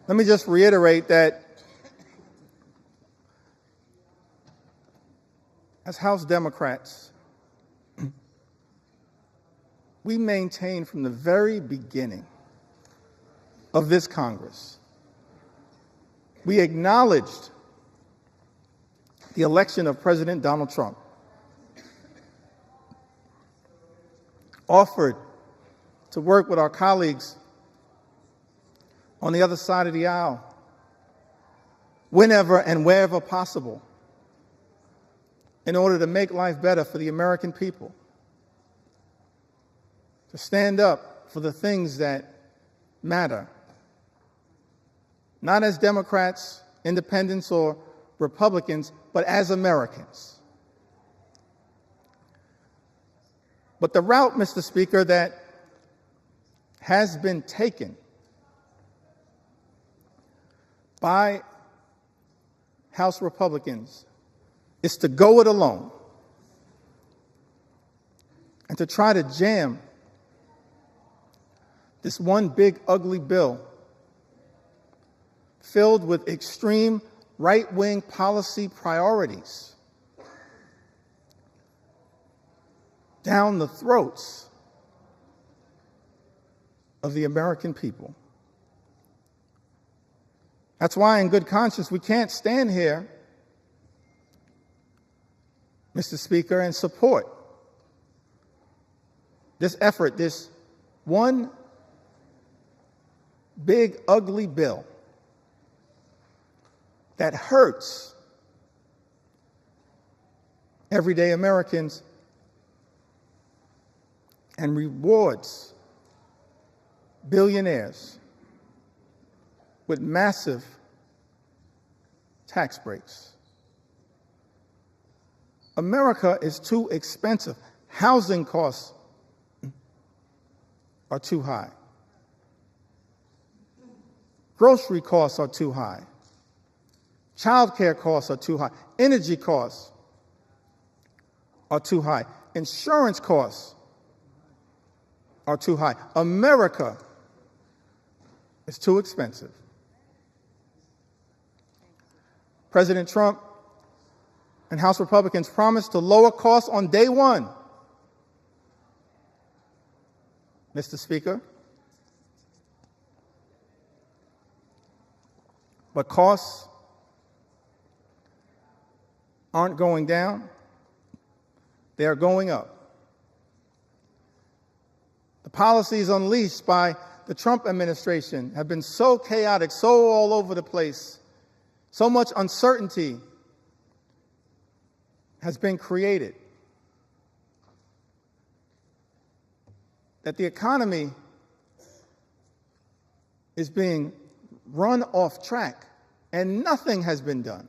let me just reiterate that as House Democrats, we maintain from the very beginning of this Congress, we acknowledged the election of President Donald Trump, offered to work with our colleagues on the other side of the aisle whenever and wherever possible in order to make life better for the American people, to stand up for the things that matter, not as Democrats, independents, or Republicans, but as Americans. But the route, Mr. Speaker, that has been taken by House Republicans is to go it alone and to try to jam this one big, ugly bill filled with extreme right-wing policy priorities down the throats of the American people. That's why, in good conscience, we can't stand here, Mr. Speaker, and support this effort, this one big, ugly bill that hurts everyday Americans and rewards billionaires with massive tax breaks. America is too expensive. Housing costs are too high. Grocery costs are too high. Childcare costs are too high. Energy costs are too high. Insurance costs are too high. America is too expensive. President Trump and House Republicans promised to lower costs on day one. Mr. Speaker, but costs aren't going down, they are going up. The policies unleashed by the Trump administration have been so chaotic, so all over the place, so much uncertainty has been created that the economy is being run off track, and nothing has been done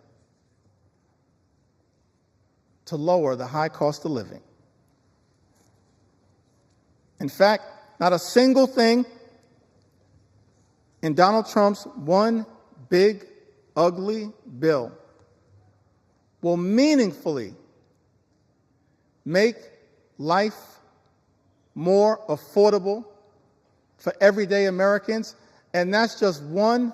to lower the high cost of living. In fact, not a single thing in Donald Trump's one big, ugly bill will meaningfully make life more affordable for everyday Americans. And that's just one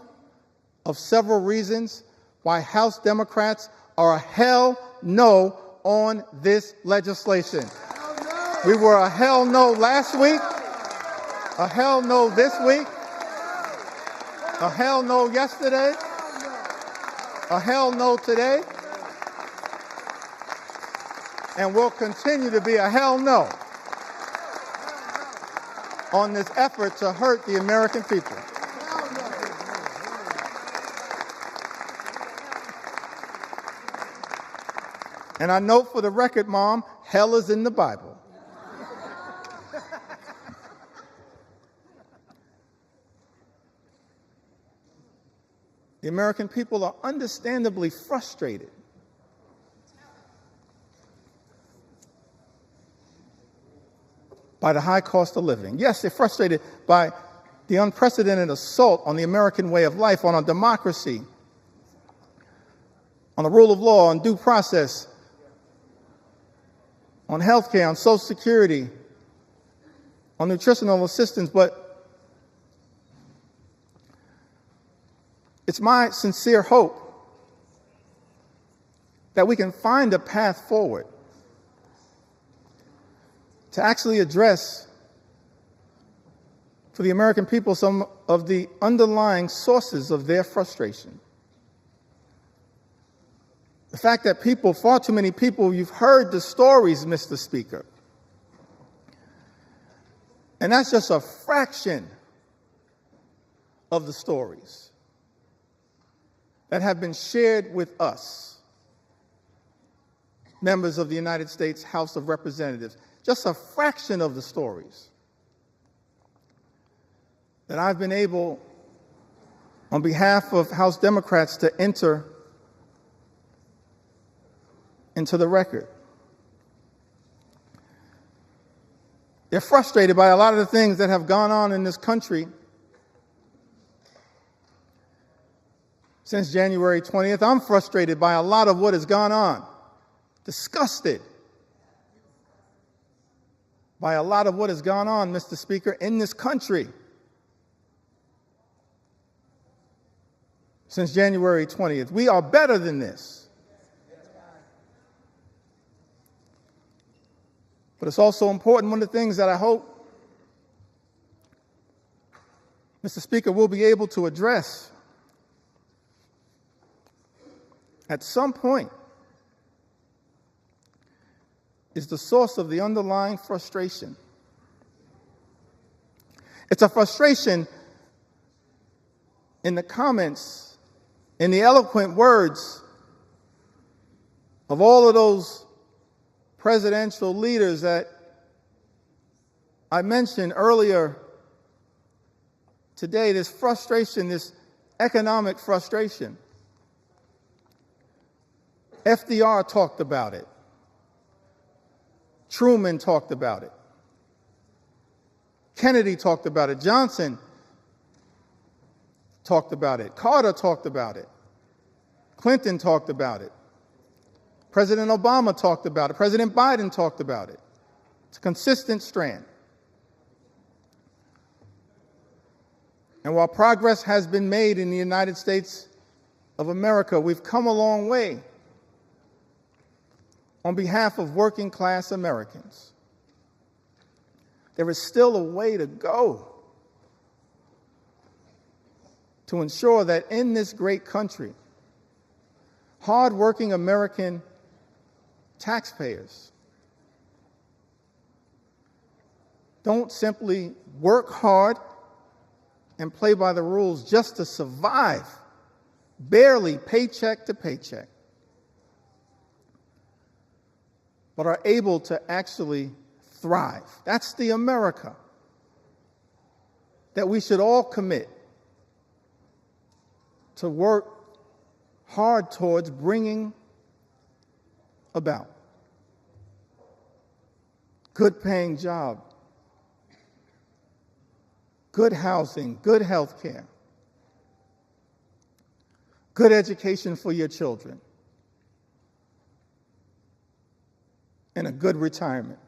of several reasons why House Democrats are a hell no on this legislation. We were a hell no last week, a hell no this week, a hell no yesterday, a hell no today, and will continue to be a hell no on this effort to hurt the American people. And I note for the record, Mom, hell is in the Bible. The American people are understandably frustrated by the high cost of living. Yes, they're frustrated by the unprecedented assault on the American way of life, on our democracy, on the rule of law, on due process, on health care, on Social Security, on nutritional assistance. But it's my sincere hope that we can find a path forward to actually address for the American people some of the underlying sources of their frustration. The fact that people, far too many people, you've heard the stories, Mr. Speaker. And that's just a fraction of the stories that have been shared with us, members of the United States House of Representatives. Just a fraction of the stories that I've been able, on behalf of House Democrats, to enter into the record. They're frustrated by a lot of the things that have gone on in this country since January 20th. I'm frustrated by a lot of what has gone on, disgusted by a lot of what has gone on, Mr. Speaker, in this country since January 20th. We are better than this. But it's also important, one of the things that I hope, Mr. Speaker, we'll be able to address at some point is the source of the underlying frustration. It's a frustration in the comments, in the eloquent words of all of those presidential leaders that I mentioned earlier today, this frustration, this economic frustration. FDR talked about it. Truman talked about it. Kennedy talked about it. Johnson talked about it. Carter talked about it. Clinton talked about it. President Obama talked about it. President Biden talked about it. It's a consistent strand. And while progress has been made in the United States of America, we've come a long way on behalf of working class Americans. There is still a way to go to ensure that in this great country, hardworking American taxpayers don't simply work hard and play by the rules just to survive, barely paycheck to paycheck, but are able to actually thrive. That's the America that we should all commit to work hard towards bringing about. Good paying job, good housing, good health care, good education for your children, and a good retirement.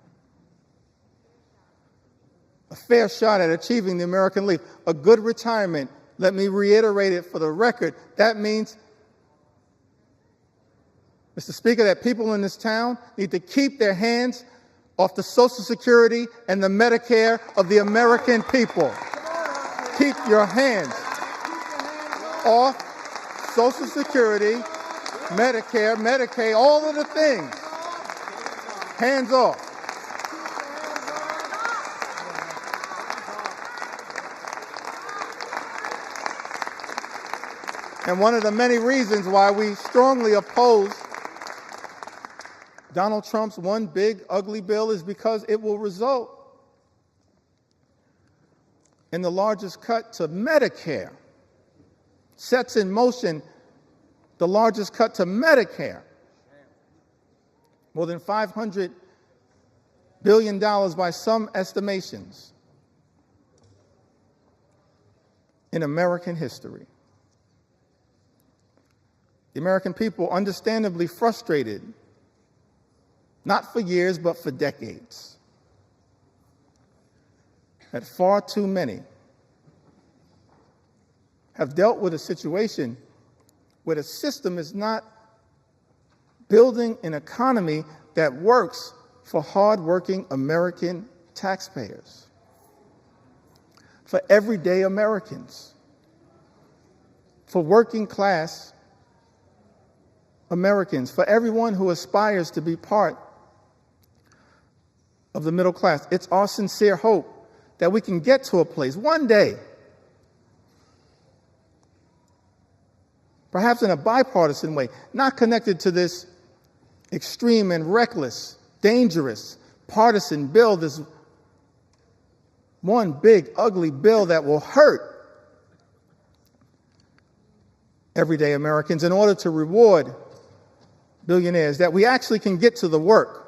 a fair shot at achieving the American Leap, a good retirement. Let me reiterate it for the record. That means, Mr. Speaker, that people in this town need to keep their hands off the Social Security and the Medicare of the American people. Keep your hands off Social Security, Medicare, Medicaid, all of the things. Hands off. And one of the many reasons why we strongly oppose Donald Trump's one big ugly bill is because it will result in the largest cut to Medicare, sets in motion the largest cut to Medicare, more than $500 billion by some estimations in American history. The American people, understandably frustrated, not for years, but for decades, that far too many have dealt with a situation where the system is not building an economy that works for hardworking American taxpayers, for everyday Americans, for working class Americans, for everyone who aspires to be part of the middle class. It's our sincere hope that we can get to a place one day, perhaps in a bipartisan way, not connected to this extreme and reckless, dangerous, partisan bill, this one big, ugly bill that will hurt everyday Americans in order to reward billionaires, that we actually can get to the work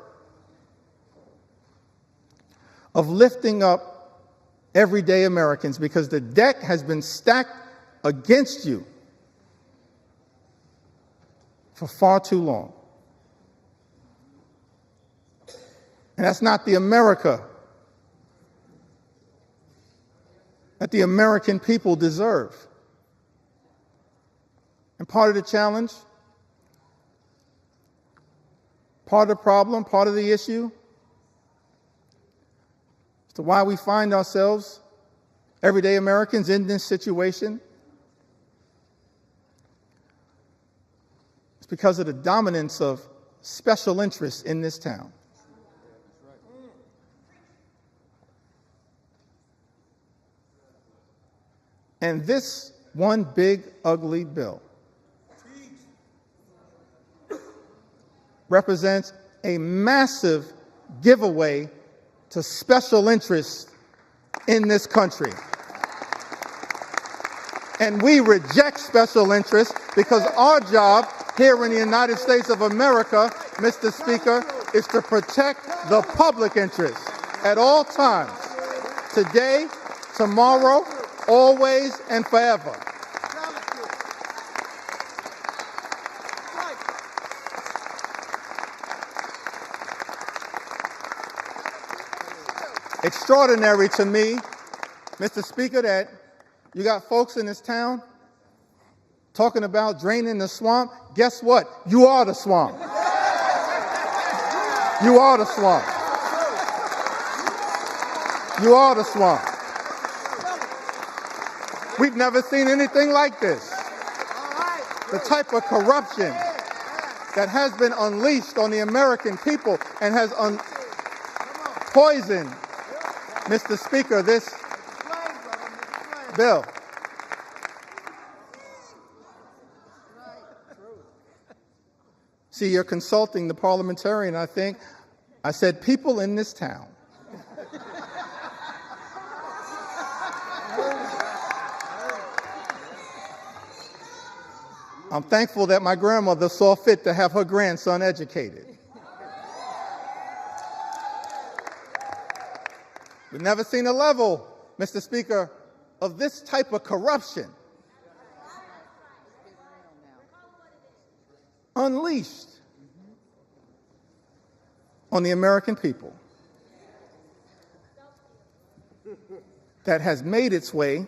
of lifting up everyday Americans, because the deck has been stacked against you for far too long. And that's not the America that the American people deserve. And part of the challenge, part of the problem, part of the issue as to why we find ourselves, everyday Americans, in this situation, it's because of the dominance of special interests in this town. And this one big, ugly bill represents a massive giveaway to special interests in this country. And we reject special interests because our job here in the United States of America, Mr. Speaker, is to protect the public interest at all times, today, tomorrow, always, and forever. Extraordinary to me, Mr. Speaker, that you got folks in this town talking about draining the swamp. Guess what? You are the swamp. You are the swamp. You are the swamp. We've never seen anything like this. The type of corruption that has been unleashed on the American people and has poisoned, Mr. Speaker, this bill. See, you're consulting the parliamentarian, I think. I said people in this town. I'm thankful that my grandmother saw fit to have her grandson educated. We've never seen a level, Mr. Speaker, of this type of corruption unleashed on the American people. that has made its way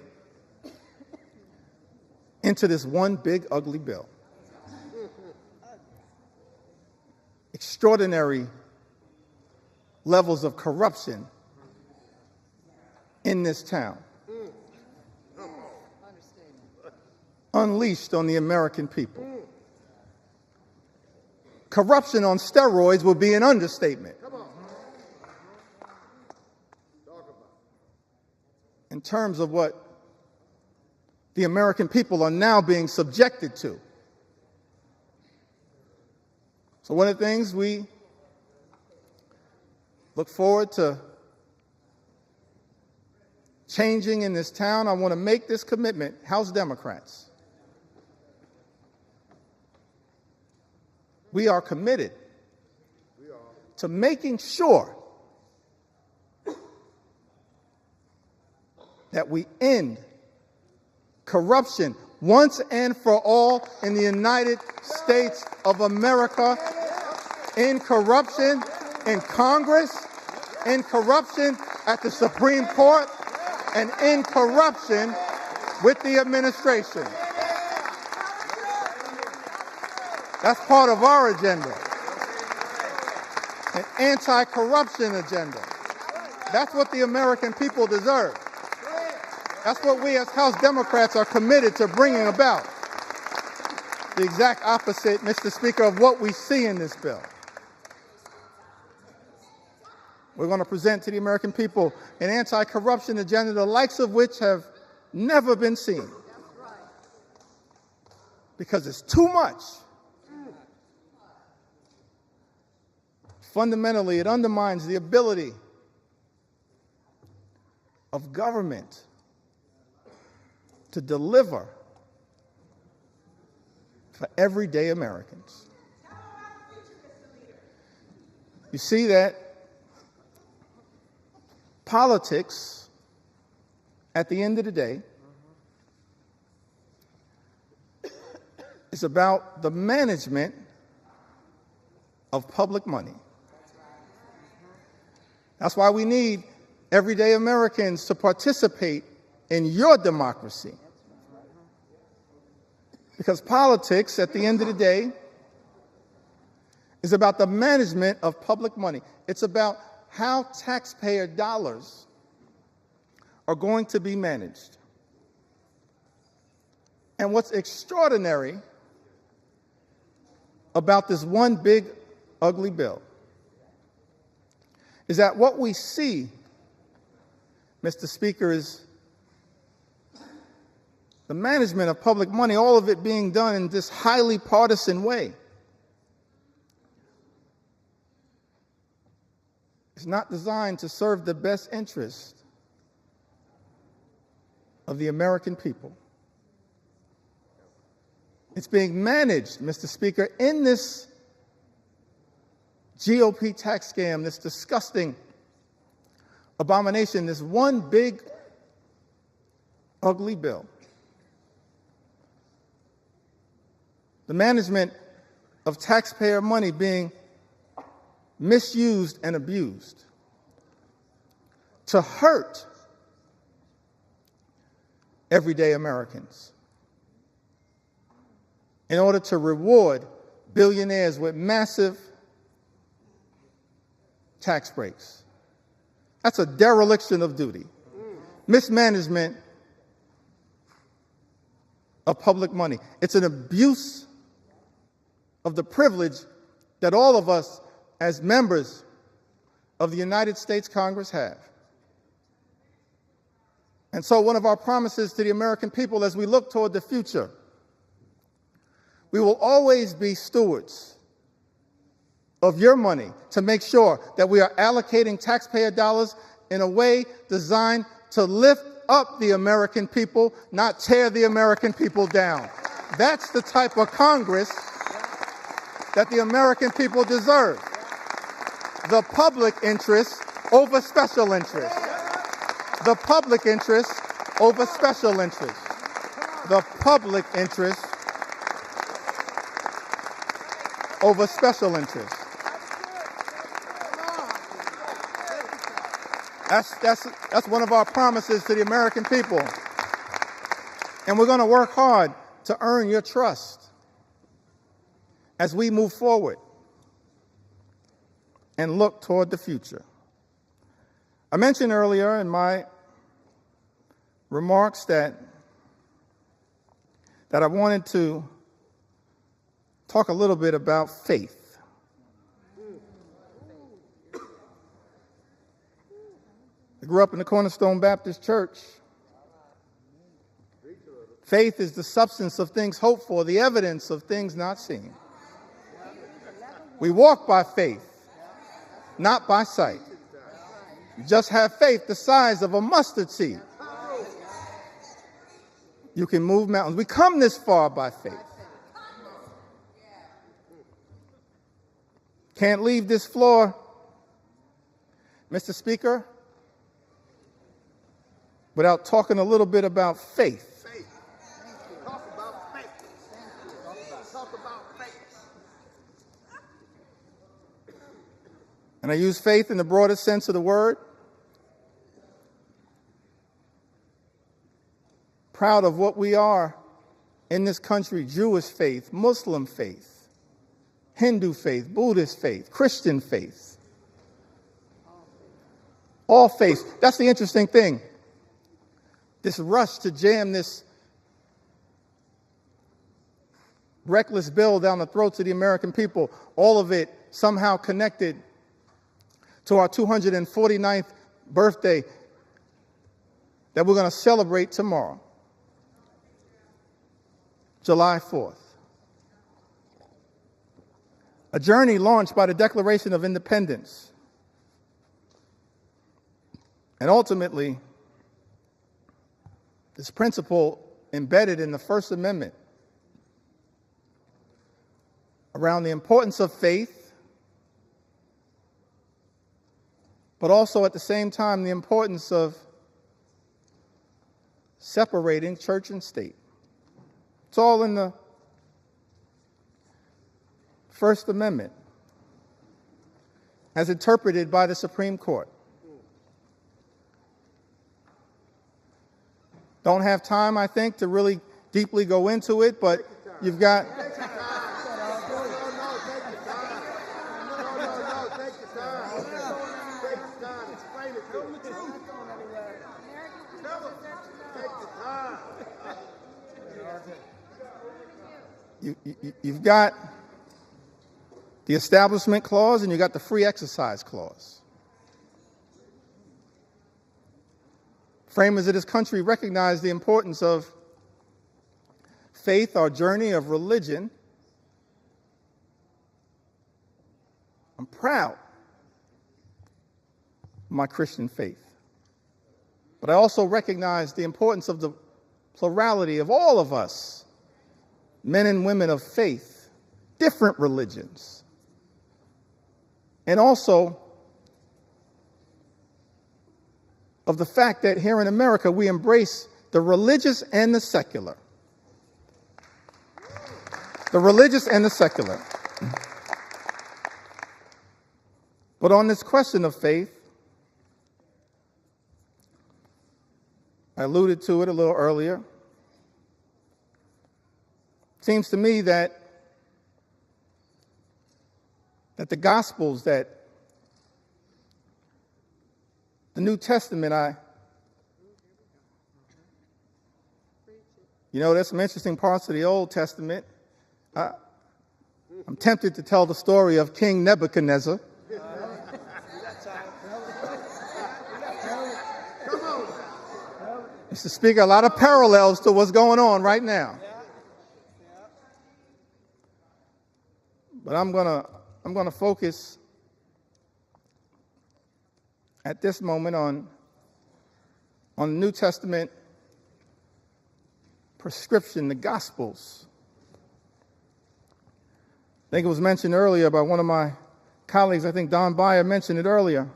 into this one big ugly bill. Extraordinary levels of corruption in this town, unleashed on the American people. Corruption on steroids would be an understatement. In terms of what the American people are now being subjected to. So one of the things we look forward to changing in this town, I want to make this commitment, House Democrats. We are committed to making sure that we end corruption once and for all in the United States of America, in corruption in Congress, in corruption at the Supreme Court, and in corruption with the administration. That's part of our agenda, an anti-corruption agenda. That's what the American people deserve. That's what we as House Democrats are committed to bringing about. The exact opposite, Mr. Speaker, of what we see in this bill. We're going to present to the American people an anti-corruption agenda, the likes of which have never been seen. Because it's too much. Fundamentally, it undermines the ability of government to deliver for everyday Americans. You see that politics, at the end of the day, is about the management of public money. That's why we need everyday Americans to participate in your democracy. Because politics, at the end of the day, is about the management of public money. It's about how taxpayer dollars are going to be managed. And what's extraordinary about this one big ugly bill is that what we see, Mr. Speaker, is the management of public money, all of it being done in this highly partisan way. It's not designed to serve the best interest of the American people. It's being managed, Mr. Speaker, in this GOP tax scam, this disgusting abomination, this one big ugly bill. The management of taxpayer money being misused and abused to hurt everyday Americans in order to reward billionaires with massive tax breaks. That's a dereliction of duty. Mismanagement of public money. It's an abuse of the privilege that all of us as members of the United States Congress have. And so one of our promises to the American people as we look toward the future, we will always be stewards of your money to make sure that we are allocating taxpayer dollars in a way designed to lift up the American people, not tear the American people down. That's the type of Congress that the American people deserve. The public interest over special interest. The public interest over special interest. The public interest over special interest. That's one of our promises to the American people. And we're going to work hard to earn your trust as we move forward and look toward the future. I mentioned earlier in my remarks that I wanted to talk a little bit about faith. I grew up in the Cornerstone Baptist Church. Faith is the substance of things hoped for, the evidence of things not seen. We walk by faith, not by sight. You just have faith the size of a mustard seed. You can move mountains. We come this far by faith. Can't leave this floor, Mr. Speaker, without talking a little bit about faith. Talk about faith. Talk about faith. And I use faith in the broadest sense of the word. Proud of what we are in this country: Jewish faith, Muslim faith, Hindu faith, Buddhist faith, Christian faith. All faiths. That's the interesting thing. This rush to jam this reckless bill down the throats of the American people, all of it somehow connected to our 249th birthday that we're going to celebrate tomorrow, July 4th. A journey launched by the Declaration of Independence. And ultimately, this principle embedded in the First Amendment around the importance of faith, but also at the same time the importance of separating church and state. It's all in the First Amendment as interpreted by the Supreme Court. Don't have time, I think, to really deeply go into it, but you've got... You've got the Establishment Clause and you've got the Free Exercise Clause. Framers of this country recognize the importance of faith, our journey of religion. I'm proud of my Christian faith. But I also recognize the importance of the plurality of all of us, men and women of faith, different religions. And also of the fact that here in America we embrace the religious and the secular. The religious and the secular. But on this question of faith, I alluded to it a little earlier. It seems to me that the Gospels, that the New Testament, there's some interesting parts of the Old Testament. I'm tempted to tell the story of King Nebuchadnezzar. Mr. Speaker, a lot of parallels to what's going on right now. But I'm gonna focus at this moment on the New Testament prescription, the Gospels. I think it was mentioned earlier by one of my colleagues. I think Don Beyer mentioned it earlier.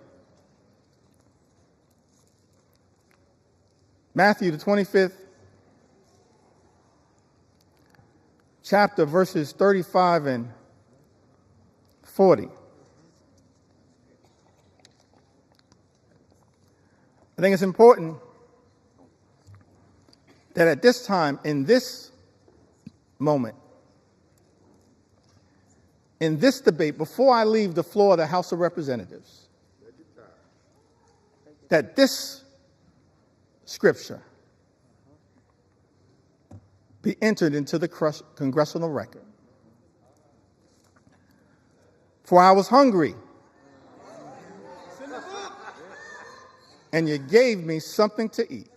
Matthew, the 25th chapter, verses 35 and 40. I think it's important that at this time, in this moment, in this debate, before I leave the floor of the House of Representatives, that this scripture be entered into the congressional record. For I was hungry, and you gave me something to eat.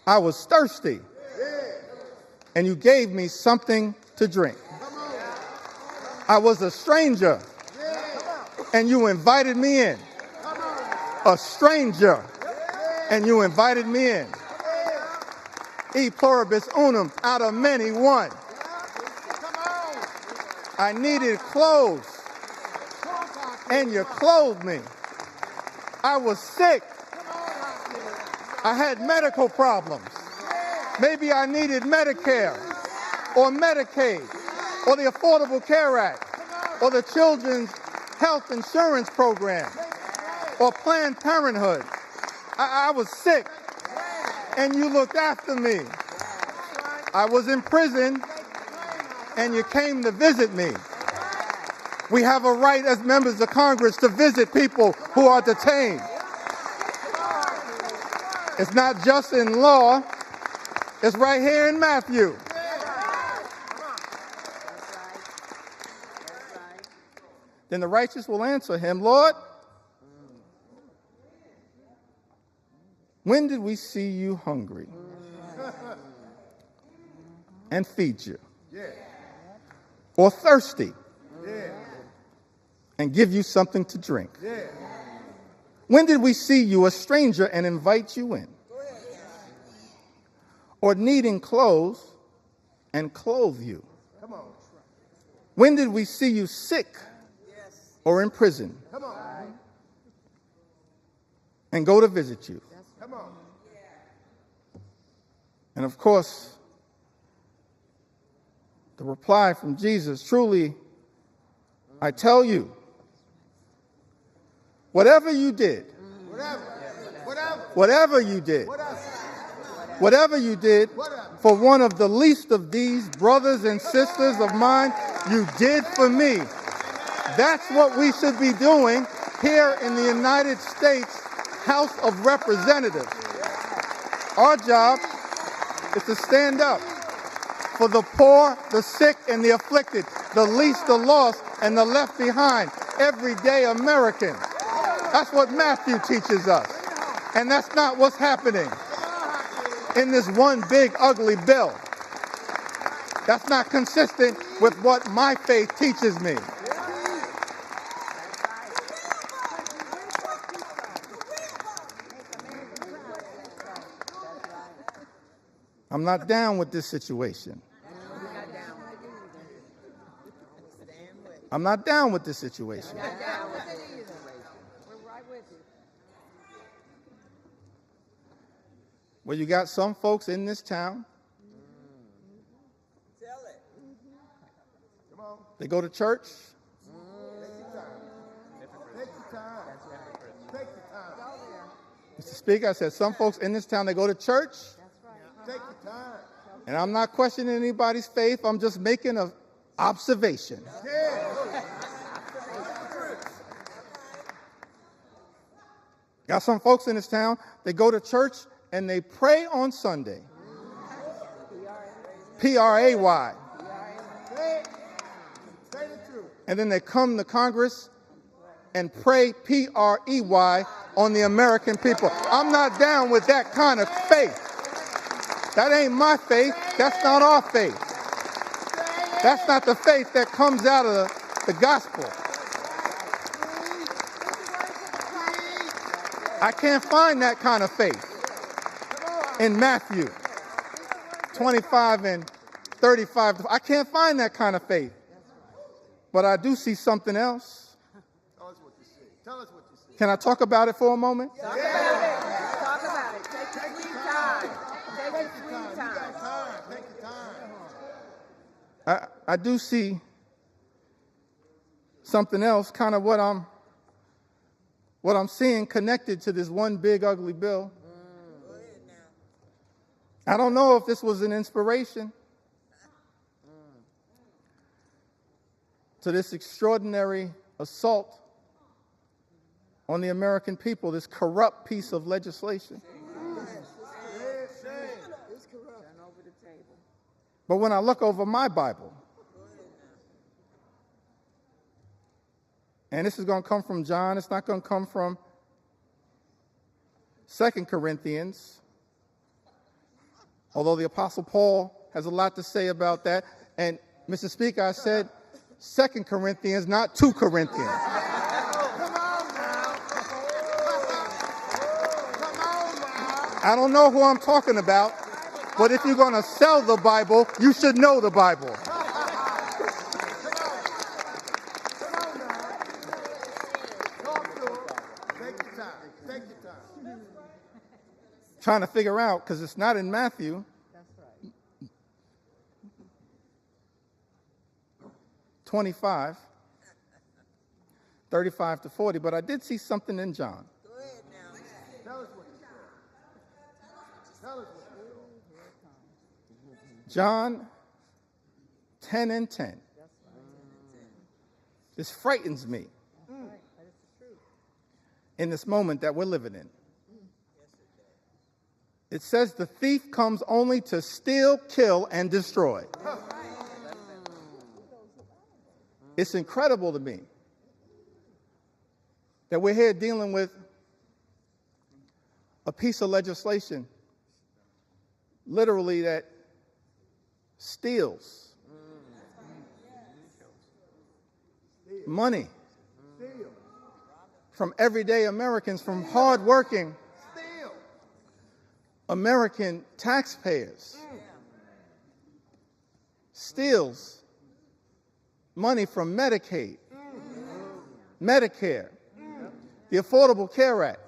I was thirsty, and you gave me something to drink. I was a stranger, and you invited me in. A stranger, and you invited me in. E pluribus unum, out of many, one. I needed clothes, and you clothed me. I was sick. I had medical problems. Maybe I needed Medicare or Medicaid or the Affordable Care Act or the Children's Health Insurance Program or Planned Parenthood. I was sick, and you looked after me. I was in prison, and you came to visit me. We have a right as members of Congress to visit people who are detained. It's not just in law, it's right here in Matthew. Then the righteous will answer him, Lord, when did we see you hungry and feed you? Or thirsty and give you something to drink? When did we see you a stranger and invite you in? Or needing clothes and clothe you? When did we see you sick or in prison and go to visit you? And of course, the reply from Jesus, truly, I tell you, whatever you did, whatever you did for one of the least of these brothers and sisters of mine, you did for me. That's what we should be doing here in the United States House of Representatives. Our job is to stand up for the poor, the sick, and the afflicted, the least, the lost, and the left behind, everyday Americans. That's what Matthew teaches us. And that's not what's happening in this one big ugly bill. That's not consistent with what my faith teaches me. I'm not down with this situation. I'm not down with this situation. Well, you got some folks in this town. They go to church. Mr. Speaker, I said some folks in this town, they go to church. And I'm not questioning anybody's faith. I'm just making an observation. Got some folks in this town, they go to church and they pray on Sunday. P-R-A-Y. And then they come to Congress and pray P-R-E-Y on the American people. I'm not down with that kind of faith. That ain't my faith. That's not our faith. That's not the faith that comes out of the gospel. I can't find that kind of faith in Matthew 25 and 35. I can't find that kind of faith. But I do see something else. Tell us what you see. Tell us what you see. Can I talk about it for a moment? Talk about it. Talk about it. Take your sweet time. Take your sweet time. Take your time. I do see something else, kind of what what I'm seeing connected to this one big ugly bill. I don't know if this was an inspiration to this extraordinary assault on the American people, this corrupt piece of legislation. But when I look over my Bible, and this is going to come from John, it's not going to come from 2 Corinthians, although the Apostle Paul has a lot to say about that. And, Mr. Speaker, I said 2 Corinthians, not 2 Corinthians. I don't know who I'm talking about, but if you're going to sell the Bible, you should know the Bible. Trying to figure out, because it's not in Matthew. That's right. 25, 35 to 40, but I did see something in John. Go ahead now. Tell us what you saw. Tell us what you saw. John 10 and 10. This frightens me in this moment that we're living in. It says the thief comes only to steal, kill, and destroy. It's incredible to me that we're here dealing with a piece of legislation, literally, that steals money from everyday Americans, from hardworking American taxpayers, steals money from Medicaid, Medicare, the Affordable Care Act,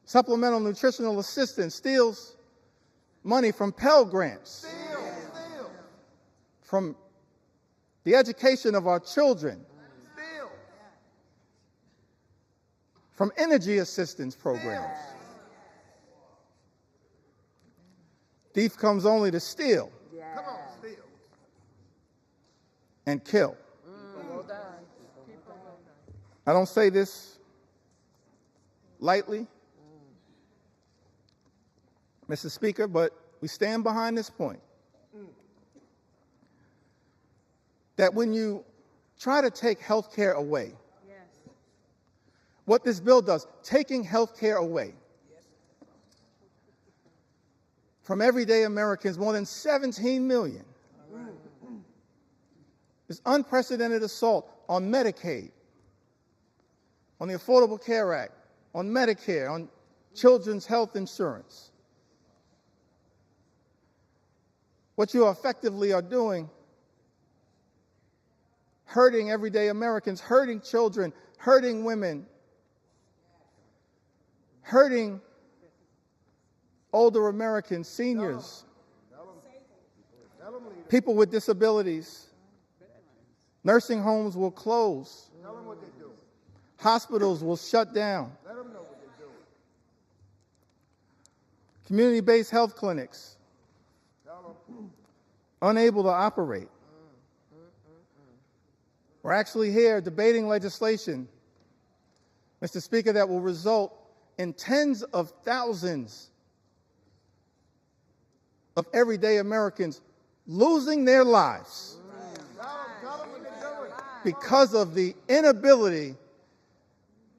supplemental nutritional assistance, steals money from Pell Grants, from the education of our children, from energy assistance programs. Thief comes only to steal and kill. I don't say this lightly, Mr. Speaker, but we stand behind this point. That when you try to take health care away, what this bill does, taking health care away from everyday Americans, more than 17 million, this unprecedented assault on Medicaid, on the Affordable Care Act, on Medicare, on children's health insurance. What you effectively are doing, hurting everyday Americans, hurting children, hurting women, hurting older Americans, seniors, people with disabilities. Nursing homes will close. Hospitals will shut down. Community-based health clinics unable to operate. We're actually here debating legislation, Mr. Speaker, that will result in tens of thousands of everyday Americans losing their lives because of the inability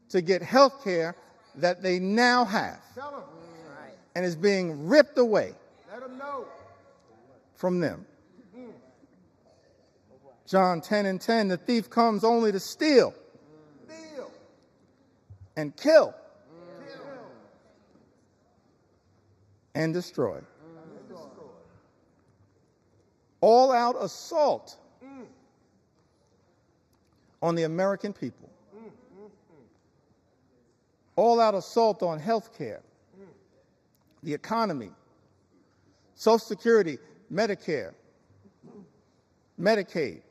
to get health care that they now have and is being ripped away from them. John 10 and 10, the thief comes only to steal and kill and destroy. All-out assault on the American people. All-out assault on health care, the economy, Social Security, Medicare, Medicaid,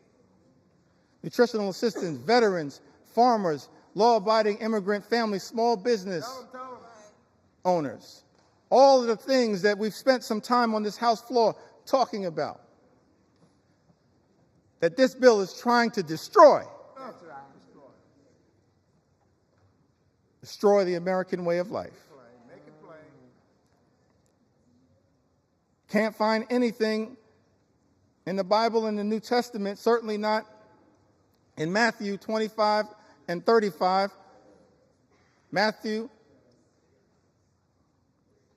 nutritional assistance, veterans, farmers, law-abiding immigrant families, small business Tell 'em. owners. All of the things that we've spent some time on this House floor talking about, that this bill is trying to destroy. That's right. Destroy the American way of life. Make it plain. Can't find anything in the Bible and the New Testament, certainly not in Matthew 25 and 35. Matthew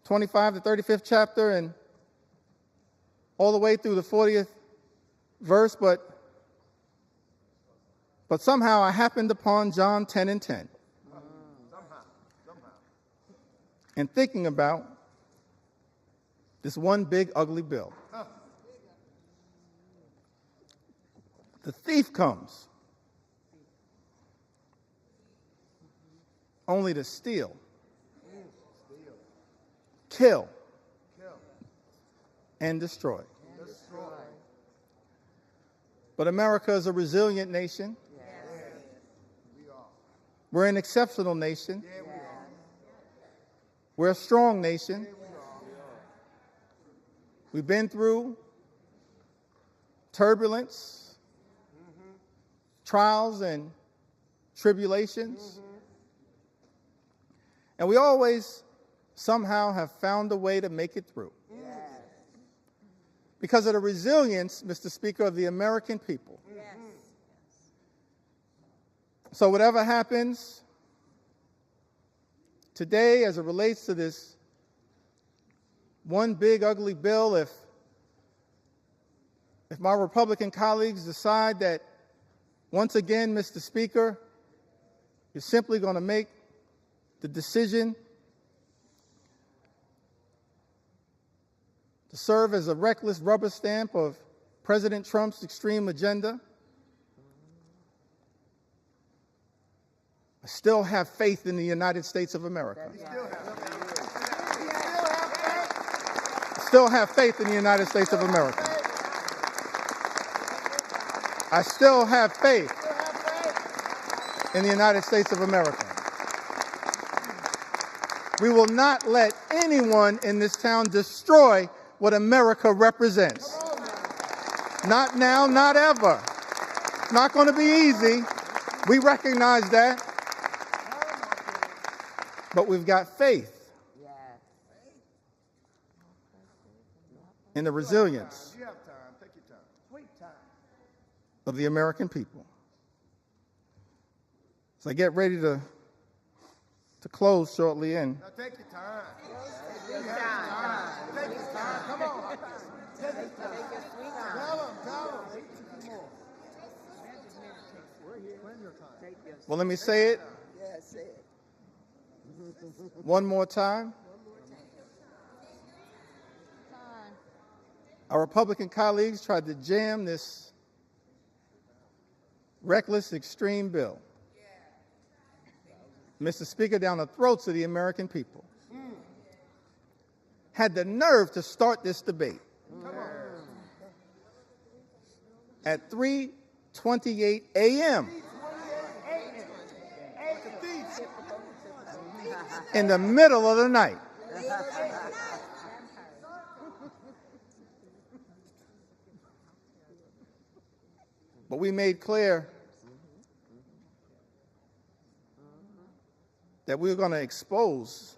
25, the 35th chapter, and all the way through the 40th verse, but somehow I happened upon John 10 and 10. Somehow. And thinking about this one big ugly bill. The thief comes only to steal, kill, and destroy. But America is a resilient nation. We're an exceptional nation. We're a strong nation. We've been through turbulence, trials, and tribulations. And we always somehow have found a way to make it through. Because of the resilience, Mr. Speaker, of the American people. So whatever happens today as it relates to this one big ugly bill, if my Republican colleagues decide that once again, Mr. Speaker, you're simply going to make the decision to serve as a reckless rubber stamp of President Trump's extreme agenda, I still have faith in the United States of America. Still have faith in the United States of America. I still have faith in the United States of America. We will not let anyone in this town destroy what America represents. Not now, not ever. It's not going to be easy. We recognize that. But we've got faith in the resilience You have time. Take your time. Sweet time. of the American people. So I get ready to close shortly, and Now take your time. Take your time. Take your time. Come on. Take your sweet time. Tell them. Plenty of time. Take your well, let me say it yes, say it. one more time. Our Republican colleagues tried to jam this reckless, extreme bill, Mr. Speaker, down the throats of the American people. Had the nerve to start this debate at 3:28 a.m. in the middle of the night. But we made clear that we were going to expose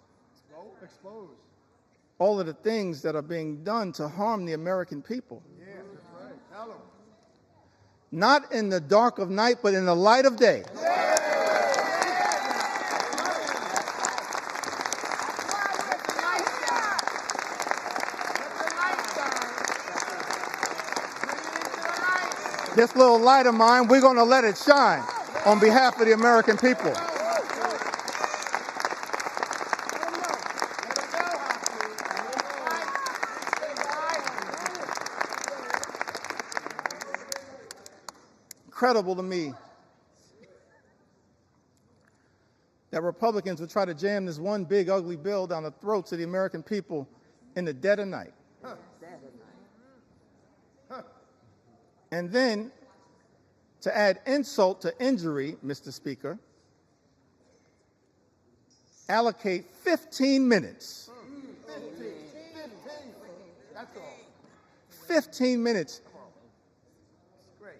all of the things that are being done to harm the American people. Yeah, that's right. Tell them. Not in the dark of night, but in the light of day. This little light of mine, we're going to let it shine on behalf of the American people. Incredible to me that Republicans would try to jam this one big ugly bill down the throats of the American people in the dead of night. And then, to add insult to injury, Mr. Speaker, allocate 15 minutes. 15. That's all. 15 minutes Great.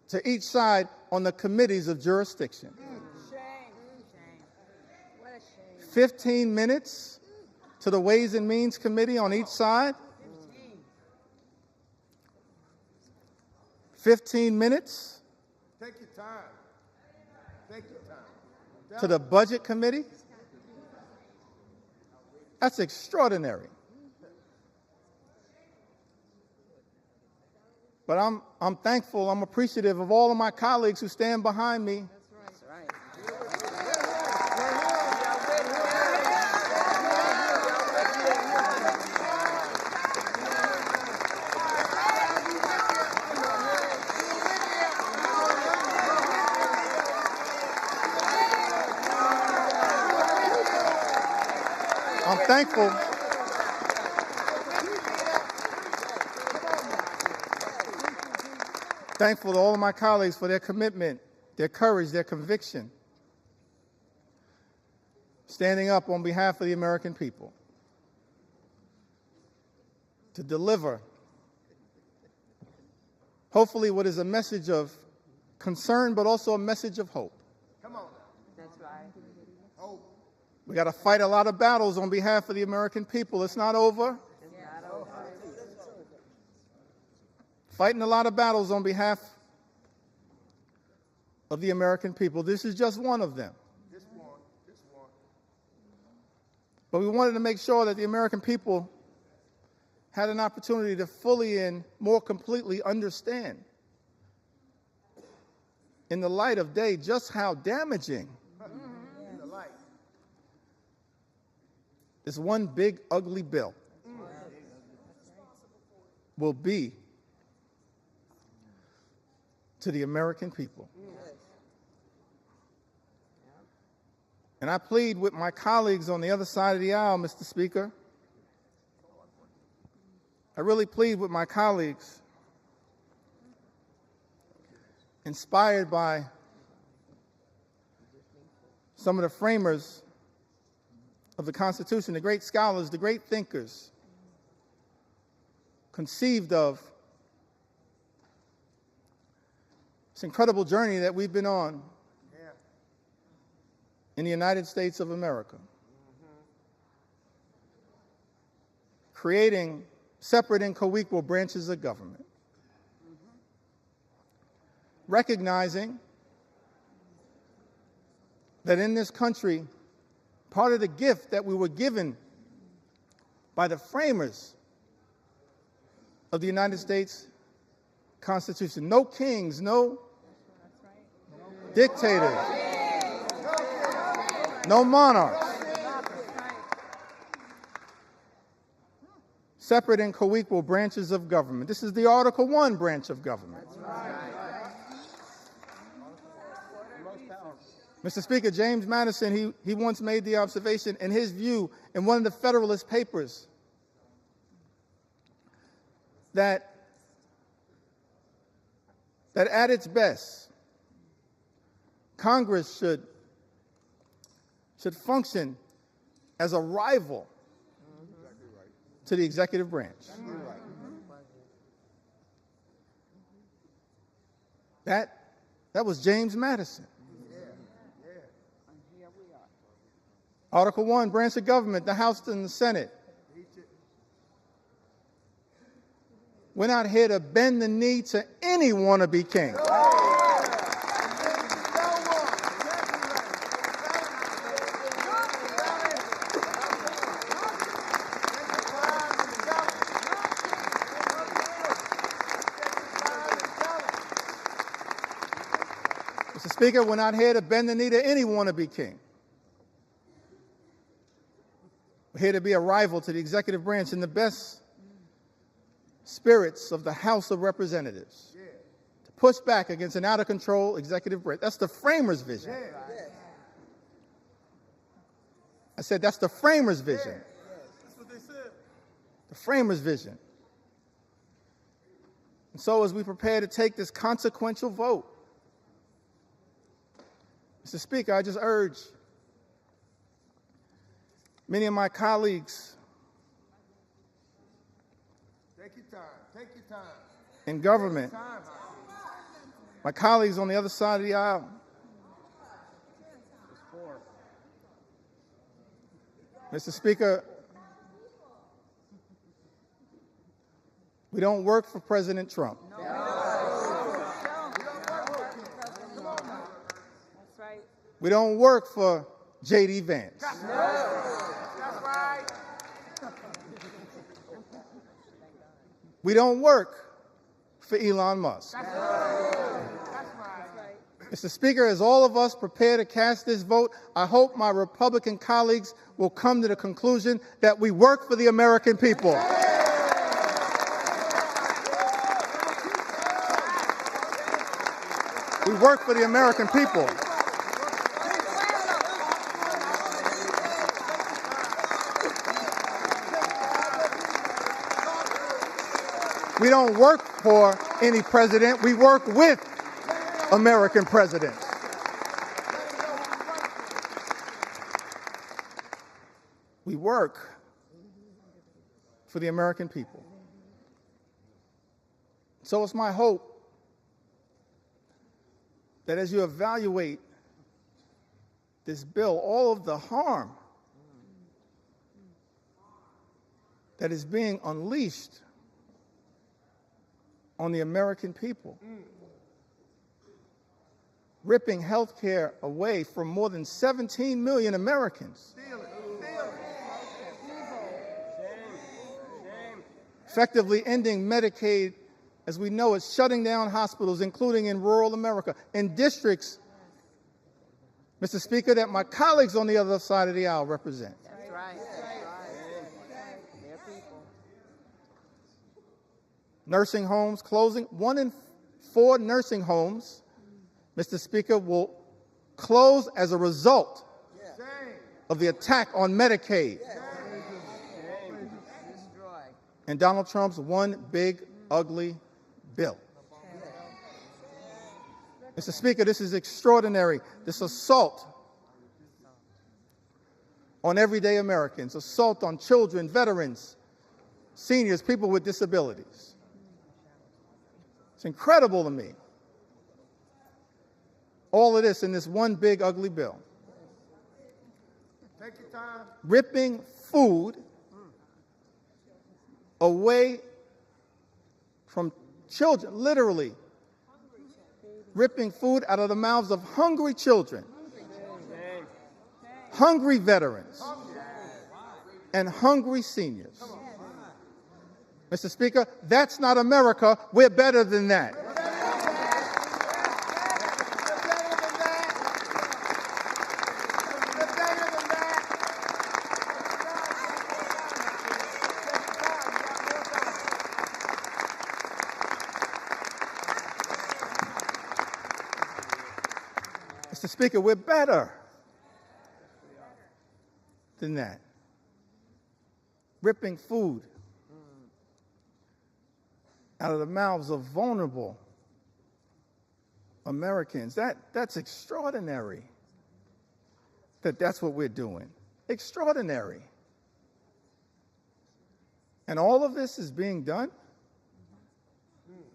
to each side on the committees of jurisdiction. Shame. What a shame. 15 minutes to the Ways and Means Committee on each side. 15 minutes Take your time. Take your time. to the Budget Committee. That's extraordinary. But I'm thankful, I'm appreciative of all of my colleagues who stand behind me. That's right. I'm thankful. Thankful to all of my colleagues for their commitment, their courage, their conviction, standing up on behalf of the American people to deliver, hopefully, what is a message of concern, but also a message of hope. Come on. That's right. Hope. We got to fight a lot of battles on behalf of the American people. It's not over. It's not over. Fighting a lot of battles on behalf of the American people. This is just one of them. This one. But we wanted to make sure that the American people had an opportunity to fully and more completely understand, in the light of day, just how damaging In the light. this one big, ugly bill will be to the American people. And I plead with my colleagues on the other side of the aisle, Mr. Speaker. I really plead with my colleagues, inspired by some of the framers of the Constitution, the great scholars, the great thinkers, conceived of this incredible journey that we've been on Yeah. in the United States of America, creating separate and co-equal branches of government, recognizing that in this country, part of the gift that we were given by the framers of the United States Constitution, no kings, no dictators, no monarchs, separate and co-equal branches of government. This is the Article 1 branch of government. Mr. Speaker, James Madison, he once made the observation, in his view, in one of the Federalist Papers, that at its best, Congress should function as a rival to the executive branch. That was James Madison. Article 1, branch of government, the House and the Senate. We're not here to bend the knee to any wannabe king. Mr. Speaker, we're not here to bend the knee to any wannabe king. We're here to be a rival to the executive branch in the best spirits of the House of Representatives, to push back against an out-of-control executive branch. That's the framers' vision. I said that's the framers' vision. That's what they said. The framers' vision. And so as we prepare to take this consequential vote, Mr. Mr. Speaker, I just urge many of my colleagues Take your time. Take your time. in government, Time, Hakeem. my colleagues on the other side of the aisle, Mr. Speaker, we don't work for President Trump. That's right. We don't work for J.D. Vance. That's right. We don't work for Elon Musk. That's right. Mr. Speaker, as all of us prepare to cast this vote, I hope my Republican colleagues will come to the conclusion that we work for the American people. We work for the American people. We don't work for any president. We work with American presidents. We work for the American people. So it's my hope that as you evaluate this bill, all of the harm that is being unleashed on the American people, ripping health care away from more than 17 million Americans, effectively ending Medicaid as we know it, shutting down hospitals, including in rural America, in districts, Mr. Speaker, that my colleagues on the other side of the aisle represent. That's right. They're people. Nursing homes closing. 1 in 4 nursing homes, Mr. Speaker, will close as a result of the attack on Medicaid and Donald Trump's one big, ugly bill. Mr. Speaker, this is extraordinary. This assault on everyday Americans, assault on children, veterans, seniors, people with disabilities. It's incredible to me. All of this in this one big, ugly bill. Take your time. Ripping food away from children, literally ripping food out of the mouths of hungry children, hungry veterans, and hungry seniors. Mr. Speaker, that's not America. We're better than that. Mr. Speaker, we're better than that. Ripping food out of the mouths of vulnerable Americans. That's extraordinary that's what we're doing. Extraordinary. And all of this is being done.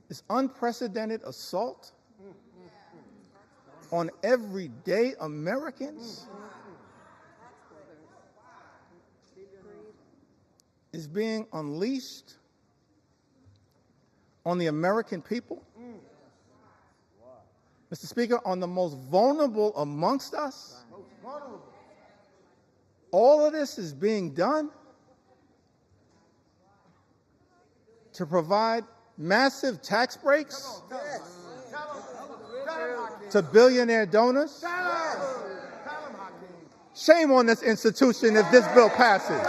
This unprecedented assault on everyday Americans is being unleashed on the American people. Mr. Speaker, on the most vulnerable amongst us. All of this is being done to provide massive tax breaks to billionaire donors. Shame on this institution if this bill passes.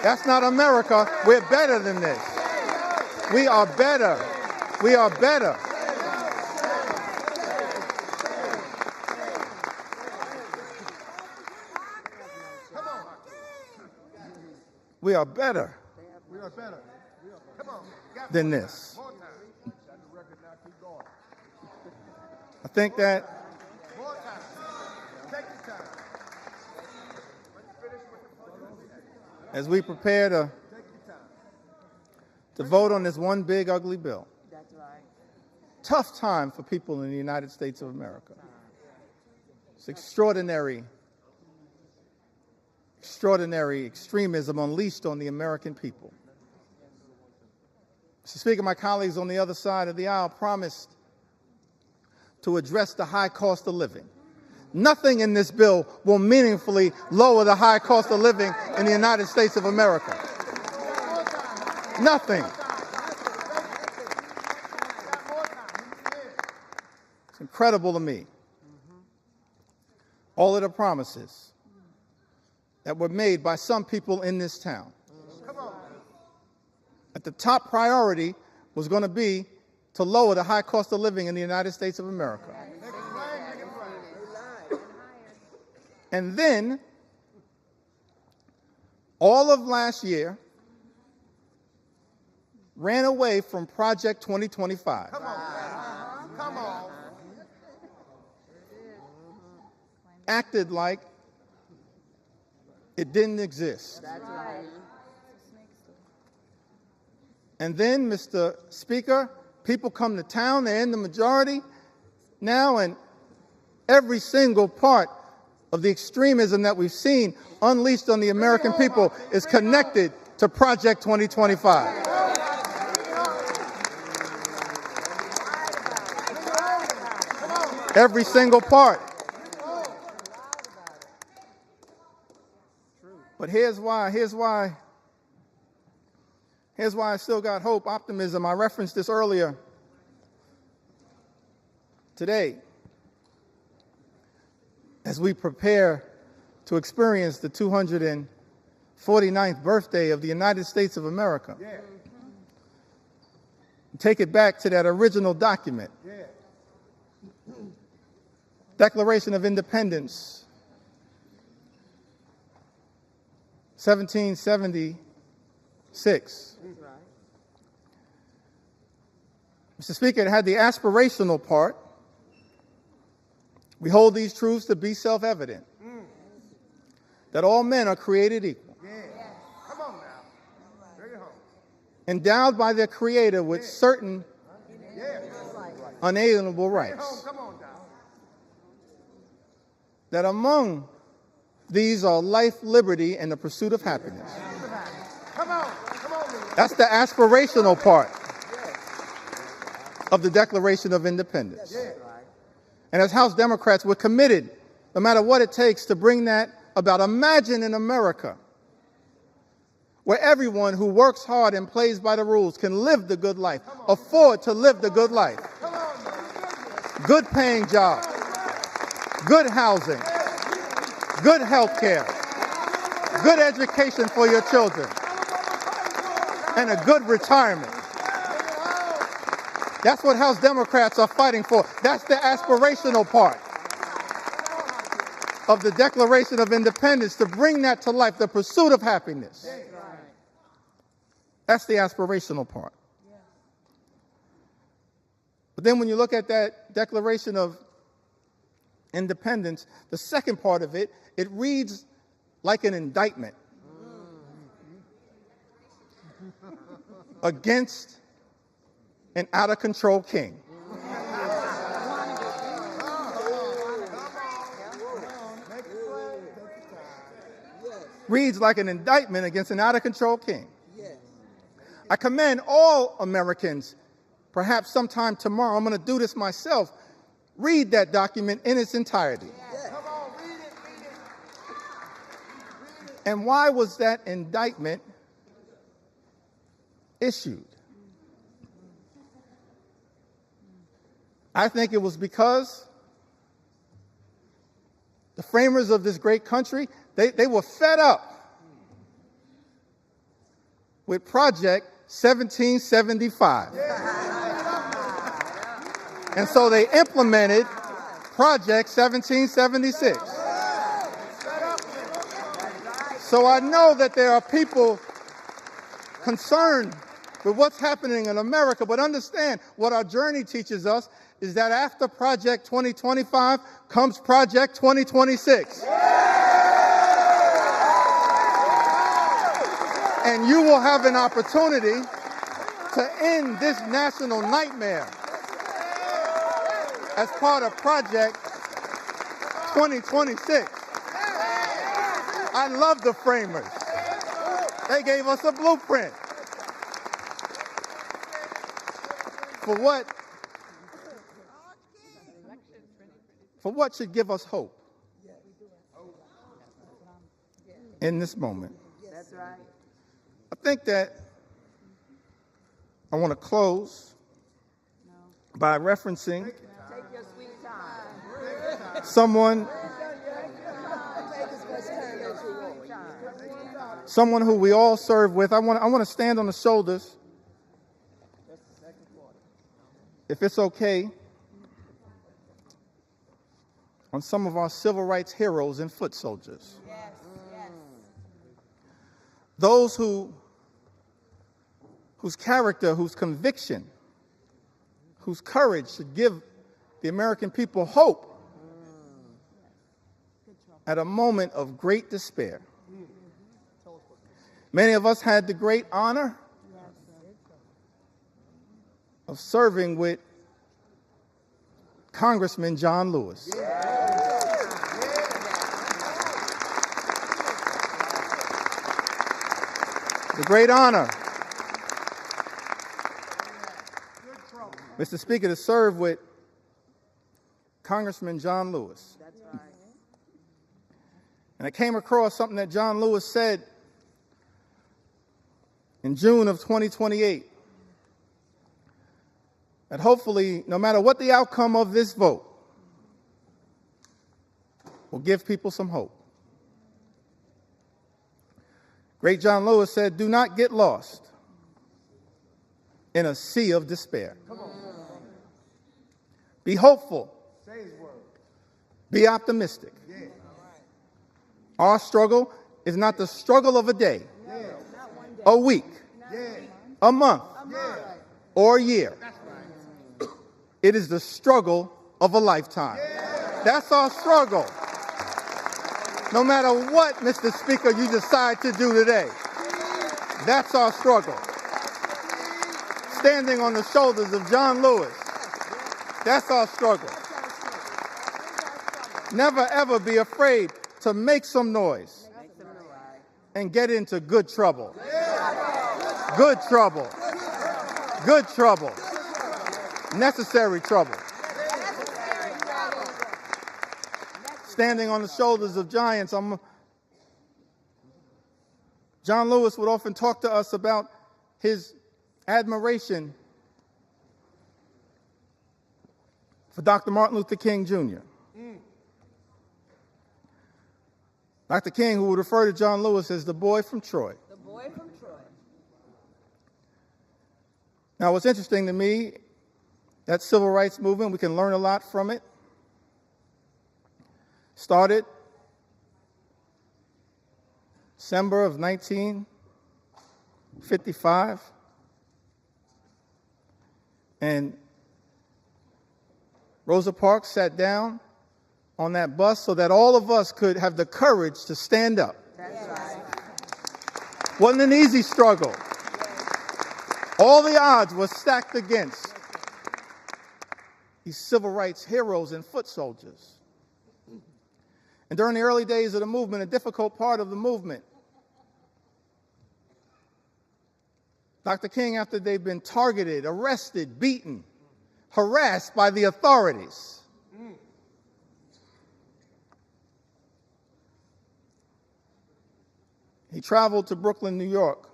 That's not America. We're better than this. We are better. We are better. We are better than this. I think that More time. Take your time. as we prepare to vote on this one big ugly bill, That's right. tough time for people in the United States of America. It's extraordinary extremism unleashed on the American people. Mr. Speaker, my colleagues on the other side of the aisle promised to address the high cost of living. Nothing in this bill will meaningfully lower the high cost of living in the United States of America. Nothing. It's incredible to me. All of the promises that were made by some people in this town. That the top priority was going to be to lower the high cost of living in the United States of America. And then, all of last year, ran away from Project 2025. Come on. Come on. Acted like it didn't exist. That's right. And then, Mr. Speaker, people come to town, they're in the majority now, and every single part of the extremism that we've seen unleashed on the American people is connected to Project 2025. Every single part. But here's why I still got hope, optimism. I referenced this earlier today. As we prepare to experience the 249th birthday of the United States of America. Yeah. Take it back to that original document. Yeah. Declaration of Independence, 1776. Mr. Speaker, it had the aspirational part. We hold these truths to be self-evident, that all men are created equal, Yeah. Come on now. Bring it home. endowed by their Creator with certain Yeah. unalienable Bring it rights, home. Come on now. that among these are life, liberty, and the pursuit of happiness. Come on. Come on. Lou. That's the aspirational part of the Declaration of Independence. Yeah. And as House Democrats, we're committed, no matter what it takes, to bring that about. Imagine in America where everyone who works hard and plays by the rules can live the good life, afford to live the good life. Come on, man. Good paying jobs, good housing, good health care, good education for your children, and a good retirement. That's what House Democrats are fighting for. That's the aspirational part of the Declaration of Independence, to bring that to life, the pursuit of happiness. That's the aspirational part. But then when you look at that Declaration of Independence, the second part of it, it reads like an indictment against an out-of-control king. Reads like an indictment against an out-of-control king. I commend all Americans, perhaps sometime tomorrow, I'm going to do this myself, read that document in its entirety. Come on. Read it. Read it. And why was that indictment issued? I think it was because the framers of this great country, they were fed up with Project 1775. And so they implemented Project 1776. So I know that there are people concerned with what's happening in America. But understand, what our journey teaches us is that after Project 2025 comes Project 2026. And you will have an opportunity to end this national nightmare as part of Project 2026. I love the framers. They gave us a blueprint for what should give us hope in this moment. That's right. I think that I want to close by referencing Take your sweet time. someone who we all serve with. I want to stand on the shoulders, if it's okay, on some of our civil rights heroes and foot soldiers. Yes, yes. Those whose character, whose conviction, whose courage should give the American people hope at a moment of great despair. Many of us had the great honor of serving with Congressman John Lewis. The great honor, Mr. Speaker, to serve with Congressman John Lewis. That's right. And I came across something that John Lewis said in June of 2028, that hopefully, no matter what the outcome of this vote, will give people some hope. Great John Lewis said, "Do not get lost in a sea of despair. Be hopeful. Be optimistic. Our struggle is not the struggle of a day, a week, a month, or a year. It is the struggle of a lifetime." That's our struggle. No matter what, Mr. Speaker, you decide to do today, that's our struggle. Standing on the shoulders of John Lewis, that's our struggle. Never, ever be afraid to make some noise and get into good trouble. Good trouble. Good trouble. Necessary trouble. Standing on the shoulders of giants. John Lewis would often talk to us about his admiration for Dr. Martin Luther King Jr. Dr. King, who would refer to John Lewis as the boy from Troy. The boy from Troy. Now, what's interesting to me, that civil rights movement, we can learn a lot from it. Started December of 1955. And Rosa Parks sat down on that bus so that all of us could have the courage to stand up. That's right. Wasn't an easy struggle. All the odds were stacked against these civil rights heroes and foot soldiers. And during the early days of the movement, a difficult part of the movement, Dr. King, after they've been targeted, arrested, beaten, harassed by the authorities, he traveled to Brooklyn, New York,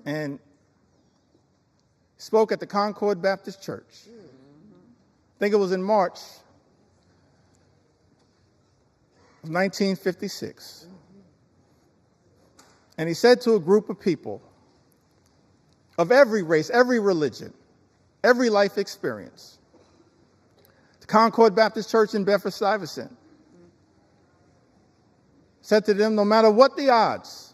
and spoke at the Concord Baptist Church. I think it was in March of 1956. And he said to a group of people of every race, every religion, every life experience, the Concord Baptist Church in Bedford-Stuyvesant, said to them, no matter what the odds,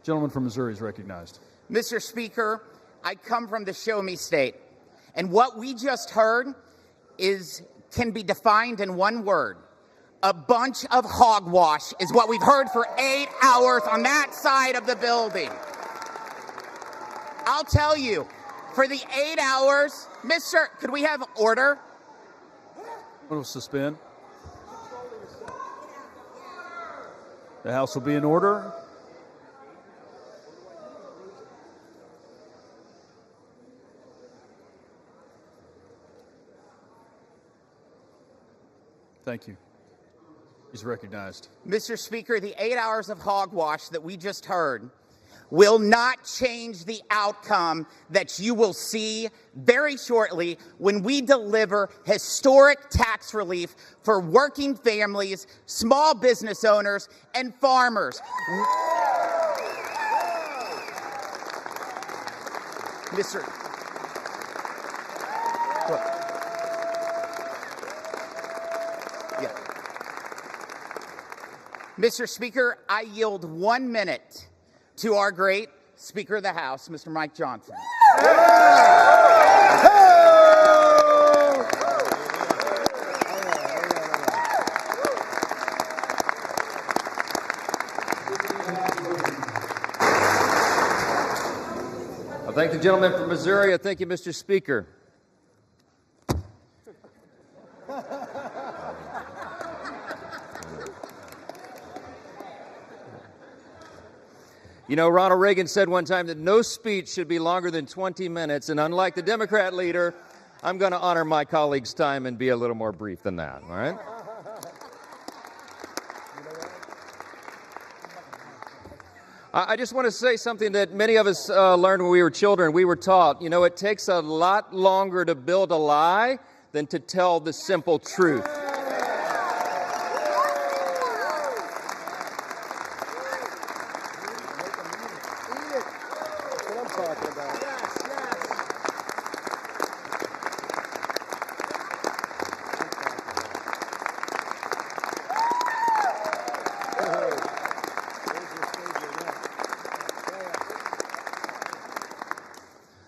Gentleman from Missouri is recognized. Mr. Speaker, I come from the Show Me State, and what we just heard can be defined in one word. A bunch of hogwash is what we've heard for 8 hours on that side of the building. I'll tell you, for the 8 hours, could we have order? We'll suspend. The House will be in order. Thank you. He's recognized. Mr. Speaker, the 8 hours of hogwash that we just heard will not change the outcome that you will see very shortly when we deliver historic tax relief for working families, small business owners, and farmers. Mr. Mr. Speaker, I yield 1 minute to our great Speaker of the House, Mr. Mike Johnson. I thank the gentleman from Missouri. I thank you, Mr. Speaker. You know, Ronald Reagan said one time that no speech should be longer than 20 minutes, and unlike the Democrat leader, I'm going to honor my colleague's time and be a little more brief than that, all right? I just want to say something that many of us learned when we were children. We were taught, you know, it takes a lot longer to build a lie than to tell the simple truth.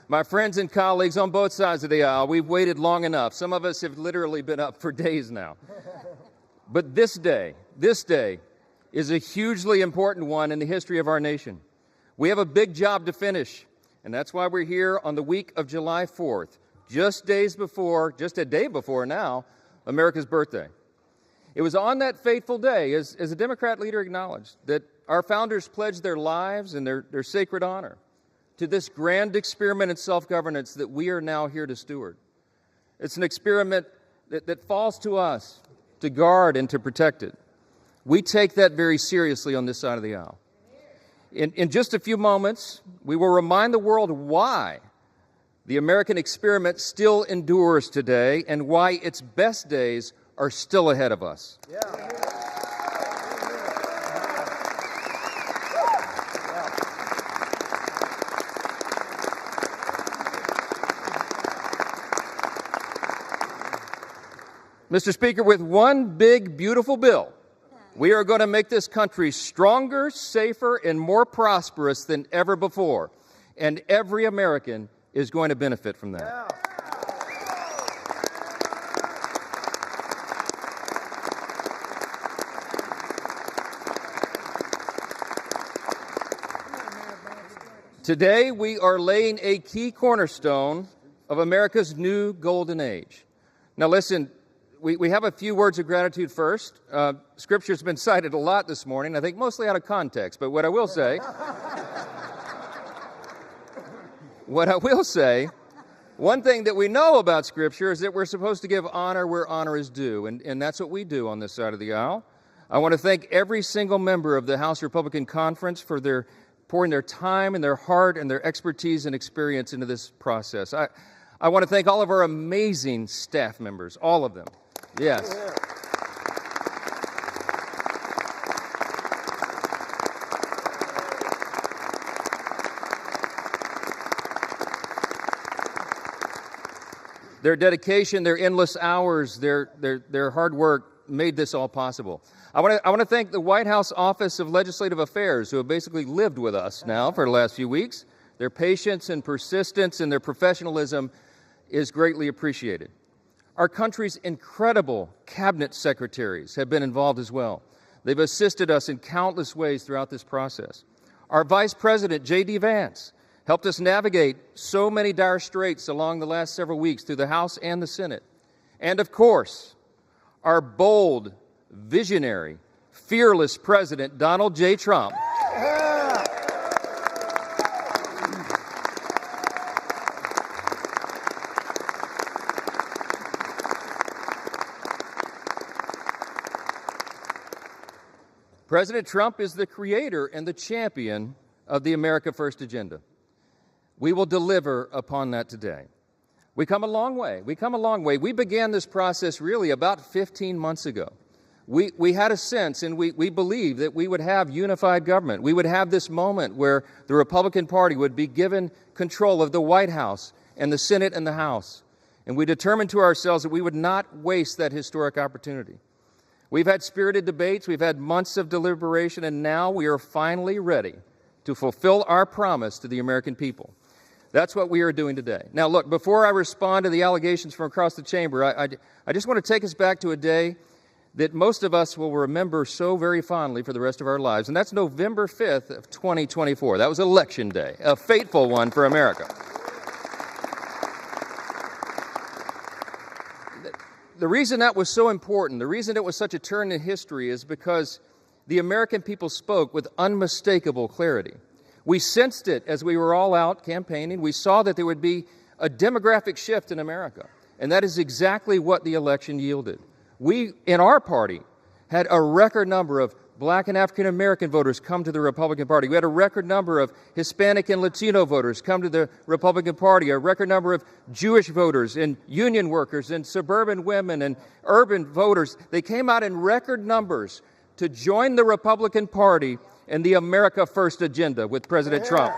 My friends and colleagues on both sides of the aisle, we've waited long enough. Some of us have literally been up for days now. But this day is a hugely important one in the history of our nation. We have a big job to finish, and that's why we're here on the week of July 4th, just a day before now, America's birthday. It was on that fateful day, as a Democrat leader acknowledged, that our founders pledged their lives and their sacred honor to this grand experiment in self-governance that we are now here to steward. It's an experiment that falls to us to guard and to protect it. We take that very seriously on this side of the aisle. In just a few moments, we will remind the world why the American experiment still endures today and why its best days are still ahead of us. Yeah. Mr. Speaker, with one big, beautiful bill, we are going to make this country stronger, safer, and more prosperous than ever before. And every American is going to benefit from that. Yeah. Today, we are laying a key cornerstone of America's new golden age. Now listen, we have a few words of gratitude first. Scripture's been cited a lot this morning, I think mostly out of context, but what I will say, one thing that we know about Scripture is that we're supposed to give honor where honor is due, and that's what we do on this side of the aisle. I want to thank every single member of the House Republican Conference for their pouring their time and their heart and their expertise and experience into this process. I want to thank all of our amazing staff members, all of them. Yes. Their dedication, their endless hours, their hard work made this all possible. I want to thank the White House Office of Legislative Affairs, who have basically lived with us now for the last few weeks. Their patience and persistence and their professionalism is greatly appreciated. Our country's incredible cabinet secretaries have been involved as well. They've assisted us in countless ways throughout this process. Our Vice President, J.D. Vance, helped us navigate so many dire straits along the last several weeks through the House and the Senate. And of course, our bold, visionary, fearless President, Donald J. Trump, President Trump is the creator and the champion of the America First agenda. We will deliver upon that today. We come a long way. We began this process really about 15 months ago. We had a sense and we believed that we would have unified government. We would have this moment where the Republican Party would be given control of the White House and the Senate and the House. And we determined to ourselves that we would not waste that historic opportunity. We've had spirited debates, we've had months of deliberation, and now we are finally ready to fulfill our promise to the American people. That's what we are doing today. Now, look, before I respond to the allegations from across the chamber, I just want to take us back to a day that most of us will remember so very fondly for the rest of our lives, and that's November 5th of 2024. That was Election Day, a fateful one for America. The reason that was so important, the reason it was such a turn in history is because the American people spoke with unmistakable clarity. We sensed it as we were all out campaigning. We saw that there would be a demographic shift in America, and that is exactly what the election yielded. We, in our party, had a record number of Black and African American voters come to the Republican Party. We had a record number of Hispanic and Latino voters come to the Republican Party, a record number of Jewish voters and union workers and suburban women and urban voters. They came out in record numbers to join the Republican Party and the America First agenda with President Trump.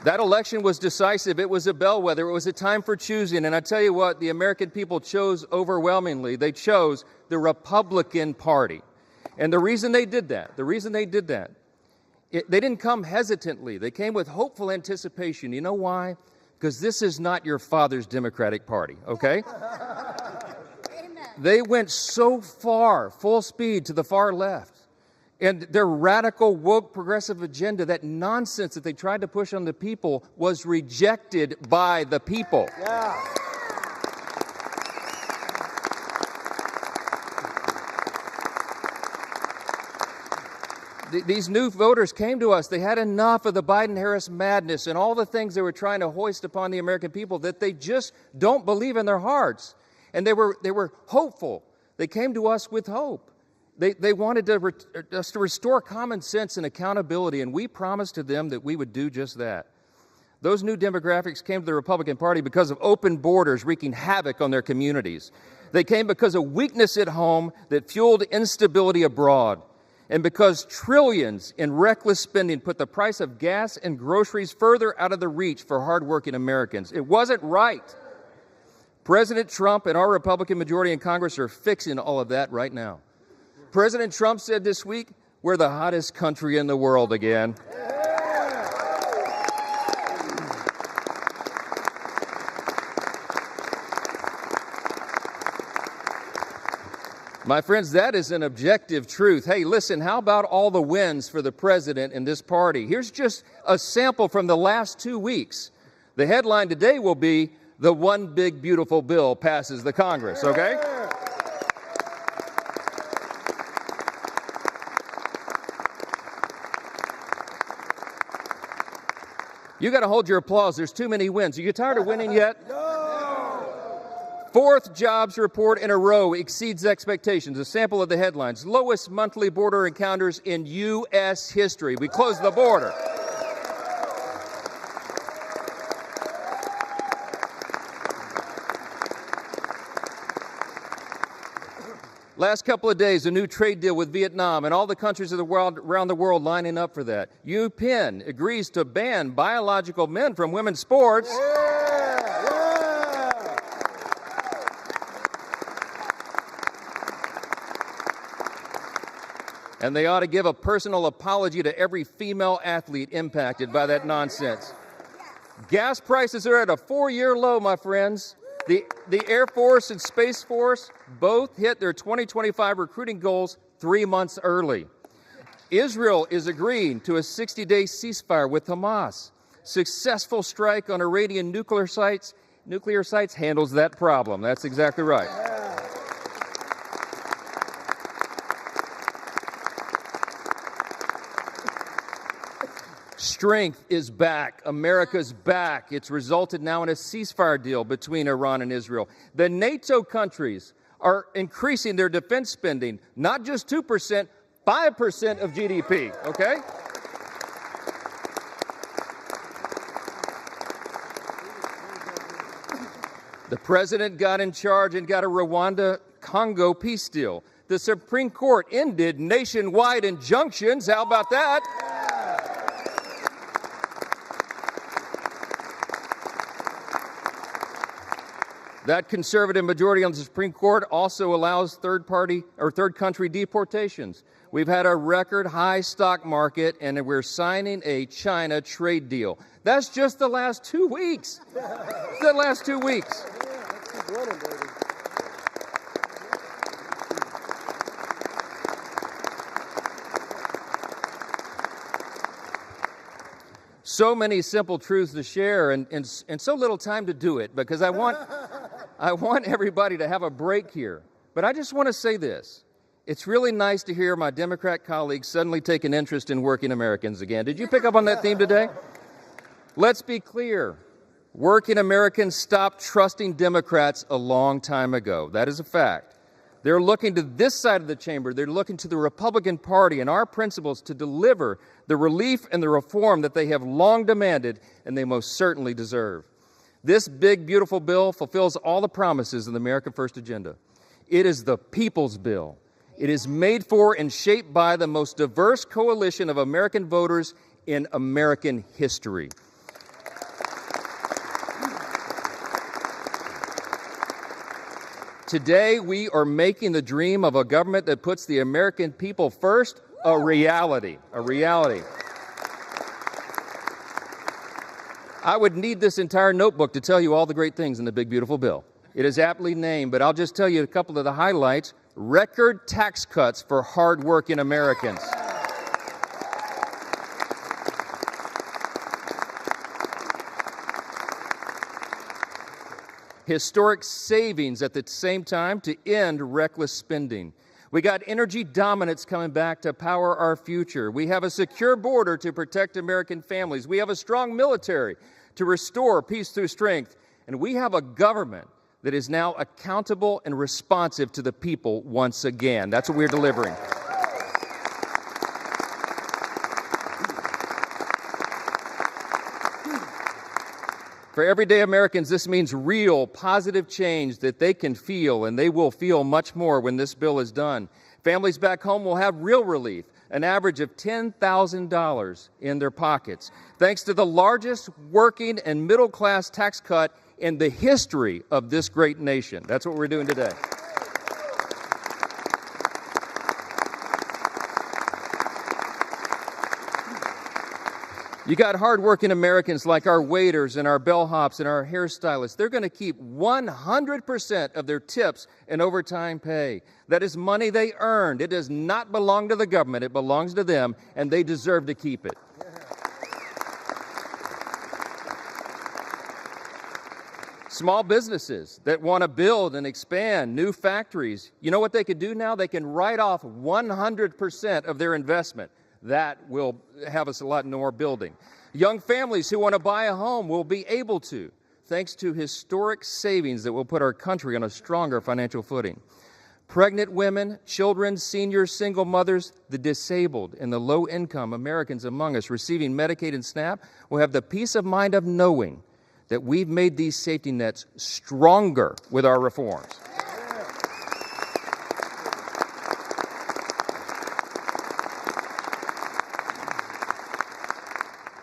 That election was decisive. It was a bellwether. It was a time for choosing. And I tell you what, the American people chose overwhelmingly. They chose the Republican Party. And the reason they did that, they didn't come hesitantly. They came with hopeful anticipation. You know why? Because this is not your father's Democratic Party, okay? They went so far, full speed, to the far left. And their radical, woke, progressive agenda, that nonsense that they tried to push on the people, was rejected by the people. Yeah. These new voters came to us. They had enough of the Biden-Harris madness and all the things they were trying to hoist upon the American people that they just don't believe in their hearts. And they were hopeful. They came to us with hope. They wanted us to restore common sense and accountability, and we promised to them that we would do just that. Those new demographics came to the Republican Party because of open borders wreaking havoc on their communities. They came because of weakness at home that fueled instability abroad, and because trillions in reckless spending put the price of gas and groceries further out of the reach for hardworking Americans. It wasn't right. President Trump and our Republican majority in Congress are fixing all of that right now. President Trump said this week, we're the hottest country in the world again. My friends, that is an objective truth. Hey, listen, how about all the wins for the president and this party? Here's just a sample from the last 2 weeks. The headline today will be, the one big beautiful bill passes the Congress, okay? You got to hold your applause. There's too many wins. Are you tired of winning yet? No. Fourth jobs report in a row exceeds expectations. A sample of the headlines. Lowest monthly border encounters in U.S. history. We closed the border. Last couple of days, a new trade deal with Vietnam and all the countries of the world, around the world lining up for that. UPenn agrees to ban biological men from women's sports. And they ought to give a personal apology to every female athlete impacted by that nonsense. Gas prices are at a 4-year low, my friends. The Air Force and Space Force both hit their 2025 recruiting goals 3 months early. Israel is agreeing to a 60-day ceasefire with Hamas. Successful strike on Iranian nuclear sites handles that problem. That's exactly right. Strength is back. America's back. It's resulted now in a ceasefire deal between Iran and Israel. The NATO countries are increasing their defense spending, not just 2%, 5% of GDP, okay? The president got in charge and got a Rwanda-Congo peace deal. The Supreme Court ended nationwide injunctions. How about that? That conservative majority on the Supreme Court also allows third country deportations. We've had a record high stock market, and we're signing a China trade deal. That's just the last 2 weeks. The last 2 weeks. So many simple truths to share, and so little time to do it, because I want everybody to have a break here. But I just want to say this. It's really nice to hear my Democrat colleagues suddenly take an interest in working Americans again. Did you pick up on that theme today? Let's be clear. Working Americans stopped trusting Democrats a long time ago. That is a fact. They're looking to this side of the chamber. They're looking to the Republican Party and our principles to deliver the relief and the reform that they have long demanded and they most certainly deserve. This big, beautiful bill fulfills all the promises of the America First agenda. It is the people's bill. It is made for and shaped by the most diverse coalition of American voters in American history. Today, we are making the dream of a government that puts the American people first a reality. A reality. I would need this entire notebook to tell you all the great things in the big, beautiful bill. It is aptly named, but I'll just tell you a couple of the highlights. Record tax cuts for hardworking Americans. Historic savings at the same time to end reckless spending. We got energy dominance coming back to power our future. We have a secure border to protect American families. We have a strong military to restore peace through strength. And we have a government that is now accountable and responsive to the people once again. That's what we're delivering. For everyday Americans, this means real, positive change that they can feel, and they will feel much more when this bill is done. Families back home will have real relief, an average of $10,000 in their pockets, thanks to the largest working and middle-class tax cut in the history of this great nation. That's what we're doing today. You got hardworking Americans like our waiters and our bellhops and our hairstylists. They're going to keep 100% of their tips and overtime pay. That is money they earned. It does not belong to the government. It belongs to them, and they deserve to keep it. Small businesses that want to build and expand new factories, you know what they can do now? They can write off 100% of their investment. That will have us a lot more building. Young families who want to buy a home will be able to, thanks to historic savings that will put our country on a stronger financial footing. Pregnant women, children, seniors, single mothers, the disabled, and the low-income Americans among us receiving Medicaid and SNAP will have the peace of mind of knowing that we've made these safety nets stronger with our reforms.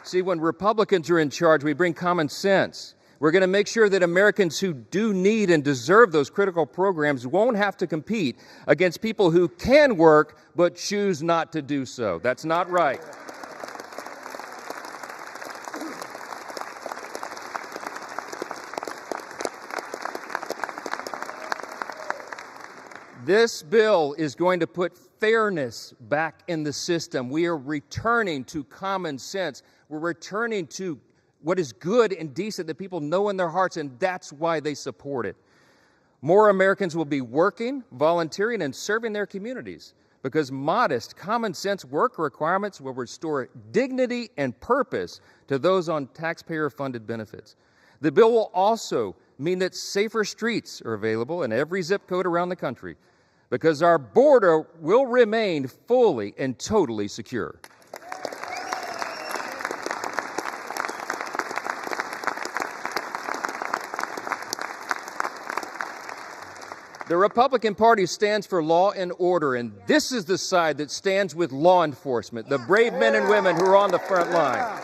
See, when Republicans are in charge, we bring common sense. We're going to make sure that Americans who do need and deserve those critical programs won't have to compete against people who can work but choose not to do so. That's not right. This bill is going to put fairness back in the system. We are returning to common sense. We're returning to what is good and decent that people know in their hearts, and that's why they support it. More Americans will be working, volunteering, and serving their communities because modest, common sense work requirements will restore dignity and purpose to those on taxpayer-funded benefits. The bill will also mean that safer streets are available in every zip code around the country because our border will remain fully and totally secure. The Republican Party stands for law and order, and this is the side that stands with law enforcement, the brave men and women who are on the front line.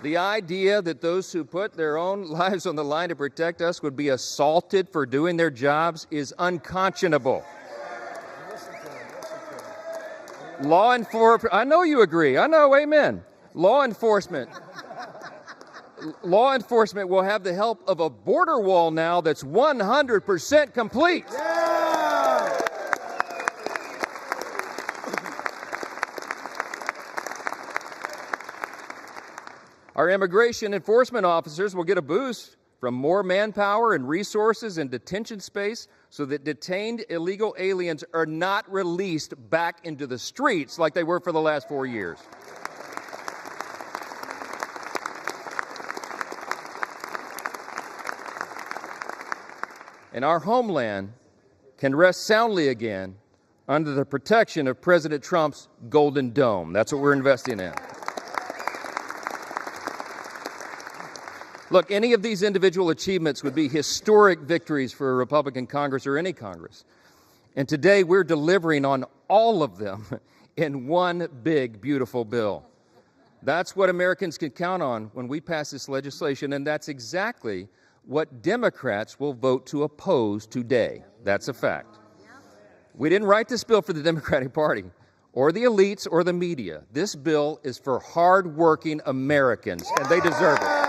The idea that those who put their own lives on the line to protect us would be assaulted for doing their jobs is unconscionable. Law enforcement, I know you agree. I know, amen. Law enforcement will have the help of a border wall now that's 100% complete. Our immigration enforcement officers will get a boost from more manpower and resources and detention space so that detained illegal aliens are not released back into the streets like they were for the last 4 years. And our homeland can rest soundly again under the protection of President Trump's Golden Dome. That's what we're investing in. Look, any of these individual achievements would be historic victories for a Republican Congress or any Congress. And today we're delivering on all of them in one big, beautiful bill. That's what Americans can count on when we pass this legislation, and that's exactly what Democrats will vote to oppose today. That's a fact. We didn't write this bill for the Democratic Party or the elites or the media. This bill is for hard-working Americans, and they deserve it.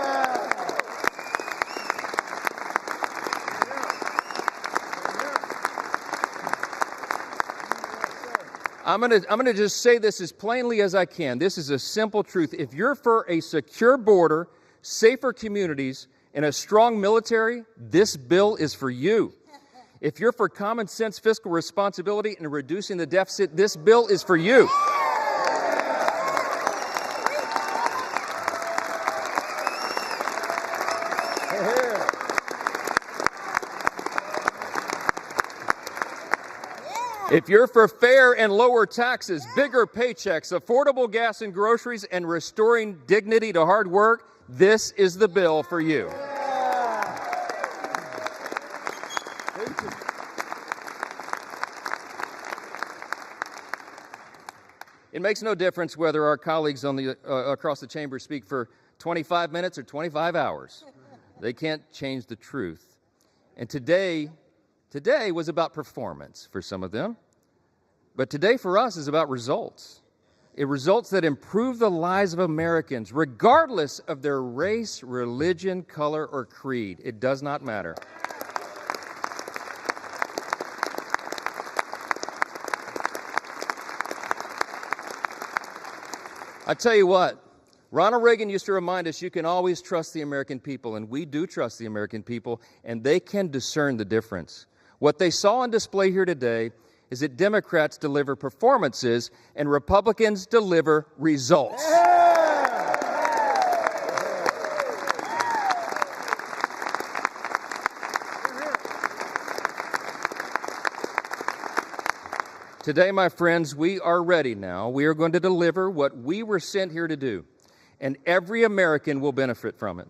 I'm going to just say this as plainly as I can. This is a simple truth. If you're for a secure border, safer communities, and a strong military, this bill is for you. If you're for common sense fiscal responsibility and reducing the deficit, this bill is for you. If you're for fair and lower taxes, bigger paychecks, affordable gas and groceries, and restoring dignity to hard work, this is the bill for you. It makes no difference whether our colleagues on the across the chamber speak for 25 minutes or 25 hours. They can't change the truth. And today was about performance for some of them. But today for us is about results. Results that improve the lives of Americans, regardless of their race, religion, color, or creed. It does not matter. I tell you what, Ronald Reagan used to remind us you can always trust the American people, and we do trust the American people, and they can discern the difference. What they saw on display here today is that Democrats deliver performances and Republicans deliver results. Today, my friends, we are ready now. We are going to deliver what we were sent here to do, and every American will benefit from it.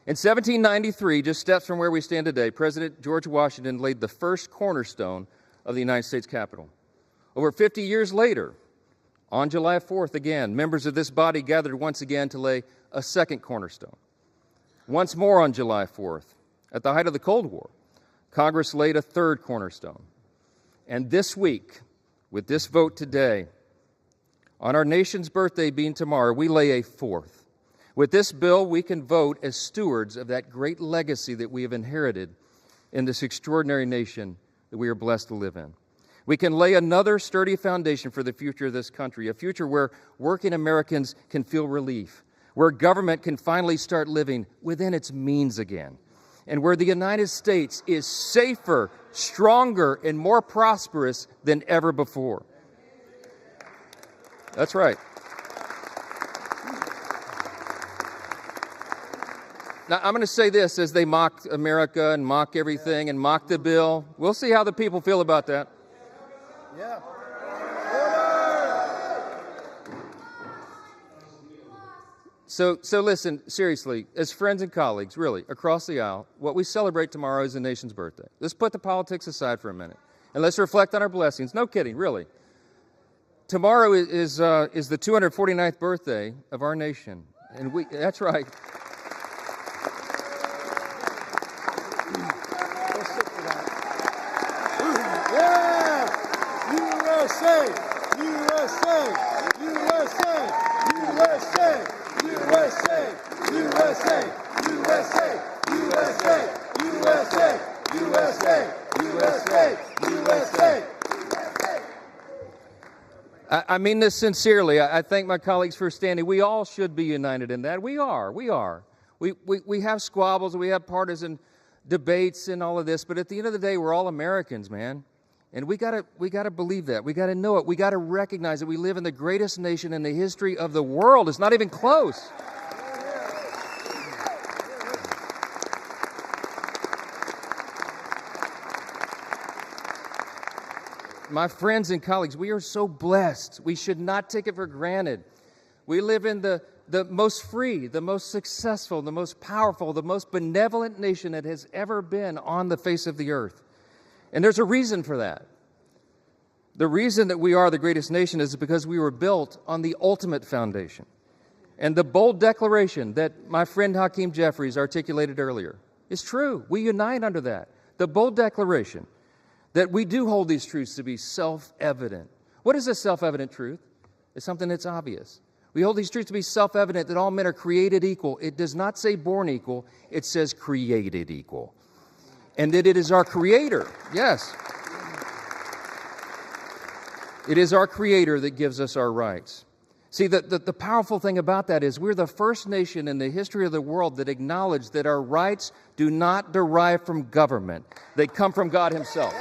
In 1793, just steps from where we stand today, President George Washington laid the first cornerstone of the United States Capitol. Over 50 years later, on July 4th again, members of this body gathered once again to lay a second cornerstone. Once more on July 4th, at the height of the Cold War, Congress laid a third cornerstone. And this week, with this vote today, on our nation's birthday being tomorrow, we lay a fourth. With this bill, we can vote as stewards of that great legacy that we have inherited in this extraordinary nation that we are blessed to live in. We can lay another sturdy foundation for the future of this country, a future where working Americans can feel relief, where government can finally start living within its means again, and where the United States is safer, stronger, and more prosperous than ever before. That's right. Now, I'm going to say this as they mock America and mock everything and mock the bill. We'll see how the people feel about that. Yeah. So listen, seriously, as friends and colleagues, really, across the aisle, what we celebrate tomorrow is the nation's birthday. Let's put the politics aside for a minute, and let's reflect on our blessings. No kidding, really. Tomorrow is the 249th birthday of our nation, and that's right. USA! USA! USA! USA! USA! USA! USA! USA! USA! USA! USA! USA! I mean this sincerely. I thank my colleagues for standing. We all should be united in that. We are. We have squabbles, we have partisan debates and all of this, but at the end of the day, we're all Americans, man. And we gotta believe that. We gotta know it. We gotta recognize that we live in the greatest nation in the history of the world. It's not even close. My friends and colleagues, we are so blessed. We should not take it for granted. We live in the most free, the most successful, the most powerful, the most benevolent nation that has ever been on the face of the earth. And there's a reason for that. The reason that we are the greatest nation is because we were built on the ultimate foundation. And the bold declaration that my friend Hakeem Jeffries articulated earlier is true. We unite under that. The bold declaration that we do hold these truths to be self-evident. What is a self-evident truth? It's something that's obvious. We hold these truths to be self-evident that all men are created equal. It does not say born equal. It says created equal. And that it is our Creator, yes. It is our Creator that gives us our rights. See, the powerful thing about that is we're the first nation in the history of the world that acknowledged that our rights do not derive from government. They come from God Himself.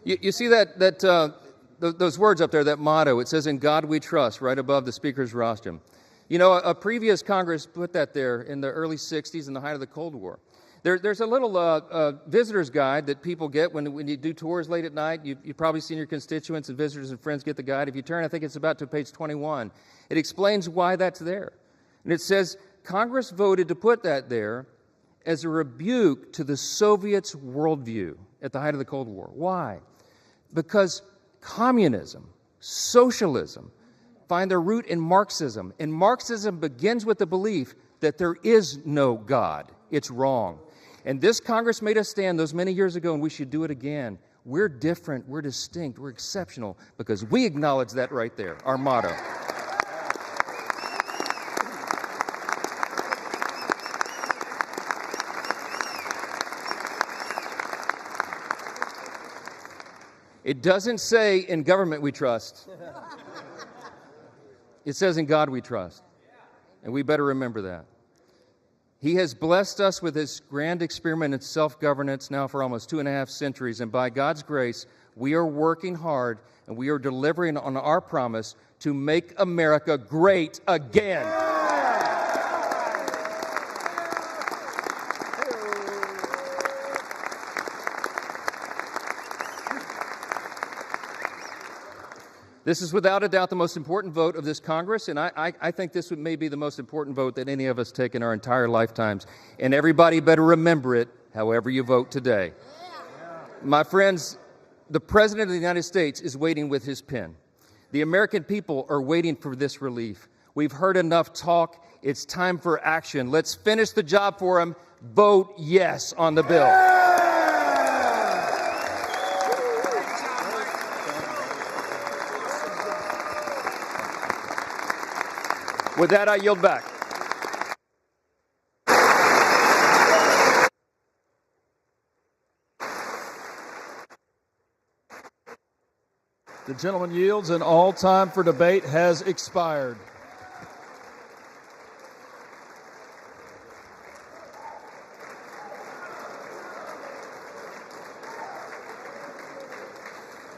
You see those words up there, that motto, it says, "In God we trust," right above the speaker's rostrum. You know, a previous Congress put that there in the early 60s in the height of the Cold War. There's a little visitor's guide that people get when you do tours late at night. You've probably seen your constituents and visitors and friends get the guide. If you turn, I think it's about to page 21. It explains why that's there. And it says, Congress voted to put that there as a rebuke to the Soviets' worldview at the height of the Cold War. Why? Because communism, socialism, find their root in Marxism. And Marxism begins with the belief that there is no God. It's wrong. And this Congress made us stand those many years ago, and we should do it again. We're different, we're distinct, we're exceptional, because we acknowledge that right there, our motto. It doesn't say in government we trust. It says in God we trust. And we better remember that. He has blessed us with His grand experiment in self-governance now for almost 2.5 centuries. And by God's grace, we are working hard and we are delivering on our promise to make America great again. This is without a doubt the most important vote of this Congress, and I think this may be the most important vote that any of us take in our entire lifetimes. And everybody better remember it, however you vote today. My friends, the President of the United States is waiting with his pen. The American people are waiting for this relief. We've heard enough talk. It's time for action. Let's finish the job for him. Vote yes on the bill. With that, I yield back. The gentleman yields, and all time for debate has expired.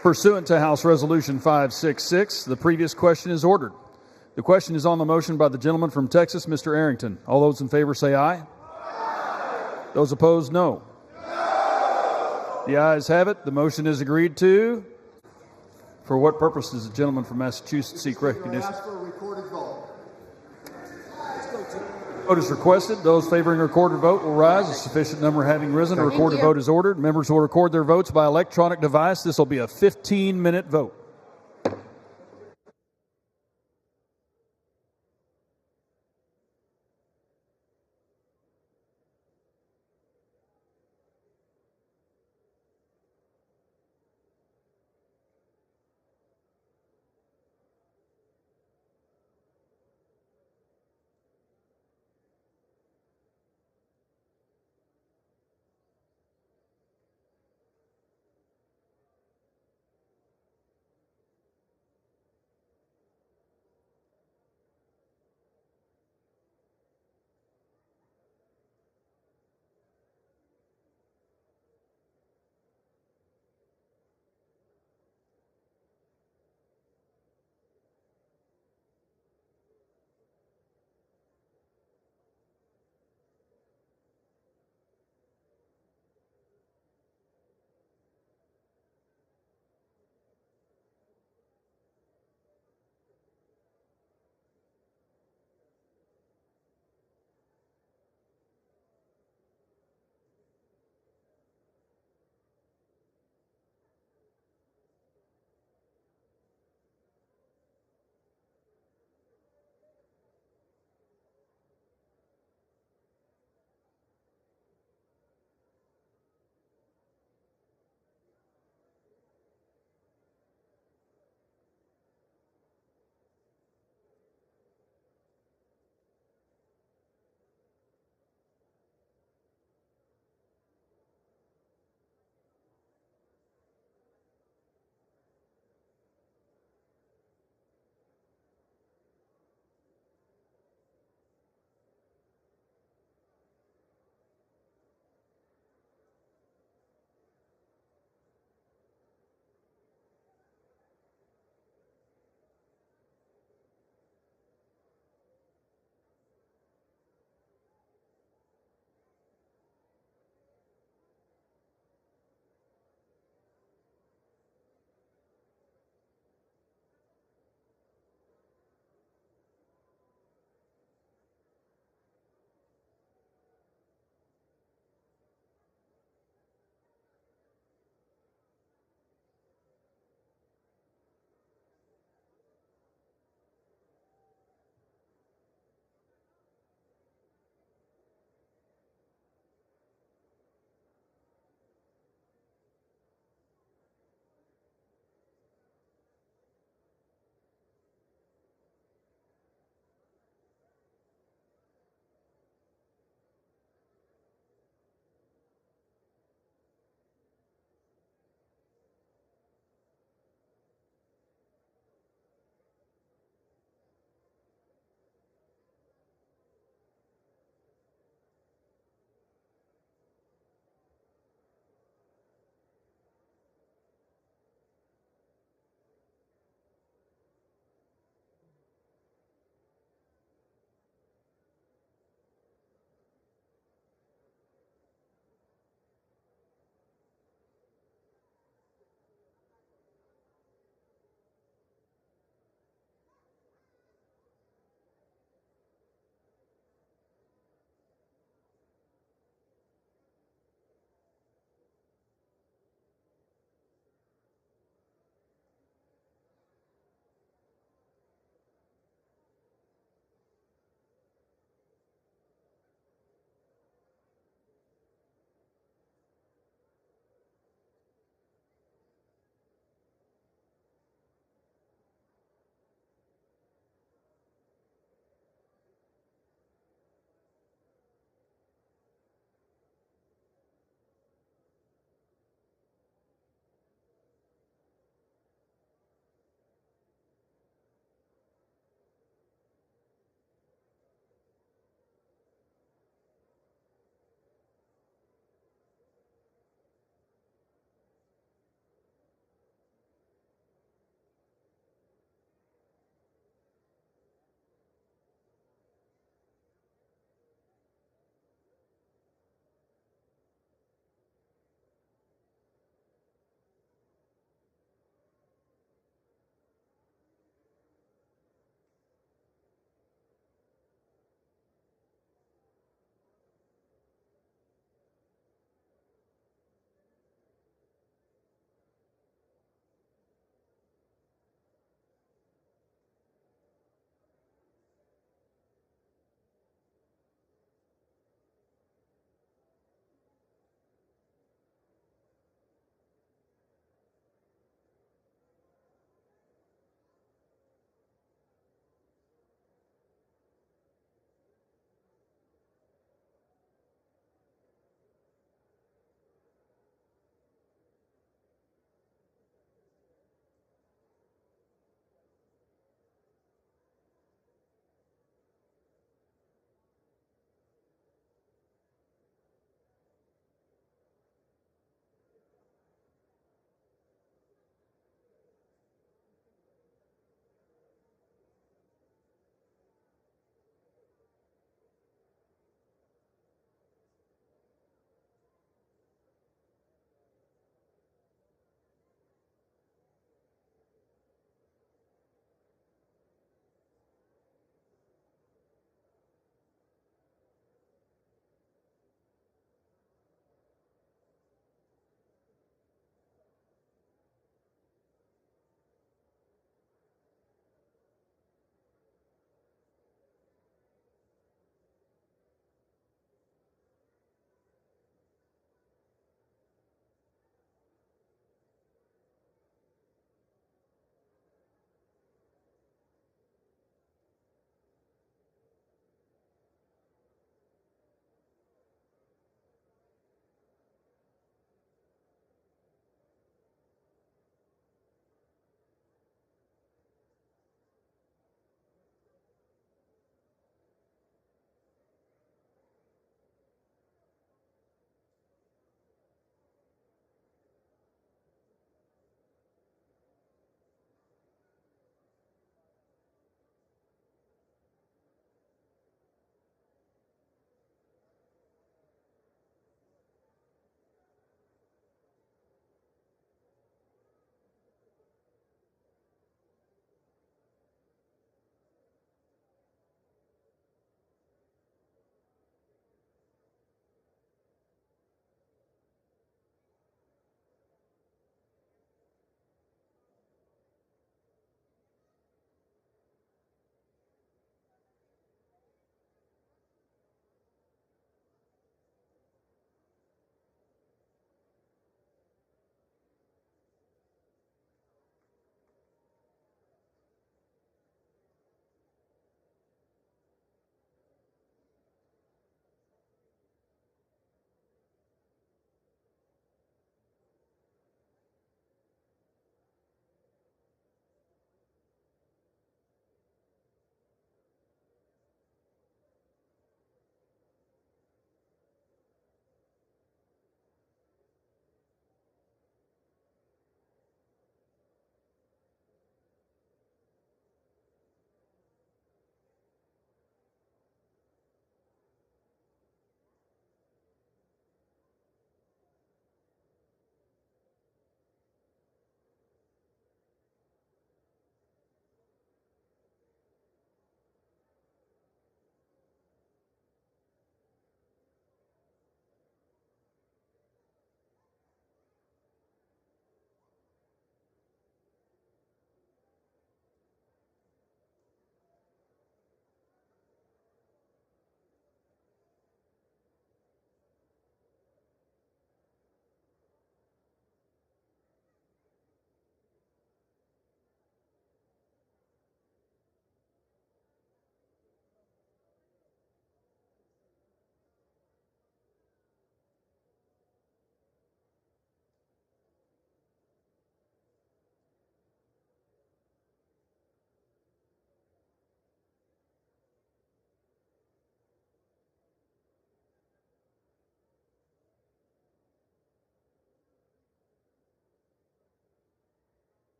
Pursuant to House Resolution 566, the previous question is ordered. The question is on the motion by the gentleman from Texas, Mr. Arrington. All those in favor say aye. Aye. Those opposed, no. No. The ayes have it. The motion is agreed to. For what purpose does the gentleman from Massachusetts seek recognition? Ask for a recorded vote. Vote is requested. Those favoring a recorded vote will rise. A sufficient number having risen, a recorded vote is ordered. Members will record their votes by electronic device. This will be a 15-minute vote.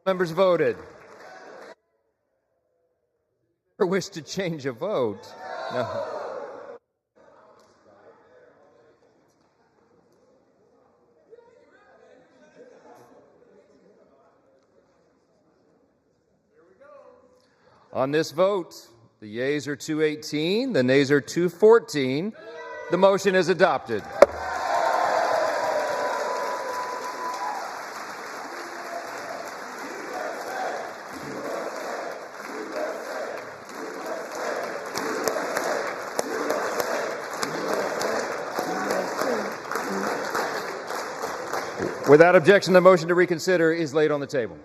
Members voted. Or wish to change a vote? No. On this vote, the yeas are 218, the nays are 214. The motion is adopted. Without objection, the motion to reconsider is laid on the table.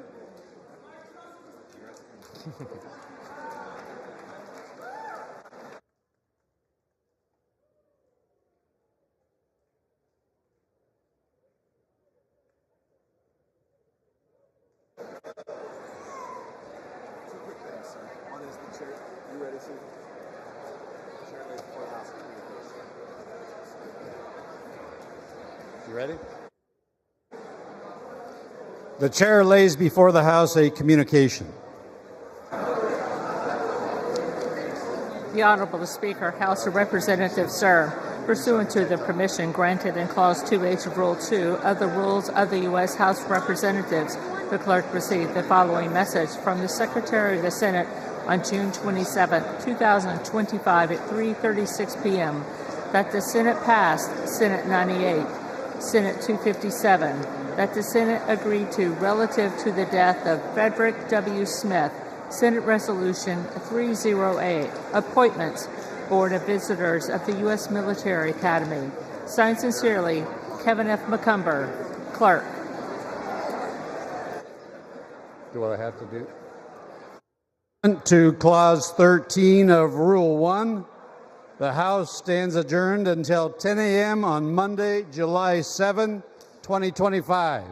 You ready? The chair lays before the House a communication. The Honorable Speaker, House of Representatives, sir, pursuant to the permission granted in Clause 2H of Rule 2 of the Rules of the U.S. House of Representatives, the clerk received the following message from the Secretary of the Senate on June 27, 2025 at 3:36 p.m. that the Senate passed Senate 98, Senate 257, that the Senate agreed to relative to the death of Frederick W. Smith, Senate Resolution 308, Appointments, Board of Visitors of the U.S. Military Academy. Signed sincerely, Kevin F. McCumber, Clerk. Do what I have to do. To Clause 13 of Rule 1, the House stands adjourned until 10 a.m. on Monday, July 7, 2025.